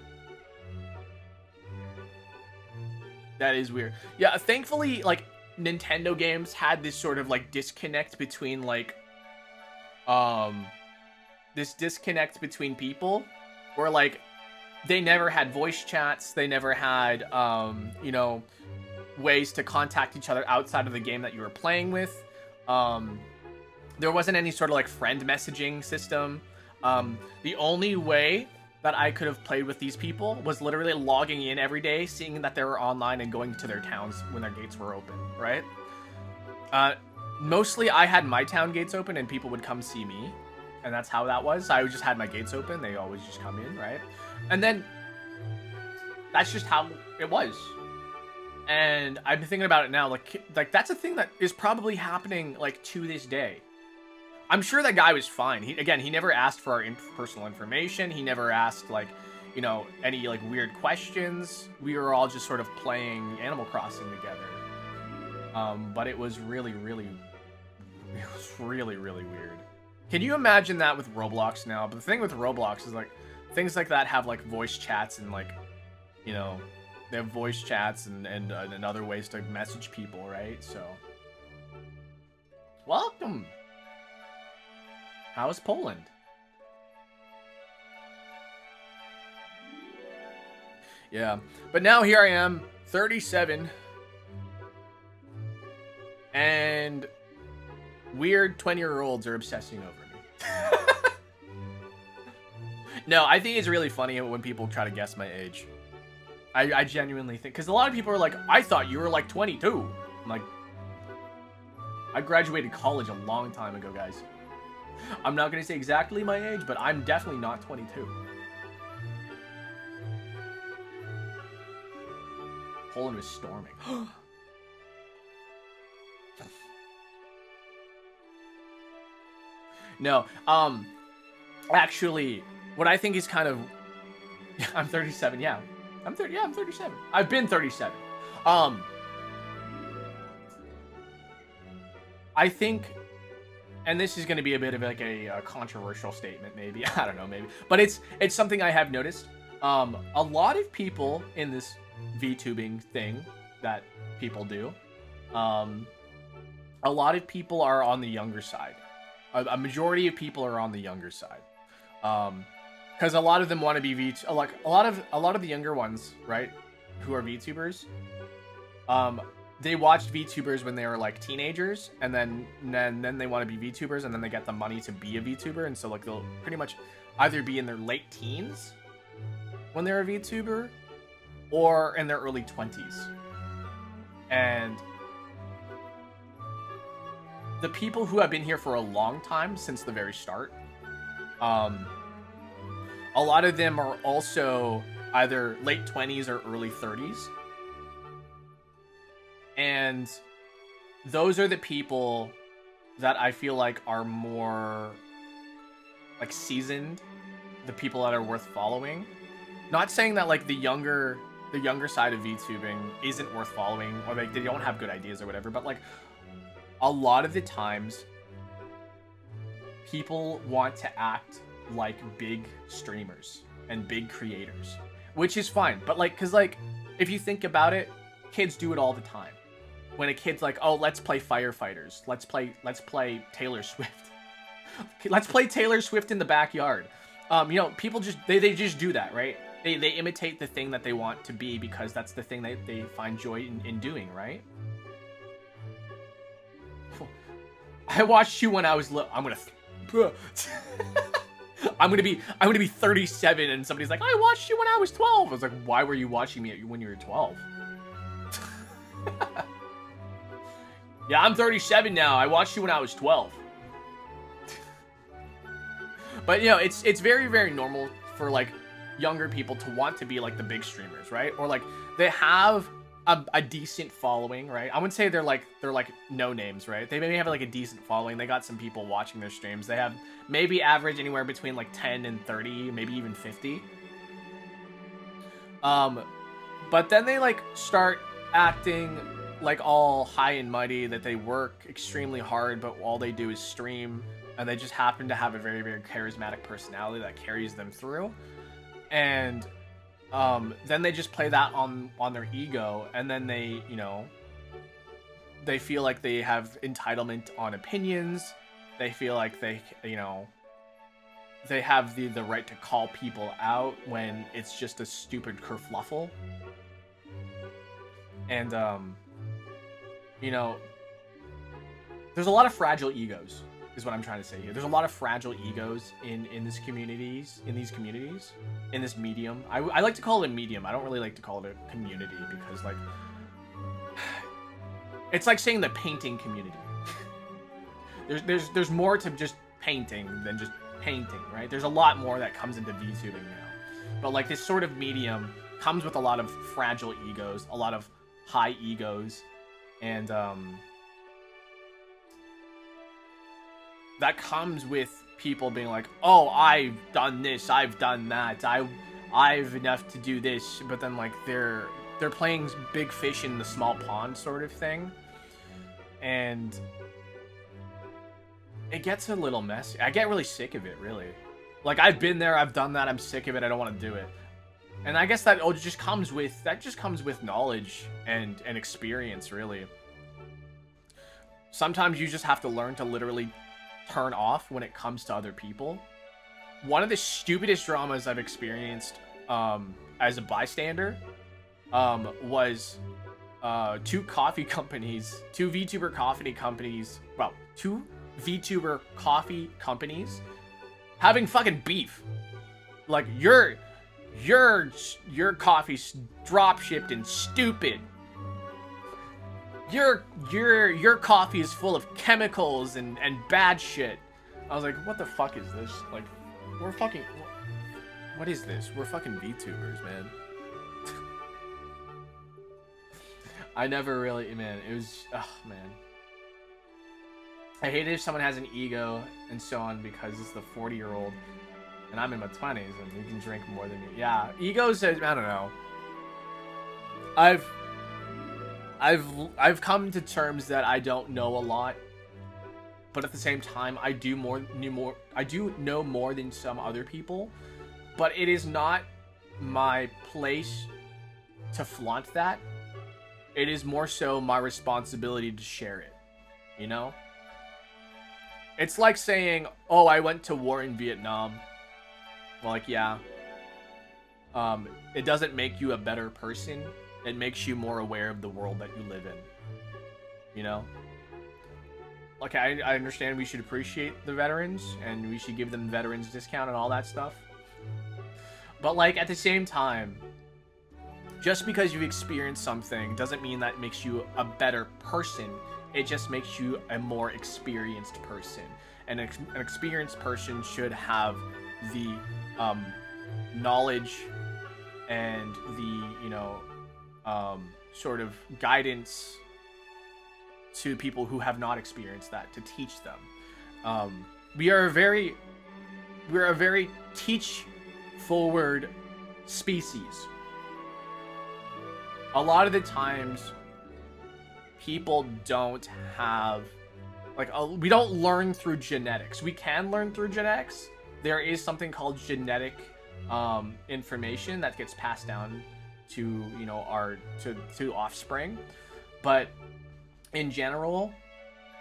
That is weird. Yeah, thankfully, like, Nintendo games had this sort of, like, disconnect between, like, this disconnect between people, where, like, they never had voice chats, they never had, you know, ways to contact each other outside of the game that you were playing with. There wasn't any sort of, like, friend messaging system. The only way that I could have played with these people was literally logging in every day, seeing that they were online and going to their towns when their gates were open, right? Mostly I had my town gates open and people would come see me, and that's how that was. I just had my gates open, they always just come in, right? And then that's just how it was. And I've been thinking about it now, like that's a thing that is probably happening like to this day. I'm sure that guy was fine. He never asked for our personal information. He never asked, like, you know, any, like, weird questions. We were all just sort of playing Animal Crossing together. But it was really, really weird. Can you imagine that with Roblox now? But the thing with Roblox is, like, things like that have, like, voice chats and, like, you know, they have voice chats and other ways to message people, right? So, welcome. How is Poland? Yeah, but now here I am, 37, and weird 20-year-olds are obsessing over me. No, I think it's really funny when people try to guess my age. I genuinely think, because a lot of people are like, I thought you were like 22. I'm like, I graduated college a long time ago, guys. I'm not going to say exactly my age, but I'm definitely not 22. Poland was storming. No, actually, what I think is kind of... I'm 37, yeah. I'm 37. I've been 37. I think... And this is going to be a bit of like a controversial statement, maybe. I don't know, maybe. But it's something I have noticed. A lot of people in this VTubing thing that people do, a lot of people are on the younger side. A majority of people are on the younger side. Because a lot of them want to be like a lot of the younger ones, right, who are VTubers, they watched VTubers when they were like teenagers, and then they want to be VTubers, and then they get the money to be a VTuber, and so like they'll pretty much either be in their late teens when they're a VTuber, or in their early 20s. And the people who have been here for a long time since the very start, a lot of them are also either late 20s or early 30s. And those are the people that I feel like are more like seasoned, the people that are worth following. Not saying that like the younger side of VTubing isn't worth following, or like they don't have good ideas or whatever, but like a lot of the times people want to act like big streamers and big creators, which is fine. But like, cause like if you think about it, kids do it all the time. When a kid's like, oh, let's play firefighters, let's play Taylor Swift. Let's play Taylor Swift in the backyard. You know, people just they just do that, right? They imitate the thing that they want to be because that's the thing they find joy in doing, right? I watched you when I was little. I'm gonna be 37 and somebody's like, I watched you when I was 12. I was like, why were you watching me when you were 12? Yeah, I'm 37 now. I watched you when I was 12. But you know, it's very, very normal for like younger people to want to be like the big streamers, right? Or like they have a decent following, right? I wouldn't say they're like no names, right? They maybe have like a decent following. They got some people watching their streams. They have maybe average anywhere between like 10 and 30, maybe even 50. But then they like start acting like all high and mighty, that they work extremely hard, but all they do is stream, and they just happen to have a very, very charismatic personality that carries them through. And then they just play that on their ego, and then they, you know, they feel like they have entitlement on opinions. They feel like they, you know, they have the right to call people out when it's just a stupid kerfluffle. And you know, there's a lot of fragile egos, is what I'm trying to say here. There's a lot of fragile egos in these communities, in this medium. I like to call it a medium. I don't really like to call it a community, because like, it's like saying the painting community. there's more to just painting than just painting, right? There's a lot more that comes into VTubing now. But like, this sort of medium comes with a lot of fragile egos, a lot of high egos, and that comes with people being like, oh, I've done this, I've done that, I've enough to do this, but then like they're playing big fish in the small pond sort of thing, and it gets a little messy. I get really sick of it, really. Like, I've been there, I've done that, I'm sick of it, I don't want to do it. And I guess that just comes with knowledge and experience, really. Sometimes you just have to learn to literally turn off when it comes to other people. One of the stupidest dramas I've experienced as a bystander was two VTuber coffee companies having fucking beef. Like, your coffee's drop shipped and stupid. Your coffee is full of chemicals and bad shit. I was like, what the fuck is this? Like, we're fucking, what is this? We're fucking VTubers, man. I never really, man, it was, oh man. I hate it if someone has an ego and so on, because it's the 40-year-old and I'm in my 20s and you can drink more than me. Yeah, egos, I don't know. I've come to terms that I don't know a lot, but at the same time, I do know more than some other people, but it is not my place to flaunt that. It is more so my responsibility to share it, you know? It's like saying, oh, I went to war in Vietnam. Well, like, yeah. It doesn't make you a better person. It makes you more aware of the world that you live in. You know? Like, I understand we should appreciate the veterans, and we should give them veterans discount and all that stuff. But, like, at the same time, just because you've experienced something doesn't mean that makes you a better person It just makes you a more experienced person. And an experienced person should have the knowledge and the, you know, sort of guidance to people who have not experienced that to teach them. We're a very teach forward species. A lot of the times people don't have, like, we don't learn through genetics. We can learn through genetics. There is something called genetic information that gets passed down to, you know, to offspring. But in general,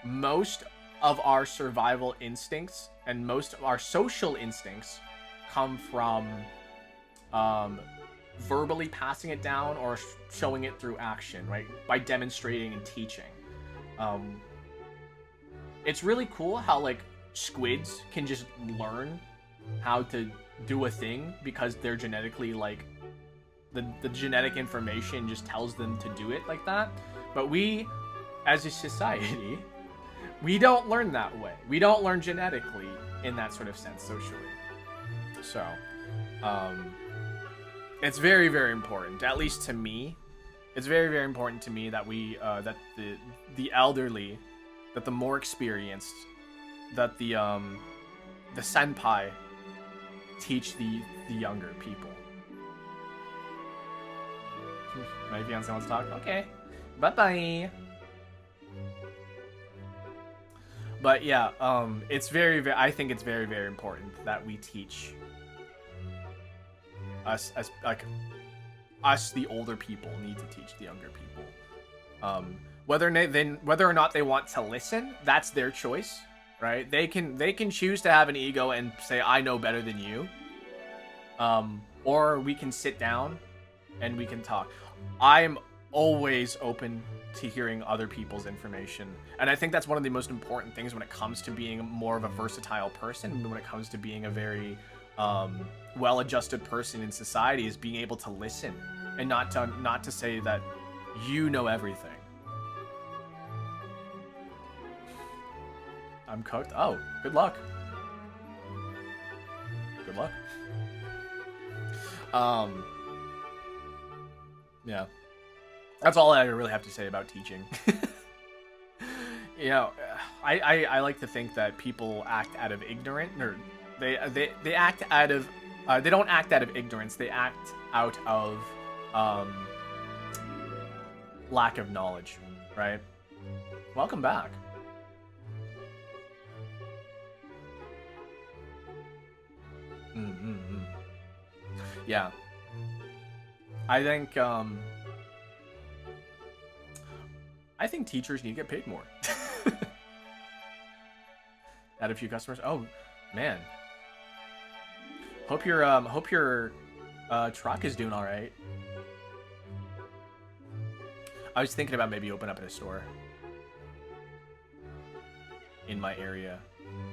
most of our survival instincts and most of our social instincts come from verbally passing it down or showing it through action, right? By demonstrating and teaching. It's really cool how, like, squids can just learn how to do a thing because they're genetically, like, the genetic information just tells them to do it like that. But we, as a society, we don't learn that way. We don't learn genetically in that sort of sense socially. So, it's very, very important, at least to me. It's very, very important to me that we, that the elderly, that the more experienced, that the senpai teach the younger people. My fiance wants to talk? Okay. Bye-bye. But yeah, it's I think it's very, very important that we teach us, as like us, the older people, need to teach the younger people. Whether or not they want to listen, that's their choice, right? They can choose to have an ego and say, I know better than you. Or we can sit down and we can talk. I'm always open to hearing other people's information, and I think that's one of the most important things when it comes to being more of a versatile person, when it comes to being a very well-adjusted person in society, is being able to listen and not to say that you know everything. I'm cooked. Oh, good luck. Good luck. Yeah. That's all I really have to say about teaching. You know, I like to think that people act out of ignorance, or they act out of they don't act out of ignorance. They act out of lack of knowledge, right? Welcome back. Yeah. I think teachers need to get paid more. Had a few customers. Oh, man. Hope your truck is doing all right. I was thinking about maybe opening up a store in my area,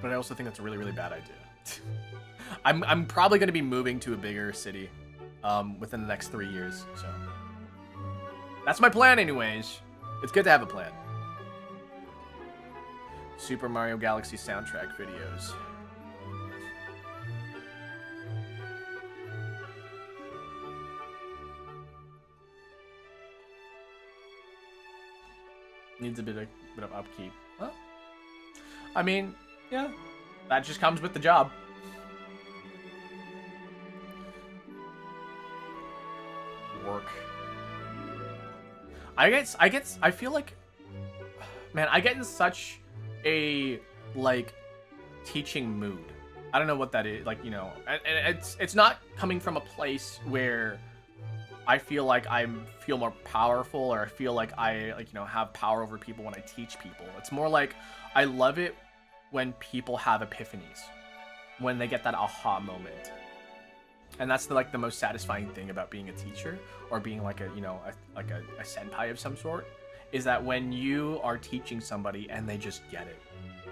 but I also think that's a really, really bad idea. I'm probably going to be moving to a bigger city within the next 3 years, so that's my plan anyways. It's good to have a plan. Super Mario Galaxy soundtrack videos. Needs a bit of upkeep. Well, I mean, yeah, that just comes with the job. Work. I feel like, man, I get in such a, like, teaching mood. I don't know what that is, like, you know, and it's not coming from a place where I feel like I feel more powerful, or I feel like I, like, you know, have power over people when I teach people. It's more like I love it when people have epiphanies, when they get that aha moment. And that's the most satisfying thing about being a teacher, or being like a, you know, a senpai of some sort, is that when you are teaching somebody and they just get it,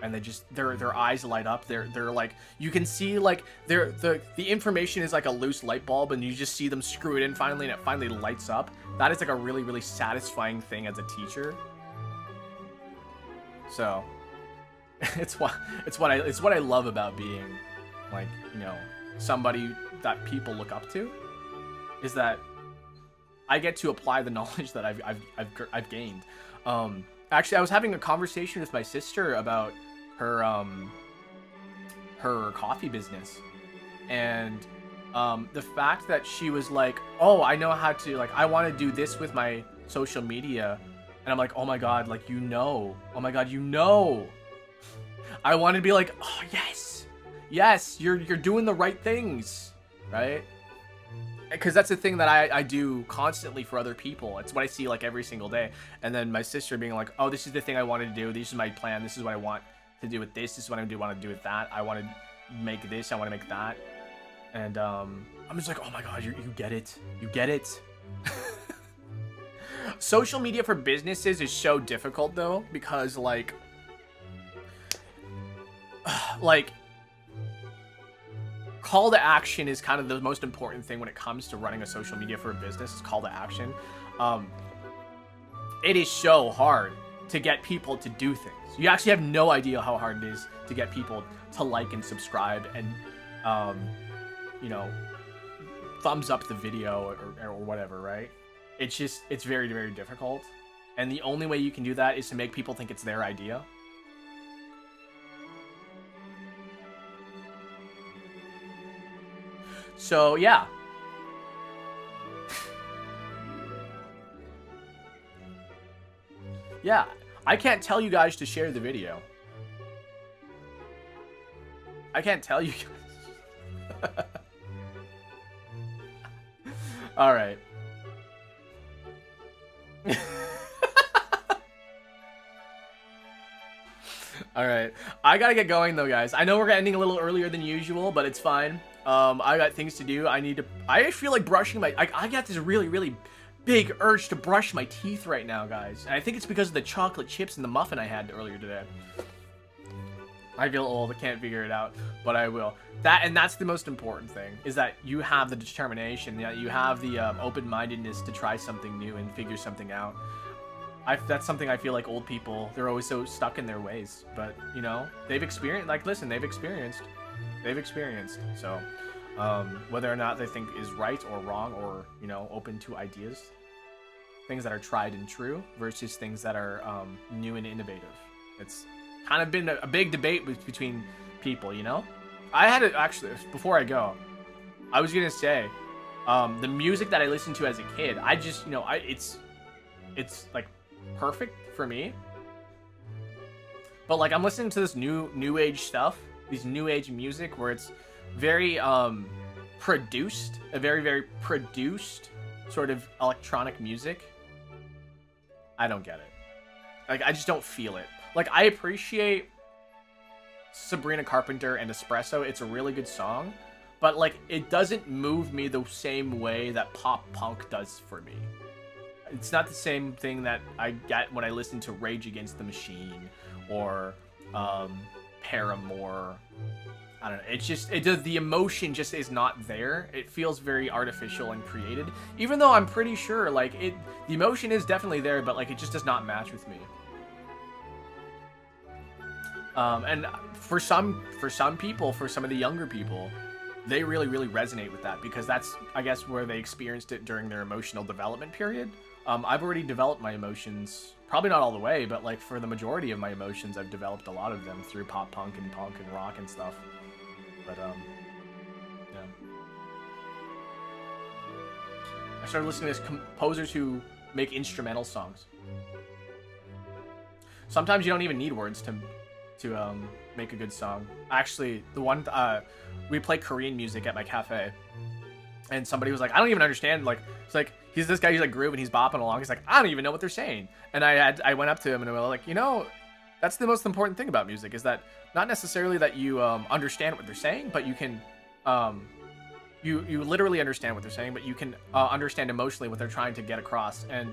and they just, their eyes light up, they're like, you can see, like, the information is like a loose light bulb, and you just see them screw it in finally, and it finally lights up. That is like a really, really satisfying thing as a teacher. So it's what I love about being, like, you know, somebody that people look up to, is that I get to apply the knowledge that I've gained. Actually, I was having a conversation with my sister about her her coffee business, and the fact that she was like, "Oh, I know how to, like, I want to do this with my social media," and I'm like, "Oh my god, like, you know, oh my god, you know." I wanted to be like, "Oh yes, yes, you're doing the right things, right?" Because that's the thing that I do constantly for other people. It's what I see like every single day. And then my sister being like, "Oh, this is the thing I wanted to do. This is my plan. This is what I want to do with this. This is what I want to do with that. I want to make this. I want to make that." And I'm just like, "Oh my god, you get it. You get it." Social media for businesses is so difficult though, because like call to action is kind of the most important thing when it comes to running a social media for a business. Is call to action. It is so hard to get people to do things. You actually have no idea how hard it is to get people to like and subscribe and you know, thumbs up the video or whatever, right? It's very, very difficult, and the only way you can do that is to make people think it's their idea. So yeah. Yeah, I can't tell you guys to share the video. I can't tell you guys. All right. All right. I gotta get going though, guys. I know we're ending a little earlier than usual, but it's fine. I got things to do. I feel like brushing my, I got this really, really big urge to brush my teeth right now, guys. And I think it's because of the chocolate chips and the muffin I had earlier today. I feel old. I can't figure it out, but I will. That's the most important thing, is that you have the determination, that you have the open-mindedness to try something new and figure something out. That's something I feel like old people, they're always so stuck in their ways, but you know, they've experienced, like, listen, they've experienced. So whether or not they think is right or wrong, or, you know, open to ideas, things that are tried and true versus things that are new and innovative. It's kind of been a big debate between people, you know? I had it, actually, before I go, I was gonna say, the music that I listened to as a kid, I just, you know, it's like perfect for me. But like, I'm listening to this new age stuff, these new age music where it's very produced, a very, very produced sort of electronic music. I don't get it. Like, I just don't feel it. Like, I appreciate Sabrina Carpenter and Espresso. It's a really good song, but like, it doesn't move me the same way that pop punk does for me. It's not the same thing that I get when I listen to Rage Against the Machine or Paramore. I don't know. It's just, the emotion just is not there. It feels very artificial and created, even though I'm pretty sure like the emotion is definitely there, but like, it just does not match with me. And for some people, for some of the younger people, they really, really resonate with that, because that's, I guess, where they experienced it during their emotional development period. I've already developed my emotions, probably not all the way, but like for the majority of my emotions, I've developed a lot of them through pop punk and rock and stuff. But yeah. I started listening to composers who make instrumental songs. Sometimes you don't even need words to make a good song. Actually, the one we play Korean music at my cafe, and somebody was like, "I don't even understand." Like, it's like, he's this guy, he's like grooving, he's bopping along. He's like, "I don't even know what they're saying." And I went up to him and I was like, "You know, that's the most important thing about music, is that not necessarily that you understand what they're saying, but you can you literally understand what they're saying, but you can understand emotionally what they're trying to get across." And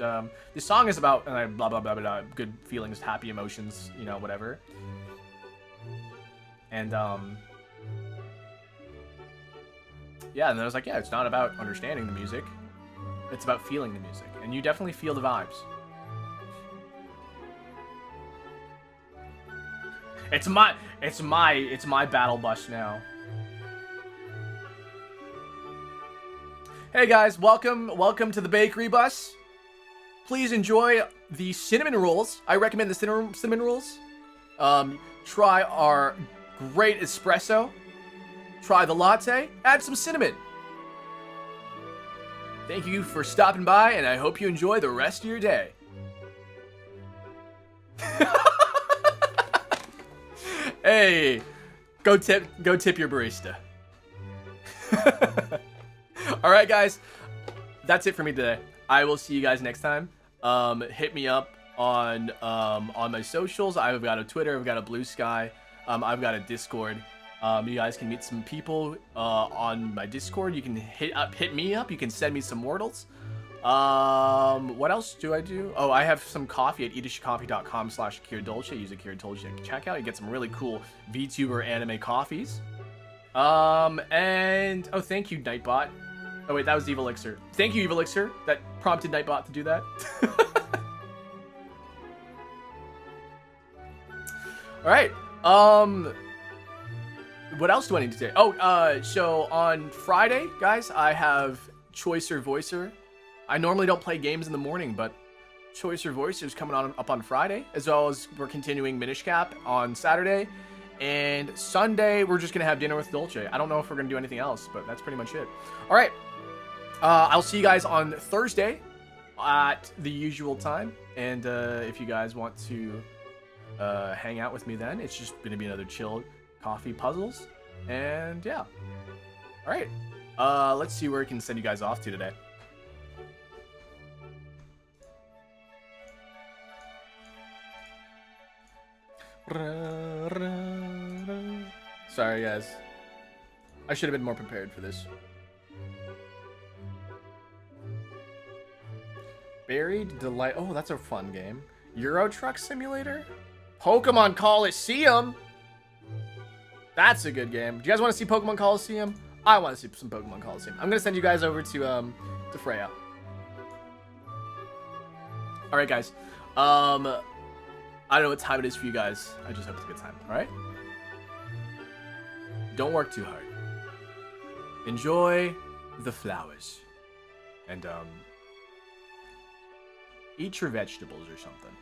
this song is about blah blah blah blah, good feelings, happy emotions, you know, whatever. And yeah, and then I was like, yeah, it's not about understanding the music, it's about feeling the music, and you definitely feel the vibes. It's my battle bus now. Hey guys, welcome to the bakery bus. Please enjoy the cinnamon rolls. I recommend the cinnamon rolls. Try our great espresso. Try the latte. Add some cinnamon. Thank you for stopping by, and I hope you enjoy the rest of your day. Hey, go tip your barista. All right, guys, that's it for me today. I will see you guys next time. Hit me up on my socials. I've got a Twitter, I've got a Blue Sky, I've got a Discord. You guys can meet some people on my Discord. You can hit me up. You can send me some Wordles. What else do I do? Oh, I have some coffee at edishcoffee.com/KiraDolce. Use a KiraDolce at checkout. You get some really cool VTuber anime coffees. And oh, thank you, Nightbot. Oh wait, that was Evil Elixir. Thank you, Evil Elixir. That prompted Nightbot to do that. All right. What else do I need to say? Oh, so on Friday, guys, I have Choicer Voicer. I normally don't play games in the morning, but Choicer Voicer is coming up on Friday, as well as we're continuing Minish Cap on Saturday. And Sunday, we're just going to have dinner with Dolce. I don't know if we're going to do anything else, but that's pretty much it. All right. I'll see you guys on Thursday at the usual time. And if you guys want to hang out with me then, it's just going to be another chill coffee puzzles. And yeah. All right. Let's see where we can send you guys off to today. Sorry, guys. I should have been more prepared for this. Buried Delight. Oh, that's a fun game. Euro Truck Simulator? Pokemon Coliseum? That's a good game. Do you guys want to see Pokemon Coliseum? I want to see some Pokemon Coliseum. I'm going to send you guys over to Freya. Alright, guys. I don't know what time it is for you guys. I just hope it's a good time, alright? Don't work too hard. Enjoy the flowers. And, eat your vegetables or something.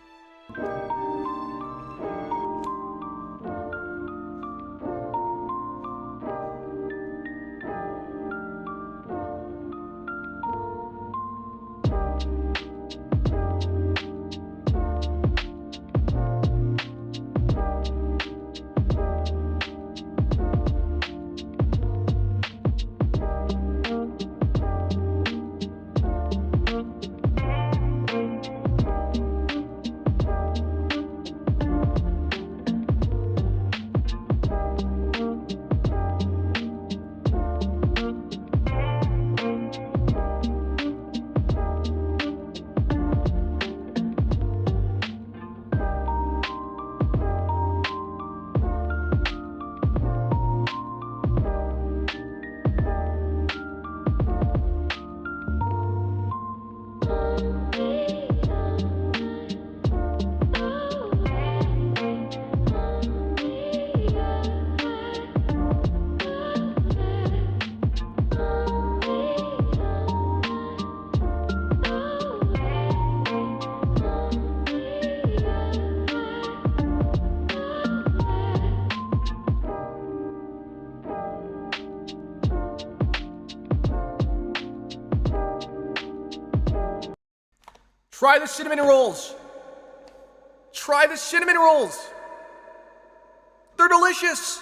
Try the cinnamon rolls. Try the cinnamon rolls. They're delicious.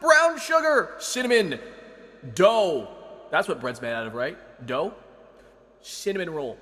Brown sugar, cinnamon, dough. That's what bread's made out of, right? Dough, cinnamon roll.